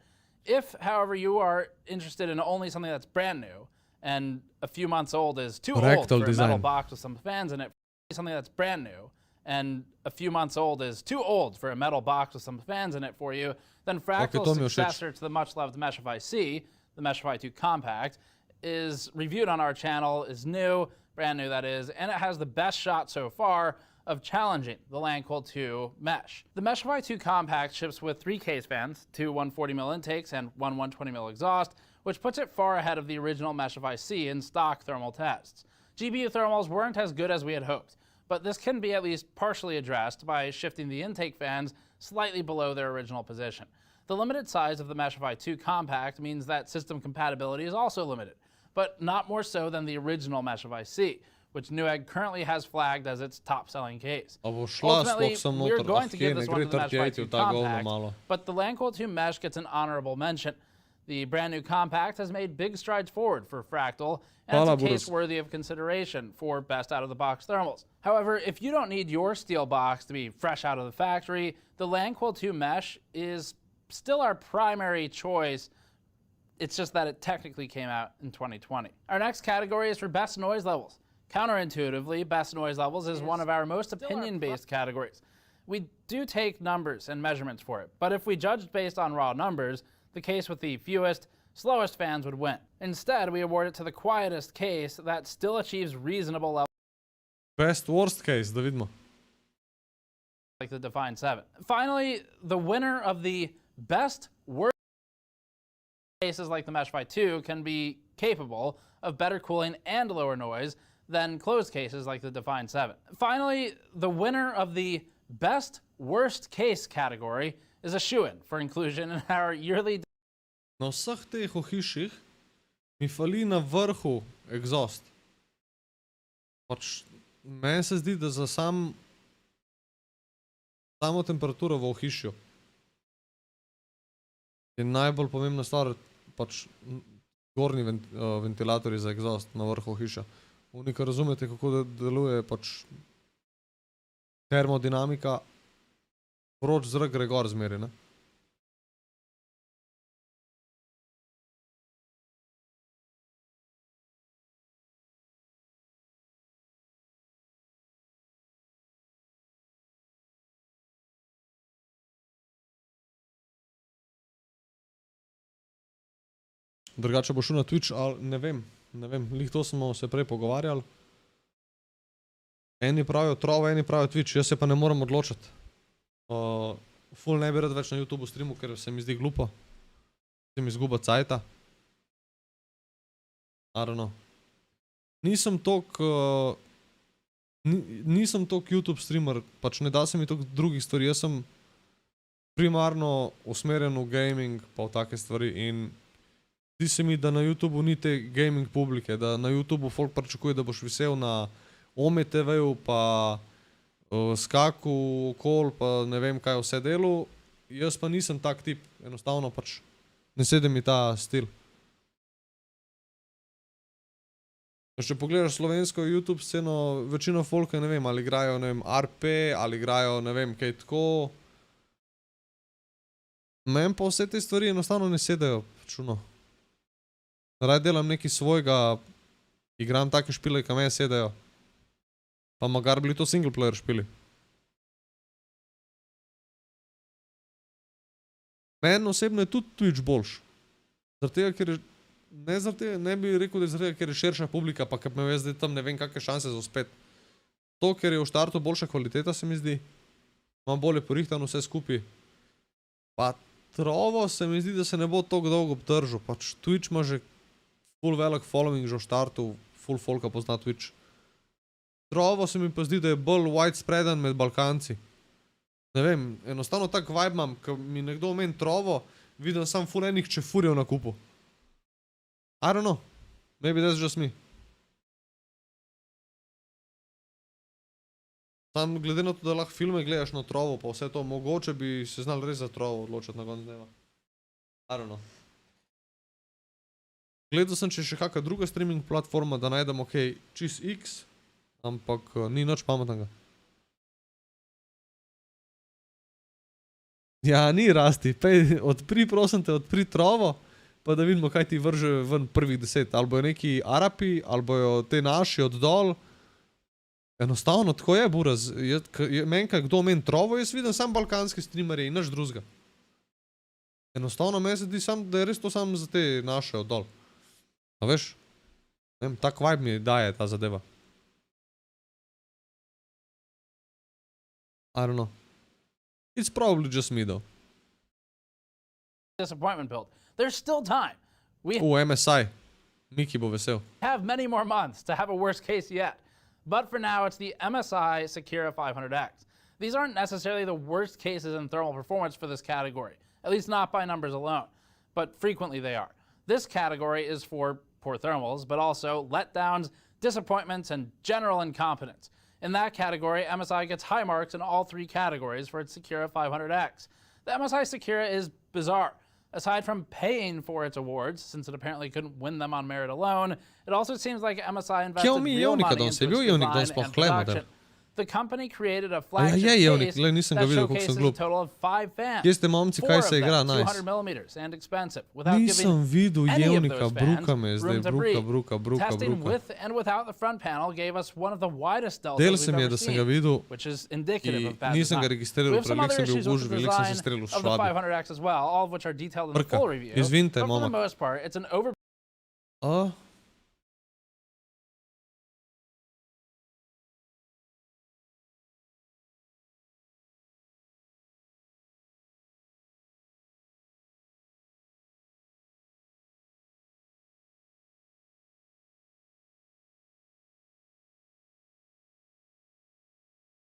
If, however, you are interested in only something that's brand new, and a few months old is too old for a metal box with some fans in it, something that's brand new, and a few months old is too old for a metal box with some fans in it for you, then Fractal's successor to the much-loved Meshify C, the Meshify 2 Compact, is reviewed on our channel, is new, brand new that is, and it has the best shot so far of challenging the LAN-Cool 2 Mesh. The Meshify 2 Compact ships with 3 case fans, 2 140mm intakes, and 1 120mm exhaust, which puts it far ahead of the original Meshify C in stock thermal tests. GPU thermals weren't as good as we had hoped, but this can be at least partially addressed by shifting the intake fans slightly below their original position. The limited size of the Meshify 2 Compact means that system compatibility is also limited. but not more so than the original mesh of IC, which Newegg currently has flagged as its top-selling case. Ultimately, we're going to give this one to the Mesh Fight 2 Compact, but the LAN-Cool 2 Mesh gets an honorable mention. The brand new Compact has made big strides forward for Fractal, and it's a case worthy of consideration for best out-of-the-box thermals. However, if you don't need your steel box to be fresh out of the factory, the LAN-Cool 2 Mesh is still our primary choice. It's just that it technically came out in 2020. Our next category is for best noise levels. Counterintuitively, best noise levels is one of our most opinion-based categories. We do take numbers and measurements for it, but if we judged based on raw numbers, the case with the fewest, slowest fans would win. Instead, we award it to the quietest case that still achieves reasonable levels. Best worst case, da vidimo. Like the Define 7. Finally, the winner of the best worst cases like the Mesh Fight 2 can be capable of better cooling and lower noise than closed cases like the Define 7. Finally, the winner of the best worst case category is a shoo-in for inclusion in our yearly... Na vseh teh ohišjih mi fali na vrhu exhaust. Pač meni se zdi, da za samo temperaturo v ohišju je najbolj pomembna stvar pač gornji ventilatorji za exhaust na vrhu ohišja. Oni, ko razumete, kako deluje pač termodinamika, vroč zrak gre gor zmeri, ne? Drugače bo šel na Twitch, ali ne vem, lih to smo se prej pogovarjali. Eni pravijo Trovo, eni pravijo Twitch, jaz se pa ne morem odločiti. Ful ne bi rad več na YouTube streamu, ker se mi zdi glupo. Se mi zguba cajta. I don't know. Nisem tok YouTube streamer, pač ne da se mi tok drugih stvari. Jaz sem primarno usmerjen v gaming pa v take stvari in zdi se mi, da na YouTubeu ni te gaming publike, da na YouTubeu folk pričakuje, da boš visel na Ome TV-ju pa skaku okol pa ne vem kaj vse delu. Jaz pa nisem tak tip, enostavno pač ne sedi mi ta stil. Če pogledaš slovensko YouTube sceno, večino folka, ne vem, ali igrajo, ne vem, RP, ali igrajo, ne vem, kaj tako. Meni pa vse te stvari enostavno ne sedajo, čuno. Raj delam nekaj svojega, igram take špile, ka meni sedajo. Pa magar bili to single player špili. Meni osebno je tudi Twitch boljš. Zaradi tega, ker je, ne bi rekel, da je zaradi tega, ker je širša publika, pa ker me veš, da tam ne vem, kakve šanse za uspet. To, ker je v štartu boljša kvaliteta, se mi zdi. Imam bolje porihtano vse skupaj. Pa Trovo se mi zdi, da se ne bo toliko dolgo obdržal. Pač Twitch ima že full velik following že v štartu, full folka pozna Twitch. Trovo se mi pa zdi, da je bolj widespreaden med Balkanci. Ne vem, enostavno tak vibe imam, ko mi nekdo omeni Trovo, vidim sam full enih čefurjev na kupu. I don't know, maybe that's just me. Sam glede na to, da lahko filme gledaš na Trovo pa vse to, mogoče bi se znal res za Trovo odločiti na konc dneva. I don't know. Gledal sem, če še kakšna druga streaming platforma, da najdemo kaj čist X, ampak ni nič pametnega. Ja, ni rasti, odpri, prosim te, odpri Trovo, pa da vidimo, kaj ti vrže ven prvih 10. Ali bojo neki Arapi, ali bojo te naši oddol. Enostavno, tako je, buraz. Meni, kaj kdo meni Trovo, jaz vidim sam balkanski streamerje in nič drugega. Enostavno, meni se zdi sam, da je res to sam za te naše oddol. A veš, ne vem, tak vibe mi daje ta zadeva. I don't know. It's probably just me though. Disappointment build. There's still time. MSI. Miki bo vesel. Have many more months to have a worst case yet. But for now, it's the MSI Secura 500X. These aren't necessarily the worst cases in thermal performance for this category, at least not by numbers alone, but frequently they are. This category is for poor thermals, but also letdowns, disappointments, and general incompetence. In that category, MSI gets high marks in all 3 categories for its Secura 500X. The MSI Secura is bizarre. Aside from paying for its awards, since it apparently couldn't win them on merit alone, it also seems like MSI invested real money into its design and production. The company created a flagship case that showcases a total of 5 fans. 4 of them 200 millimeters and expensive, without giving any of those fans room to breathe. Testing with and without the front panel gave us one of the widest deltas we've ever seen, which is indicative of bad design. We have some other issues with the design of the 500X as well, all of which are detailed in the full review. But for the most part, it's an over...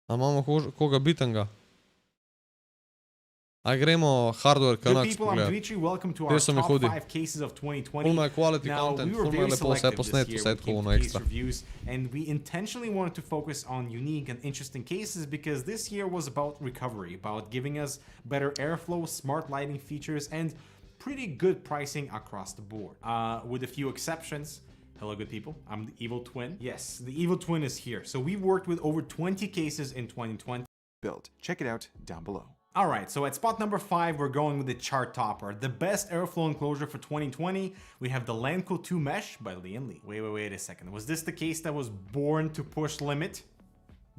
A imamo koga bitanga? Aj gremo hardware Canucks pogledati. Te so mi hudi. Full my quality content, full my lepo vse posnet, vse tako ono ekstra. And we intentionally wanted to focus on unique and interesting cases because this year was about recovery, about giving us better airflow, smart lighting features, and pretty good pricing across the board. With a few exceptions. Hello, good people. I'm the Evil Twin. Yes, the Evil Twin is here. So we've worked with over 20 cases in 2020. Build. Check it out down below. All right, so at spot number 5, we're going with the chart topper, the best airflow enclosure for 2020. We have the Lanco 2 Mesh by Lian-Li. Wait a second. Was this the case that was born to push limit?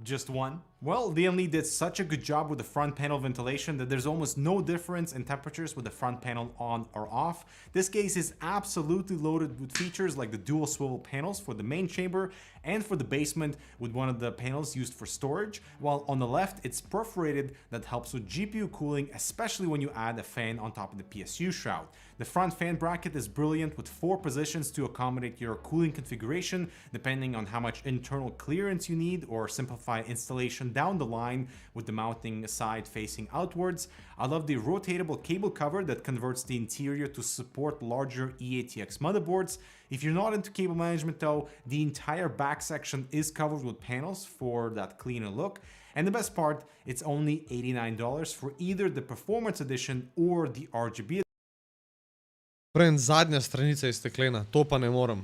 Just one? Well, Lian-Li did such a good job with the front panel ventilation that there's almost no difference in temperatures with the front panel on or off. This case is absolutely loaded with features like the dual swivel panels for the main chamber and for the basement with one of the panels used for storage, while on the left it's perforated that helps with GPU cooling, especially when you add a fan on top of the PSU shroud. The front fan bracket is brilliant with 4 positions to accommodate your cooling configuration depending on how much internal clearance you need or simplify installation down the line with the mounting side facing outwards. I love the rotatable cable cover that converts the interior to support larger eATX motherboards. If you're not into cable management though, the entire back section is covered with panels for that cleaner look. And the best part, it's only $89 for either the Performance Edition or the RGB. Prej zadnja stranica je steklena, to pa ne morem.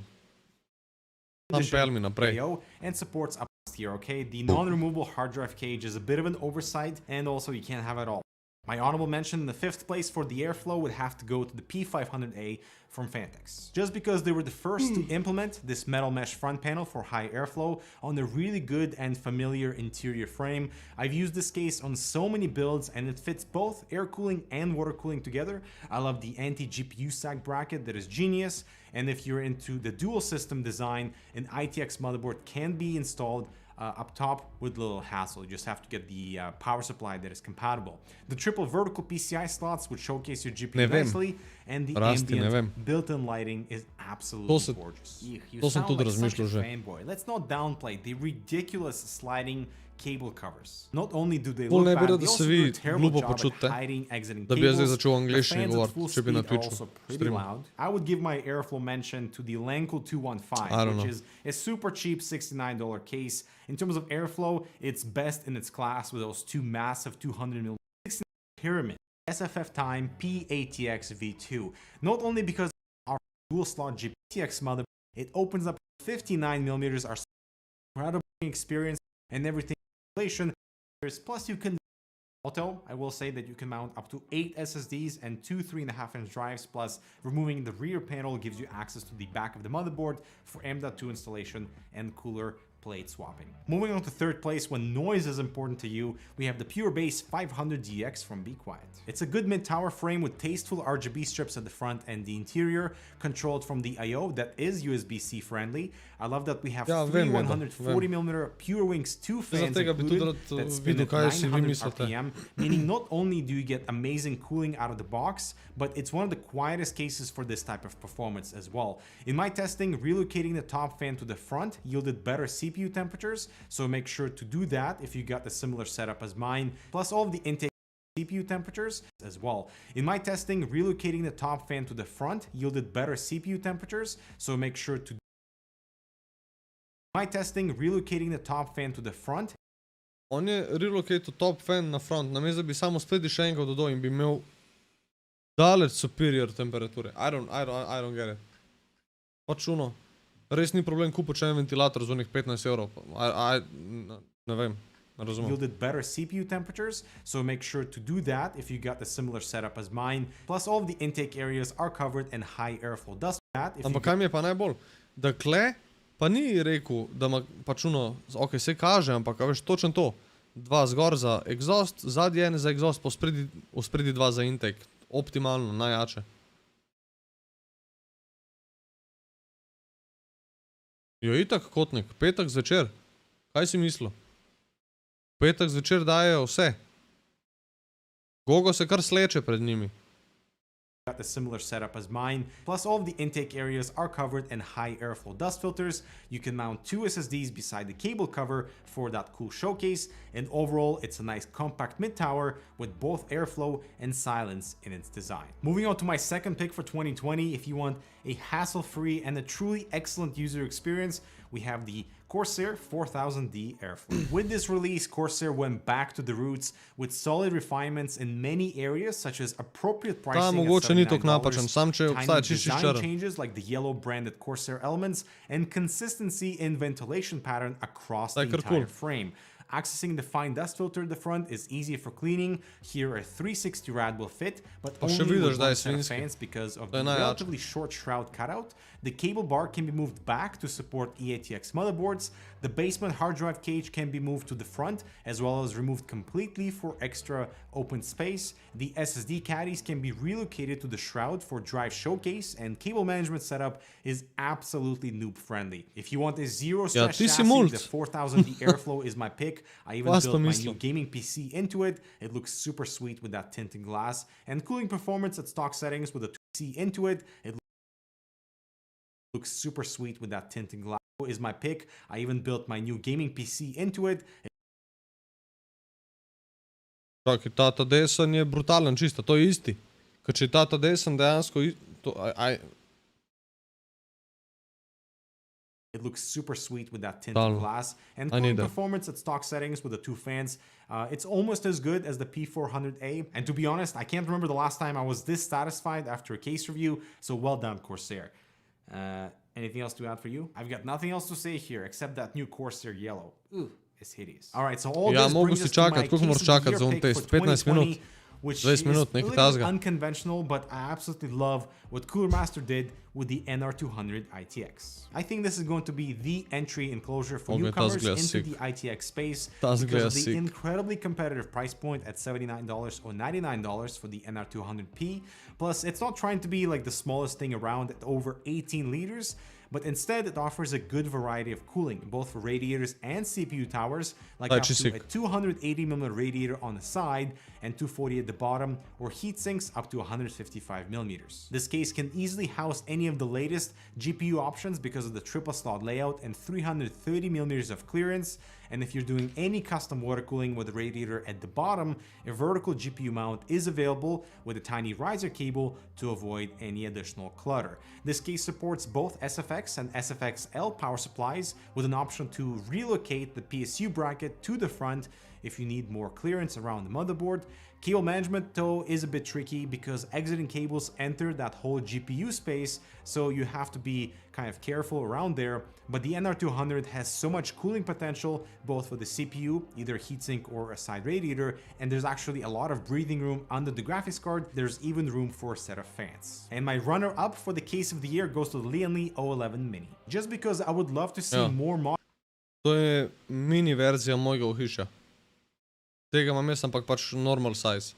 Tam pel mi naprej. And supports up here, okay? The non-removable hard drive cage is a bit of an oversight, and also you can't have it all. My honorable mention in the 5th place for the airflow would have to go to the P500A from Fantex. Just because they were the first to implement this metal mesh front panel for high airflow on a really good and familiar interior frame. I've used this case on so many builds and it fits both air cooling and water cooling together. I love the anti-GPU sag bracket that is genius, and if you're into the dual system design, an ITX motherboard can be installed up top with little hassle. You just have to get the power supply that is compatible. The triple vertical PCI slots would showcase your GPU nicely, and the ambient built-in lighting is absolutely gorgeous. You sound like such a fanboy. Let's not downplay the ridiculous sliding cable covers. Not only do they look bad, they also do a terrible job at hiding exiting cables. The fans at full speed are also pretty loud. I would give my airflow mention to the Lanco 215, which is a super cheap $69 case. In terms of airflow, it's best in its class with those 2 massive 200mm pyramid SFF time PATX V2. Not only because our dual slot GTX motherboard, it opens up 59mm, our incredible experience and everything. Plus you can auto. I will say that you can mount up to 8 SSDs and 2 3.5-inch drives, plus removing the rear panel gives you access to the back of the motherboard for M.2 installation and cooler plate swapping. Moving on to 3rd place, when noise is important to you, we have the Pure Bass 500DX from Be Quiet. It's a good mid-tower frame with tasteful RGB strips at the front and the interior, controlled from the I/O that is USB-C friendly. I love that we have 3 140mm Pure Wings 2 fans included that spin at 900 RPM, meaning not only do you get amazing cooling out of the box, but it's one of the quietest cases for this type of performance as well. In my testing, relocating the top fan to the front yielded better CPU temperatures, so make sure to do that if you got a similar setup as mine. Plus all of the intake CPU temperatures as well. In my testing, relocating the top fan to the front yielded better CPU temperatures, so make sure to... relocating the top fan to the front. On je relocated top fan na front, namesto da bi samo spet še enkrat dodal in bi imel daleč superior temperature. I don't get it. Pač uno, res ni problem kupiti še en ventilator za onih 15 evrov. Ne vem, ne razumem. Yielded better CPU temperatures, so make sure to do that if you got a similar setup as mine. Plus all of the intake areas are covered in high airflow dust. Ampak kaj mi je pa najbolj? Da kle pa ni rekel, da ima pač uno, ok, se kaže, ampak veš, točno to. Dva zgor za exhaust, zadnji en za exhaust, pa v spredi dva za intake. Optimalno, najjače. Jo, itak kotnik, petek zvečer. Kaj si mislil? Petek zvečer dajejo vse. Gogo se kar sleče pred njimi. Got the similar setup as mine. Plus all of the intake areas are covered in high airflow dust filters. You can mount 2 SSDs beside the cable cover for that cool showcase, and overall it's a nice compact mid-tower with both airflow and silence in its design. Moving on to my second pick for 2020, if you want a hassle-free and a truly excellent user experience, we have the Corsair 4000D Airflow. With this release, Corsair went back to the roots with solid refinements in many areas, such as appropriate pricing at $79, tiny design changes like the yellow branded Corsair elements, and consistency in ventilation pattern across the entire frame. Accessing the fine dust filter at the front is easy for cleaning. Here a 360 rad will fit, but only with one set of fans because of the relatively short shroud cutout. The cable bar can be moved back to support eATX motherboards. The basement hard drive cage can be moved to the front, as well as removed completely for extra open space. The SSD caddies can be relocated to the shroud for drive showcase, and cable management setup is absolutely noob friendly. If you want a zero-stress chassis, the 4000D Airflow is my pick. I even built my new gaming PC into it. It looks super sweet with that tinted glass, and cooling performance at stock settings with a 2C into it. It looks super sweet with that tinted glass is my pick. I even built my new gaming PC into it. Čakaj, tata desen je brutalen čisto, to je isti. Ker če je tata desen dejansko It looks super sweet with that tinted glass, and cooling performance at stock settings with the 2 fans. It's almost as good as the P400A, and to be honest, I can't remember the last time I was this satisfied after a case review, so well done, Corsair. Anything else to add for you? I've got nothing else to say here, except that new Corsair yellow. Ooh, it's hideous. Alright, so all this brings us to my case of the year pick for 2020, which is a little unconventional, but I absolutely love what Cooler Master did with the NR200 ITX. I think this is going to be the entry enclosure for newcomers into the ITX space because of the incredibly competitive price point at $79 or $99 for the NR200P. Plus, it's not trying to be like the smallest thing around at over 18 liters, but instead it offers a good variety of cooling, both for radiators and CPU towers, like up to a 280mm radiator on the side and 240 at the bottom, or heat sinks up to 155mm. This case can easily house any of the latest GPU options because of the triple slot layout and 330mm of clearance. And if you're doing any custom water cooling with a radiator at the bottom, a vertical GPU mount is available with a tiny riser cable to avoid any additional clutter. This case supports both SFX and SFX-L power supplies with an option to relocate the PSU bracket to the front if you need more clearance around the motherboard. Cable management though is a bit tricky because exiting cables enter that whole GPU space, so you have to be kind of careful around there. But the NR200 has so much cooling potential both for the CPU, either heatsink or a side radiator, and there's actually a lot of breathing room under the graphics card. There's even room for a set of fans. And my runner-up for the case of the year goes to the Lian-Li O11 Mini, just because I would love to see more To je mini verzija mojega ohišja. Tega imam jaz, ampak pač normal size.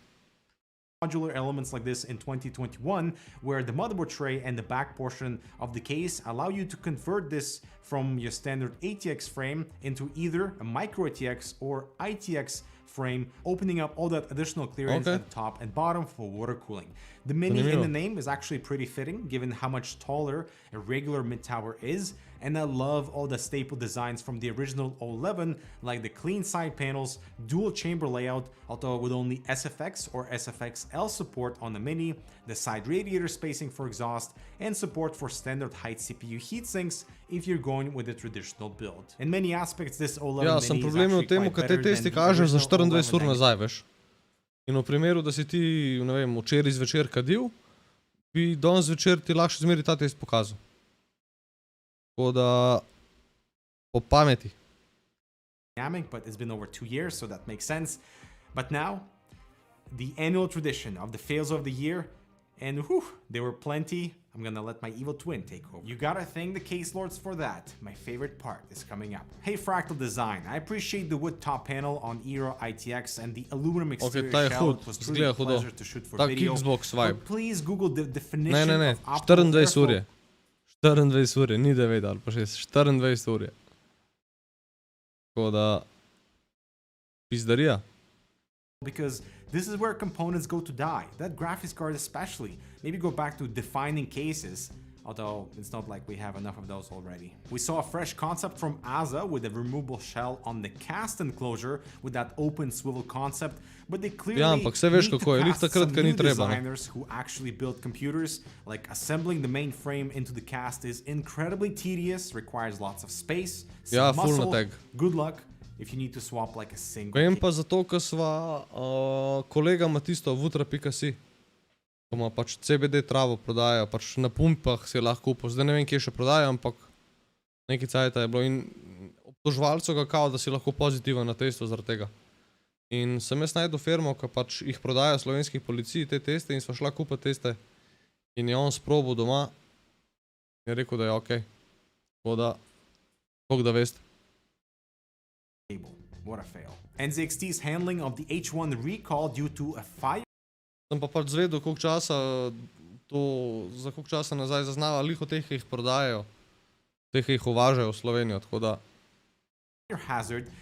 Modular elements like this in 2021, where the motherboard tray and the back portion of the case allow you to convert this from your standard ATX frame into either a micro ATX or ITX frame, opening up all that additional clearance at the top and bottom for water cooling. The Mini in the name is actually pretty fitting given how much taller a regular mid-tower is, and I love all the staple designs from the original 11, like the clean side panels, dual chamber layout, although with only SFX or SFXL support on the Mini, the side radiator spacing for exhaust, and support for standard height CPU heatsinks if you're going with a traditional build. In many aspects, this 11 Ja, Mini sem is problem v actually tem, quite kad better te than testi the kažejo za original 24 ur 11 nazaj, veš. In v primeru, da si ti, ne vem, včeraj zvečer kadil, bi danes zvečer ti lahko še zmeri ta test pokazal. Tako da, po pameti. But it's been over 2 years, so that makes sense. But now, the annual tradition of the fails of the year, and whew, there were plenty. I'm gonna let my evil twin take over. You gotta thank the case lords for that. My favorite part is coming up. Hey Fractal Design, I appreciate the wood top panel on Eero ITX and the aluminum exterior shell. It was truly a pleasure to shoot for video. But please Google the definition of optimal 24 ur je. 24 ur je, ni 9 ali pa 6, 24 ur je. Tako da, pizdarija. Because this is where components go to die, that graphics card especially. Maybe go back to defining cases, although it's not like we have enough of those already. We saw a fresh concept from Asus with a removable shell on the cast enclosure with that open swivel concept, but they clearly need to cast some new designers who actually build computers. Like assembling the main frame into the cast is incredibly tedious, requires lots of space, some muscle. Good luck if you need to swap like a single. Vem pa zato, ker sva kolegama tisto vutra.si, ko ima pač CBD travo prodajo, pač na pumpah si lahko kupil. Zdaj ne vem, kje še prodajo, ampak neki cajta je bilo in obtožvali so ga kao, da si lahko pozitiven na testu zaradi tega. In sem jaz najdel firmo, ki pač jih prodajo slovenskih policiji te teste in sva šla kupiti teste in je on sprobil doma in je rekel, da je okej. Tako da, koliko da veste. What a fail. NZXT's handling of the H1 recall due to a fire. Sem pa pač zvedel, koliko časa to, za koliko časa nazaj zaznava liho teh, ki jih prodajajo, teh, ki jih uvažajo v Slovenijo, tako da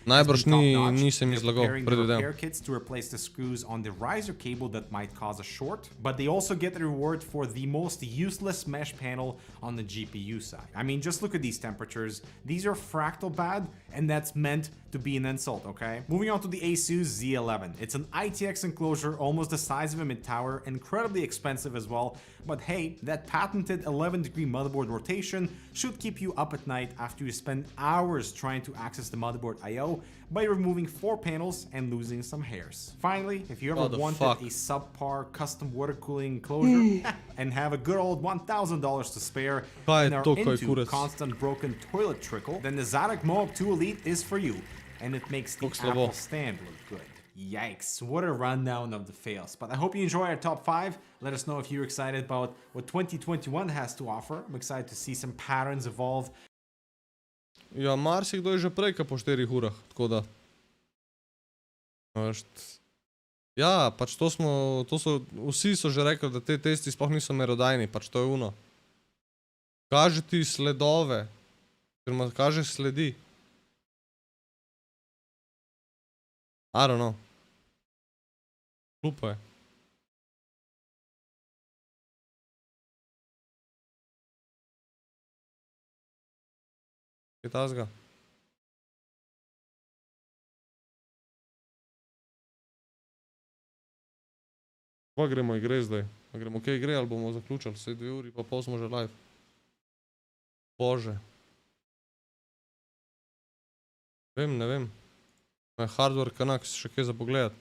najbrž nisem izlagal, predvidevam. Kits to replace the screws on the Razer cable that might cause a short, but they also get the reward for the most useless mesh panel on the GPU side. I mean, just look at these temperatures. These are fractal bad, and that's meant to be an insult, okay? Moving on to the Asus Z11. It's an ITX enclosure, almost the size of a mid-tower, incredibly expensive as well, but hey, that patented 11-degree motherboard rotation should keep you up at night after you spend hours trying to access the motherboard I/O by removing 4 panels and losing some hairs. Finally, if you ever wanted a subpar custom water cooling enclosure and have a good old $1,000 to spare and are into constant broken toilet trickle, then the Zadok Moab 2 Elite is for you, and it makes the Apple stand look good. Yikes, what a rundown of the fails. But I hope you enjoy our top 5. Let us know if you're excited about what 2021 has to offer. I'm excited to see some patterns evolve. Ja, marsikdo je že prej, po 4 urah, tako da. Ja, pač vsi so že rekli, da te testi sploh niso merodajni, pač to je uno. Kaže ti sledove, oziroma kaže sledi. I don't know. Glupo je. Kaj tazga? Pa gremo igre zdaj. Pa gremo kaj igre ali bomo zaključili? Vse 2 uri pa pol smo že live. Bože. Vem, ne vem. Hardware Canucks, še kaj za pogledat.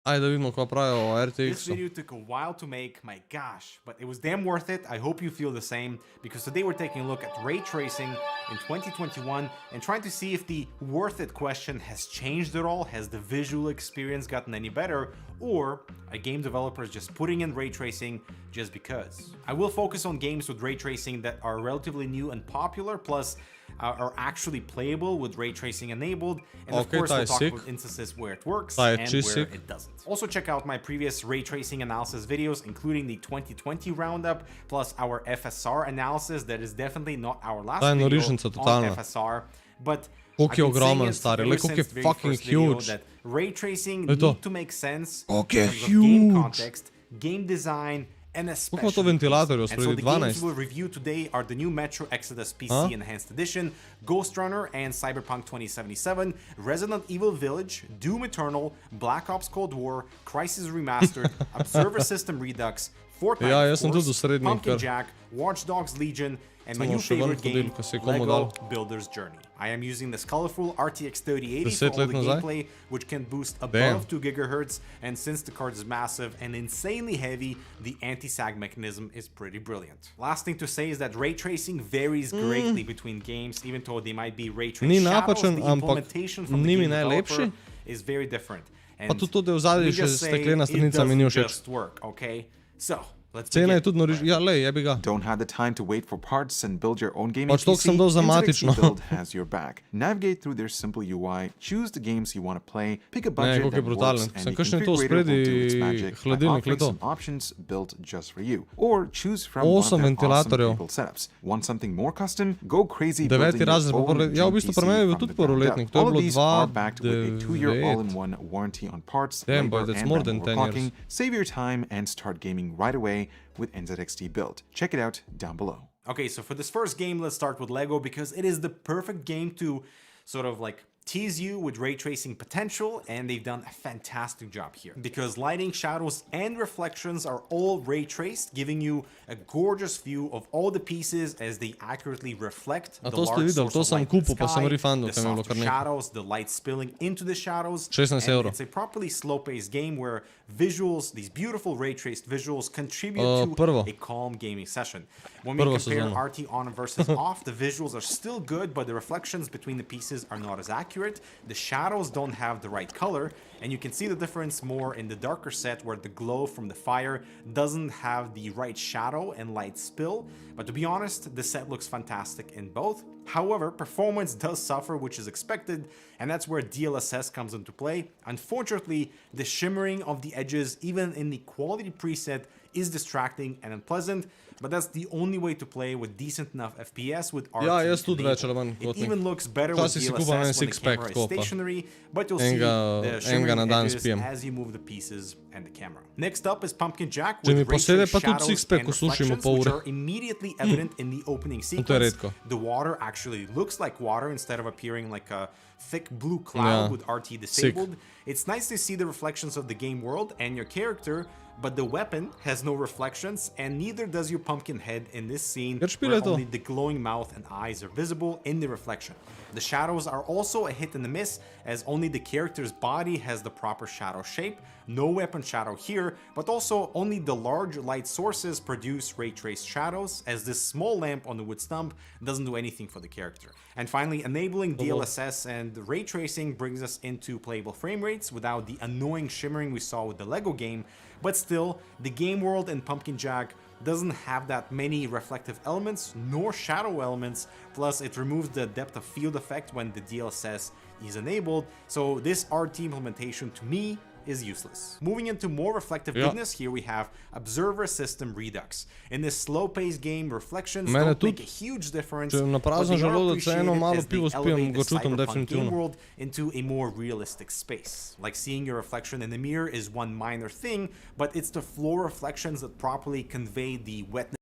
Ajde, da vidimo, kaj pravijo o RTX-u. This video took a while to make, my gosh, but it was damn worth it. I hope you feel the same, because today we're taking a look at ray tracing in 2021 and trying to see if the worth it question has changed at all. Has the visual experience gotten any better, or are game developers just putting in ray tracing just because? I will focus on games with ray tracing that are relatively new and popular, plus are actually playable with ray tracing enabled, and of course we'll talk about instances where it works and where it doesn't. Also check out my previous ray tracing analysis videos, including the 2020 roundup, plus our FSR analysis that is definitely not our last video on FSR. but Koliko je ogromen, stari, le koliko je fucking huge. Ray tracing To je to. need to make sense Koliko je in terms of game huge. context, game design, and Koliko ima to ventilatorjev, and so spredi the games 12? we'll review today are the new Metro Exodus PC Huh? Enhanced Edition, Ghost Runner and Cyberpunk 2077, Resident Evil Village, Doom Eternal, Black Ops Cold War, Crysis Remastered, Observer System Redux, Fortnite, Ja, jaz sem tudi v Force, srednjih, Pumpkin ker- Jack, Watch Dogs Legion, and my Samo new še ven favorite hodim, game, ko si komu Lego dal. Builder's Journey. I am using this colorful RTX 3080 for 10 all let the nazaj? gameplay, which can boost above Damn. 2 GHz, and since the card is massive and insanely heavy, the anti-sag mechanism is pretty brilliant. Last thing to say is that ray tracing varies greatly between games, even though they might be ray traced Ni shadows, napačen, the ampak implementation from the ni mi game najlepši. developer is very different. Pa tudi to, da je v zadnji let me še just say, steklena it stranica mi ni doesn't všeč. just work, okay? So, let's Cena je begin. tudi noriš... Ja, lej, jebi ga. Don't have the time to wait for parts and build your own gaming Pač toliko sem PC? dal za NZXT matično. Build has your back. Navigate through their simple UI, choose the games you want to play, pick a budget koliko je that brutalen. works, and Sem the kakšen to configurator will spredi do its magic by hladilnik, offering le to. some options built just for you. Or choose from one of 8 their awesome ventilatorjev. table setups. Want something more custom? Go crazy 9. building razred your pa own ja, v bistvu pri meni je bil from tudi the ground up. prvoletnik. To je All of bilo these are backed with a 2-year 2.9. all-in-one warranty on parts, Damn, labor, but it's and more RAM than 10 years. overclocking. Save your time and start gaming right away with NZXT Build. Check it out down below. Okay, so for this first game, let's start with Lego because it is the perfect game to sort of like tease you with ray tracing potential, and they've done a fantastic job here because lighting, shadows, and reflections are all ray traced, giving you a gorgeous view of all the pieces as they accurately reflect the large source of light in the sky, the softer shadows, the light spilling into the shadows. 16 euro. It's a properly slow-paced game where visuals, these beautiful ray-traced visuals, contribute to a calm gaming session. When we compare RT on versus off, the visuals are still good, but the reflections between the pieces are not as accurate. The shadows don't have the right color, and you can see the difference more in the darker set where the glow from the fire doesn't have the right shadow and light spill. But to be honest, the set looks fantastic in both. However, performance does suffer, which is expected, and that's where DLSS comes into play. Unfortunately, the shimmering of the edges, even in the quality preset, is distracting and unpleasant, but that's the only way to play with decent enough FPS with RT. Ja, jaz tudi več ali manj It kotnik. even looks better with Včasih si kupam en DLSS when the six-pack camera is kopa. stationary, but you'll see the shimmering edges as you move the pieces and the camera. Next up is Pumpkin Jack Če mi with ray posede traced pa tudi shadows six-pack and osušim v reflections, pol which ure. are immediately evident in the opening To je sequence. redko. The water actually looks like water instead of appearing like a thick blue cloud Yeah. with RT disabled. It's nice to see the reflections of the game world and your character, but the weapon has no reflections, and neither does your pumpkin head in this scene, where only the glowing mouth and eyes are visible in the reflection. The shadows are also a hit and a miss, as only the character's body has the proper shadow shape, no weapon shadow here, but also only the large light sources produce ray-traced shadows, as this small lamp on the wood stump doesn't do anything for the character. And finally, enabling DLSS and ray tracing brings us into playable frame rates without the annoying shimmering we saw with the Lego game, but still, the game world in Pumpkin Jack doesn't have that many reflective elements nor shadow elements, plus it removes the depth of field effect when the DLSS is enabled, so this RT implementation to me is useless. Moving into more reflective goodness, here we have Observer System Redux. In this slow-paced game, reflections don't make a huge difference, but they are appreciated as they elevate the cyberpunk game world into a more realistic space. Like seeing your reflection in the mirror is one minor thing, but it's the floor reflections that properly convey the wetness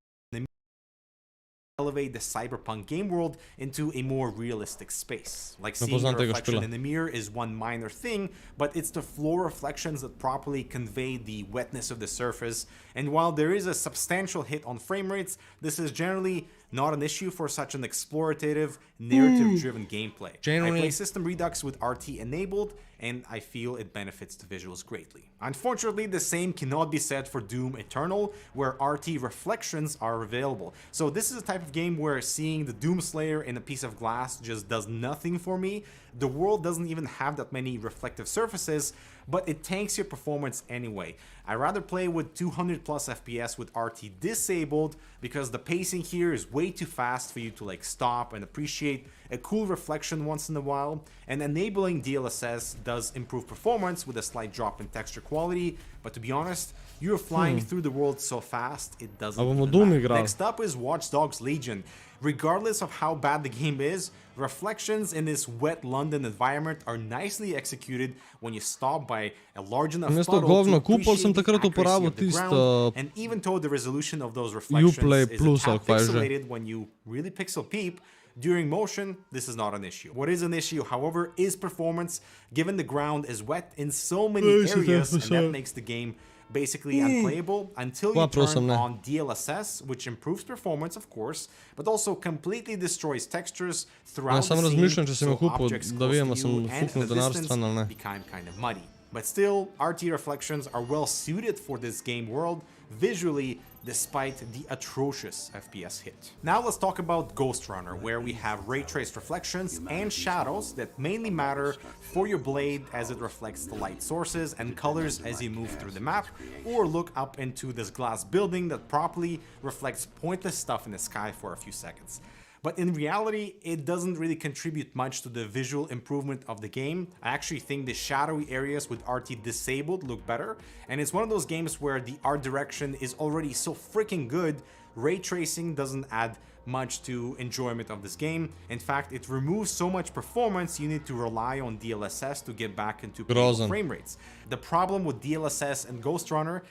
elevate the cyberpunk game world into a more realistic space. Like seeing your reflection in the mirror is one minor thing, but it's the floor reflections that properly convey the wetness of the surface. And while there is a substantial hit on frame rates, this is generally not an issue for such an explorative, narrative-driven gameplay. I play System Redux with RT enabled, and I feel it benefits the visuals greatly. Unfortunately, the same cannot be said for Doom Eternal, where RT reflections are available. So this is a type of game where seeing the Doomslayer in a piece of glass just does nothing for me. The world doesn't even have that many reflective surfaces, but it tanks your performance anyway. I rather play with 200 plus FPS with RT disabled because the pacing here is way too fast for you to like stop and appreciate a cool reflection once in a while, and enabling DLSS does improve performance with a slight drop in texture quality, but to be honest, you're flying through the world so fast, it doesn't even matter. Next up is Watch Dogs Legion. Regardless of how bad the game is, reflections in this wet London environment are nicely executed when you stop by a large enough puddle to appreciate the accuracy of the ground, and even though the resolution of those reflections is a tad pixelated when you really pixel peep, during motion, this is not an issue. What is an issue, however, is performance, given the ground is wet in so many areas, and that makes the game basically unplayable until you turn on DLSS, which improves performance, of course, but also completely destroys textures throughout the scene, so objects close to you and the distance become kind of muddy. But still, RT reflections are well suited for this game world visually, despite the atrocious FPS hit. Now let's talk about Ghost Runner, where we have ray traced reflections and shadows that mainly matter for your blade as it reflects the light sources and colors as you move through the map, or look up into this glass building that properly reflects pointless stuff in the sky for a few seconds. But in reality, it doesn't really contribute much to the visual improvement of the game. I actually think the shadowy areas with RT disabled look better, and it's one of those games where the art direction is already so freaking good, ray tracing doesn't add much to enjoyment of this game. In fact, it removes so much performance you need to rely on DLSS to get back into frame rates. The problem with DLSS and Ghost Runner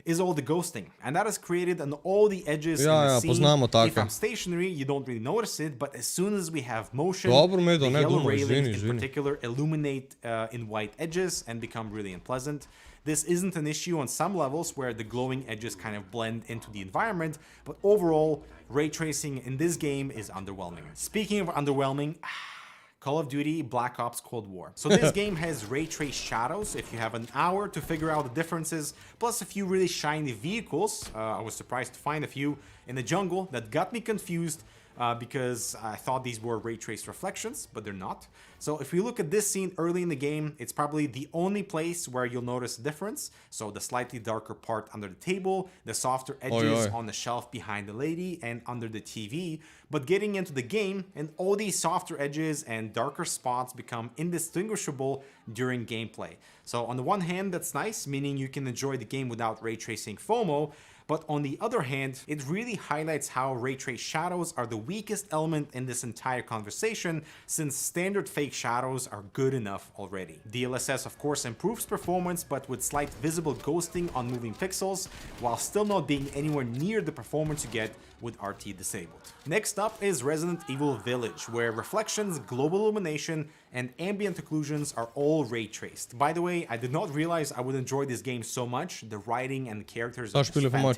is all the ghosting, and that is created on all the edges in the scene. If I'm stationary, you don't really notice it, but as soon as we have motion, the yellow railings in particular illuminate in white edges and become really unpleasant. This isn't an issue on some levels where the glowing edges kind of blend into the environment, but overall, ray tracing in this game is underwhelming. Speaking of underwhelming, Call of Duty Black Ops Cold War. So this game has ray traced shadows if you have an hour to figure out the differences, plus a few really shiny vehicles. I was surprised to find a few in the jungle that got me confused because I thought these were ray traced reflections, but they're not. So if we look at this scene early in the game, it's probably the only place where you'll notice a difference. So the slightly darker part under the table, the softer edges on the shelf behind the lady and under the TV. But getting into the game, and all these softer edges and darker spots become indistinguishable during gameplay. So on the one hand, that's nice, meaning you can enjoy the game without ray tracing FOMO. But on the other hand, it really highlights how ray trace shadows are the weakest element in this entire conversation, since standard fake shadows are good enough already. DLSS of course improves performance, but with slight visible ghosting on moving pixels, while still not being anywhere near the performance you get with RT disabled. Next up is Resident Evil Village, where reflections, global illumination, and ambient occlusions are all ray traced. By the way, I did not realize I would enjoy this game so much. The writing and the characters are fantastic.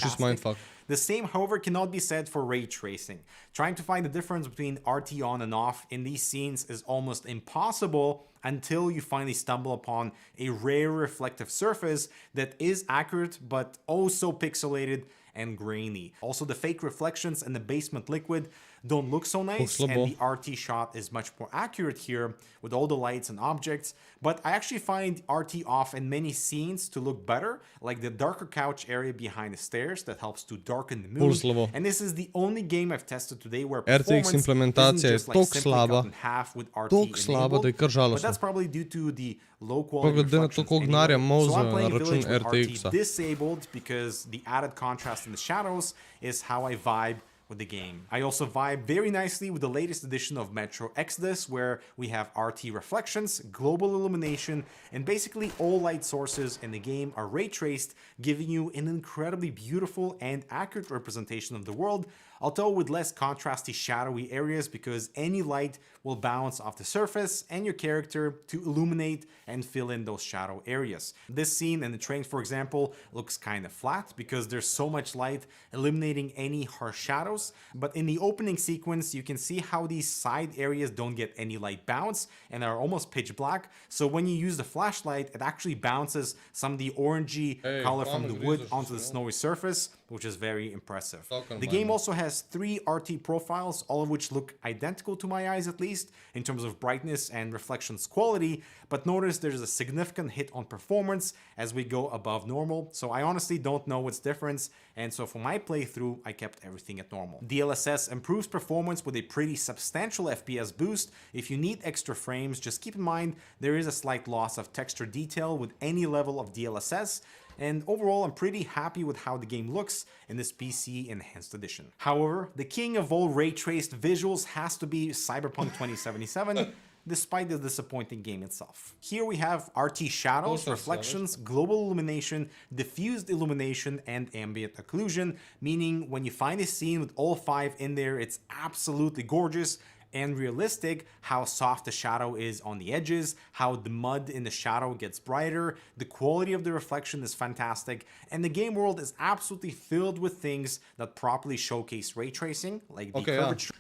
The same, however, cannot be said for ray tracing. Trying to find the difference between RT on and off in these scenes is almost impossible until you finally stumble upon a rare reflective surface that is accurate but also pixelated and grainy. Also, the fake reflections in the basement liquid don't look so nice, and the RT shot is much more accurate here with all the lights and objects, but I actually find RT off in many scenes to look better, like the darker couch area behind the stairs that helps to darken the mood. And this is the only game I've tested today where performance isn't just like simply cut in half with RT enabled, but that's probably due to the low quality reflections anyway. So I'm playing Village with RT disabled because the added contrast in the shadows is how I vibe with the game. I also vibe very nicely with the latest edition of Metro Exodus, where we have RT reflections, global illumination, and basically all light sources in the game are ray traced, giving you an incredibly beautiful and accurate representation of the world, although with less contrasty shadowy areas, because any light will bounce off the surface and your character to illuminate and fill in those shadow areas. This scene in the train, for example, looks kind of flat because there's so much light eliminating any harsh shadows, but in the opening sequence you can see how these side areas don't get any light bounce and are almost pitch black, so when you use the flashlight it actually bounces some of the orangey color from the wood onto the snowy surface, which is very impressive. The game also has 3 RT profiles, all of which look identical to my eyes at least in terms of brightness and reflections quality, but notice there's a significant hit on performance as we go above normal, so I honestly don't know what's different, and so for my playthrough I kept everything at normal. DLSS improves performance with a pretty substantial FPS boost. If you need extra frames, just keep in mind there is a slight loss of texture detail with any level of DLSS. and overall I'm pretty happy with how the game looks in this PC Enhanced Edition. However, the king of all ray-traced visuals has to be Cyberpunk 2077, despite the disappointing game itself. Here we have RT shadows, reflections, global illumination, diffused illumination, and ambient occlusion, meaning when you find a scene with all 5 in there, it's absolutely gorgeous and realistic. How soft the shadow is on the edges, how the mud in the shadow gets brighter, the quality of the reflection is fantastic, and the game world is absolutely filled with things that properly showcase ray tracing, like the curvature.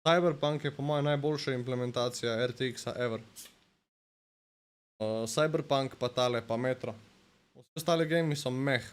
Cyberpunk je po mojem najboljša implementacija RTX-a ever. Cyberpunk pa tale pa Metro. Vsi ostali gamei so meh.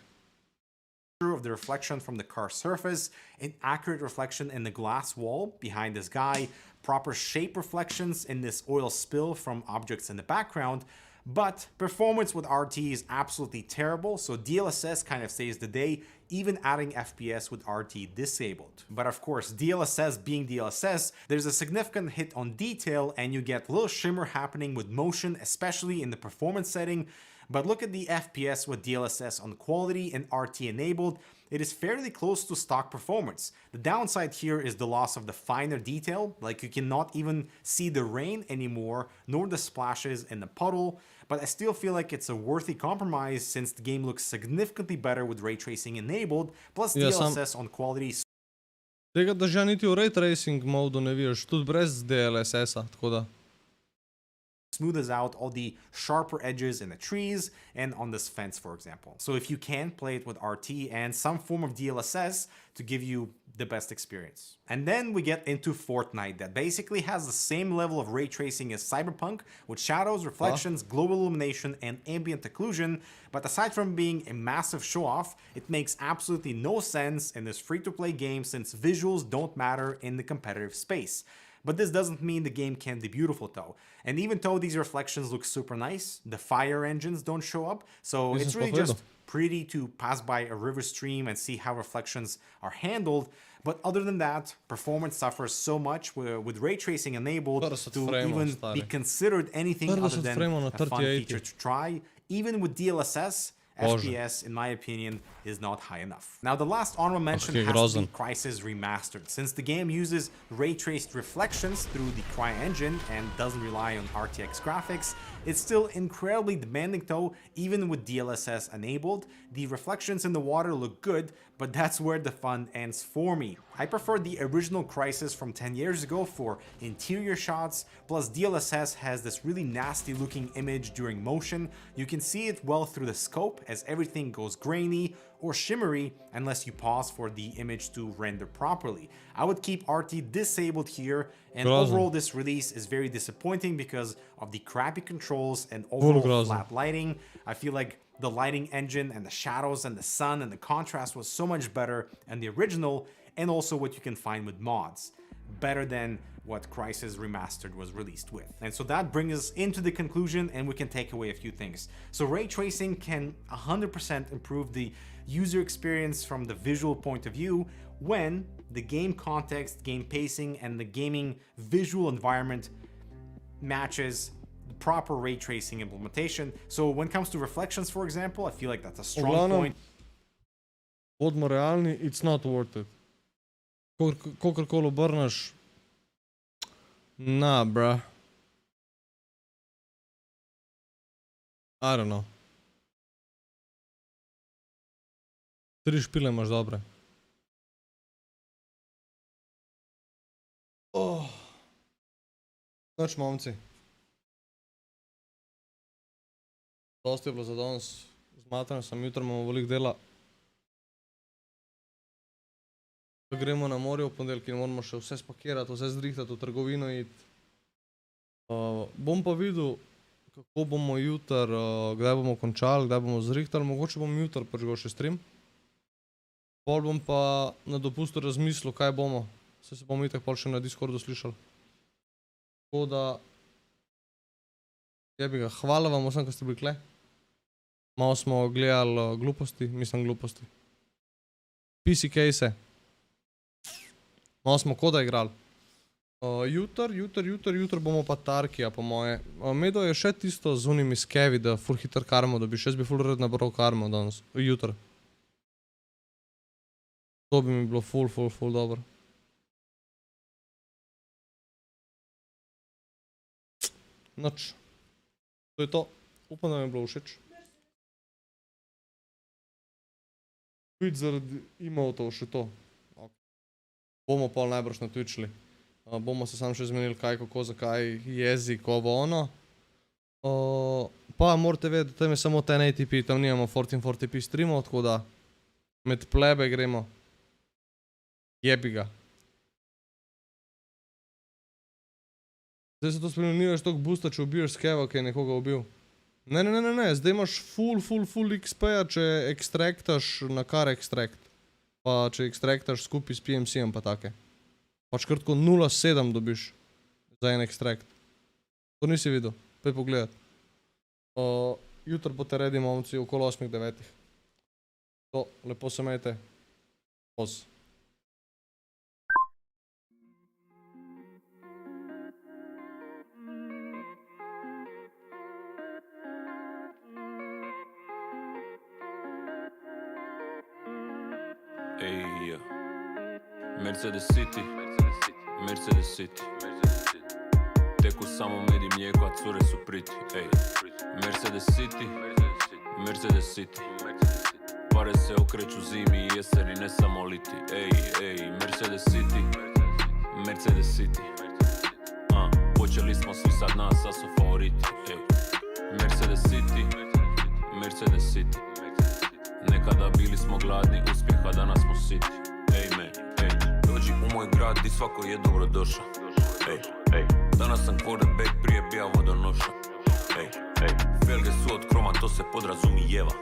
Of the reflection from the car surface, an accurate reflection in the glass wall behind this guy, proper shape reflections in this oil spill from objects in the background, but performance with RT is absolutely terrible, so DLSS kind of saves the day, even adding FPS with RT disabled. But of course, DLSS being DLSS, there's a significant hit on detail and you get a little shimmer happening with motion, especially in the performance setting. But look at the FPS with DLSS on quality and RT enabled. It is fairly close to stock performance. The downside here is the loss of the finer detail, like you cannot even see the rain anymore, nor the splashes in the puddle, but I still feel like it's a worthy compromise since the game looks significantly better with ray tracing enabled, plus DLSS on quality. Tega da že niti v ray tracing modu ne vidiš, tudi brez DLSS-a, tako da. Smoothes out all the sharper edges in the trees and on this fence, for example. So if you can, play it with RT and some form of DLSS to give you the best experience. And then we get into Fortnite that basically has the same level of ray tracing as Cyberpunk with shadows, reflections, global illumination, and ambient occlusion. But aside from being a massive show-off, it makes absolutely no sense in this free-to-play game since visuals don't matter in the competitive space. But this doesn't mean the game can't be beautiful though. And even though these reflections look super nice, the fire engines don't show up, so it's really just pretty to pass by a river stream and see how reflections are handled. But other than that, performance suffers so much with ray tracing enabled to even be considered anything other than a fun feature to try. Even with DLSS, FPS, in my opinion, is not high enough. Now, the last honorable mention has to be Crysis Remastered. Since the game uses ray-traced reflections through the Cry engine and doesn't rely on RTX graphics, it's still incredibly demanding though, even with DLSS enabled. The reflections in the water look good, but that's where the fun ends for me. I prefer the original Crysis from 10 years ago for interior shots, plus DLSS has this really nasty looking image during motion. You can see it well through the scope as everything goes grainy or shimmery unless you pause for the image to render properly. I would keep RT disabled here, and overall this release is very disappointing because of the crappy controls and overall flat lighting. I feel like the lighting engine and the shadows and the sun and the contrast was so much better than the original, and also what you can find with mods. Better than what Crysis Remastered was released with. And so that brings us into the conclusion, and we can take away a few things. So ray tracing can 100% improve the user experience from the visual point of view when the game context, game pacing, and the gaming visual environment matches the proper ray tracing implementation. So when it comes to reflections, for example, I feel like that's a strong point. Bodimo realni, it's not worth it. Kolikor obrneš, nah, bruh. I don't know. 3 špile imaš dobre. Noč, momci. Dosti je bilo za danes. Zmatran sem, jutro imamo veliko dela. Gremo na morje v ponedeljek in moramo še vse spakirati, vse zdrihtati, v trgovino iti. Bom pa videl, kako bomo jutr, kdaj bomo končali, kdaj bomo zrihtali. Mogoče bom jutr prižgal še stream. Pol bom pa na dopustu razmislil, kaj bomo. Se bomo itak pol še na Discordu slišali. Tako da, jebi ga, hvala vam vsem, ko ste bili kle. Malo smo gledali gluposti, mislim gluposti. PC case-e. Malo smo koda igrali. Jutr bomo pa Tarkija, po moje. Medo je še tisto z unimi skevi, da ful hiter karmo dobiš. Jaz bi ful rad nabral karmo danes, jutr. To bi mi bilo ful dobro. Noč. To je to. Upam, da mi je bilo všeč. Twitch zaradi emotov še to. Bomo pol najbrž natwitchli. Bomo se sam še zmenili kaj, kako, zakaj, jezik, ovo, ono. Pa morate vedeti, tam je samo 1080p, tam nimamo 1440p streamov, tako da med plebe gremo. Jebi ga. Zdaj se to spremenil, ni več toliko boosta, če ubiješ skeva, ki je nekoga ubil. Ne, zdaj imaš full XP-ja, če ekstraktaš na kar ekstrakt. Pa če ekstraktaš skupaj s PMC-em pa take. Pač krtko 0,7 dobiš za en ekstrakt. To nisi videl, pej pogledat. Jutr bote redi momci okolo 8-9. To, lepo se imejte. Poz. Ej, Mercedes City, Mercedes City. Teku samo med i mlijeko, a cure su priti. Ej, Mercedes City, Mercedes City. Pare se okreću zimi i jeseni, ne samo liti. Ej, Mercedes City, Mercedes City. Počeli smo svi sad nas, a su favoriti. Ej, Mercedes City, Mercedes City. Nekada bili smo gladni uspjeha, danas smo siti. Ej, dođi u moj grad i svako je dobro došao. Ej, danas sam quarterback, prije bija vodonoša. Ej, felge su od kroma, to se podrazumijeva.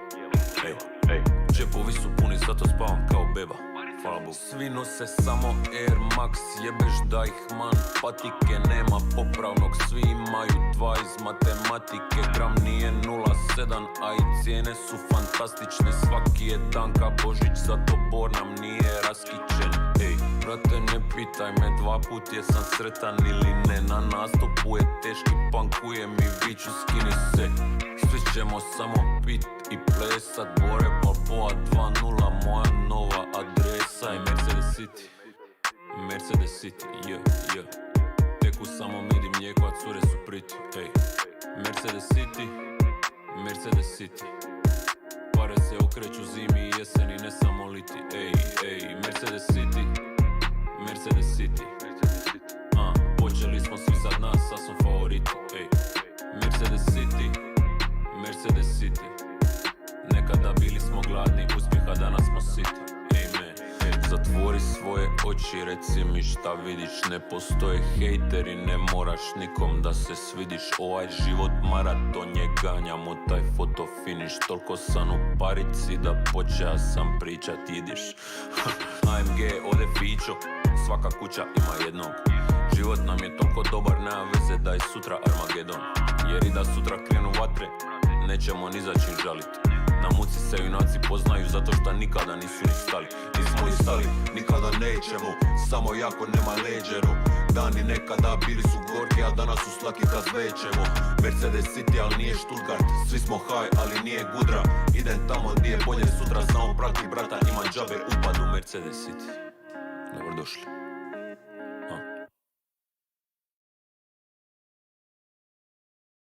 Ej, džepovi su puni, zato spavam kao beba. Hvala Bogu. Svi nose samo Air Max, jebeš da ih man. Patike nema popravnog, svi imaju 2 iz matematike. Gram nije 0,7, a i cijene su fantastične. Svaki je dan ka Božić, zato Bor nam nije raskićen. Ej, brate ne pitaj me 2 put jesam sretan ili ne. Na nastupu je teški, pankujem i viću skini se. Svi ćemo samo pit i plesat. Bore Balboa 2.0, moja nova adresa je Mercedes City, Mercedes City, yeah. Teku samo med i mlijeko, a cure su priti. Ej, Mercedes City, Mercedes City. Pare se okreću zimi i jeseni, ne samo liti. Ej, Mercedes City, Mercedes City. Počeli smo svi sad nas, a su favoriti. Ej, Mercedes City, Mercedes City. Nekada bili smo gladni uspjeha, danas smo siti. Zatvori svoje oči, reci mi šta vidiš. Ne postoje hejteri, ne moraš nikom da se svidiš. Ovaj život maraton je, ganjamo taj foto finish. Toliko sam u parici da počeo sam pričat jidiš. AMG ode fićo, svaka kuća ima jednog. Život nam je toliko dobar, nema veze da je sutra Armagedon. Jer i da sutra krenu vatre, nećemo ni za čim žalit. Na muci se junaci poznaju zato što nikada nisu ni stali. Nismo i stali, nikada nećemo, samo jako nema leđero. Dani nekada bili su gorki, a danas su slaki kad zvećemo. Mercedes City, ali nije Stuttgart, svi smo high, ali nije gudra. Idem tamo gdje je bolje sutra, samo prati brata, imam džabe upad u Mercedes City. Dobrodošli.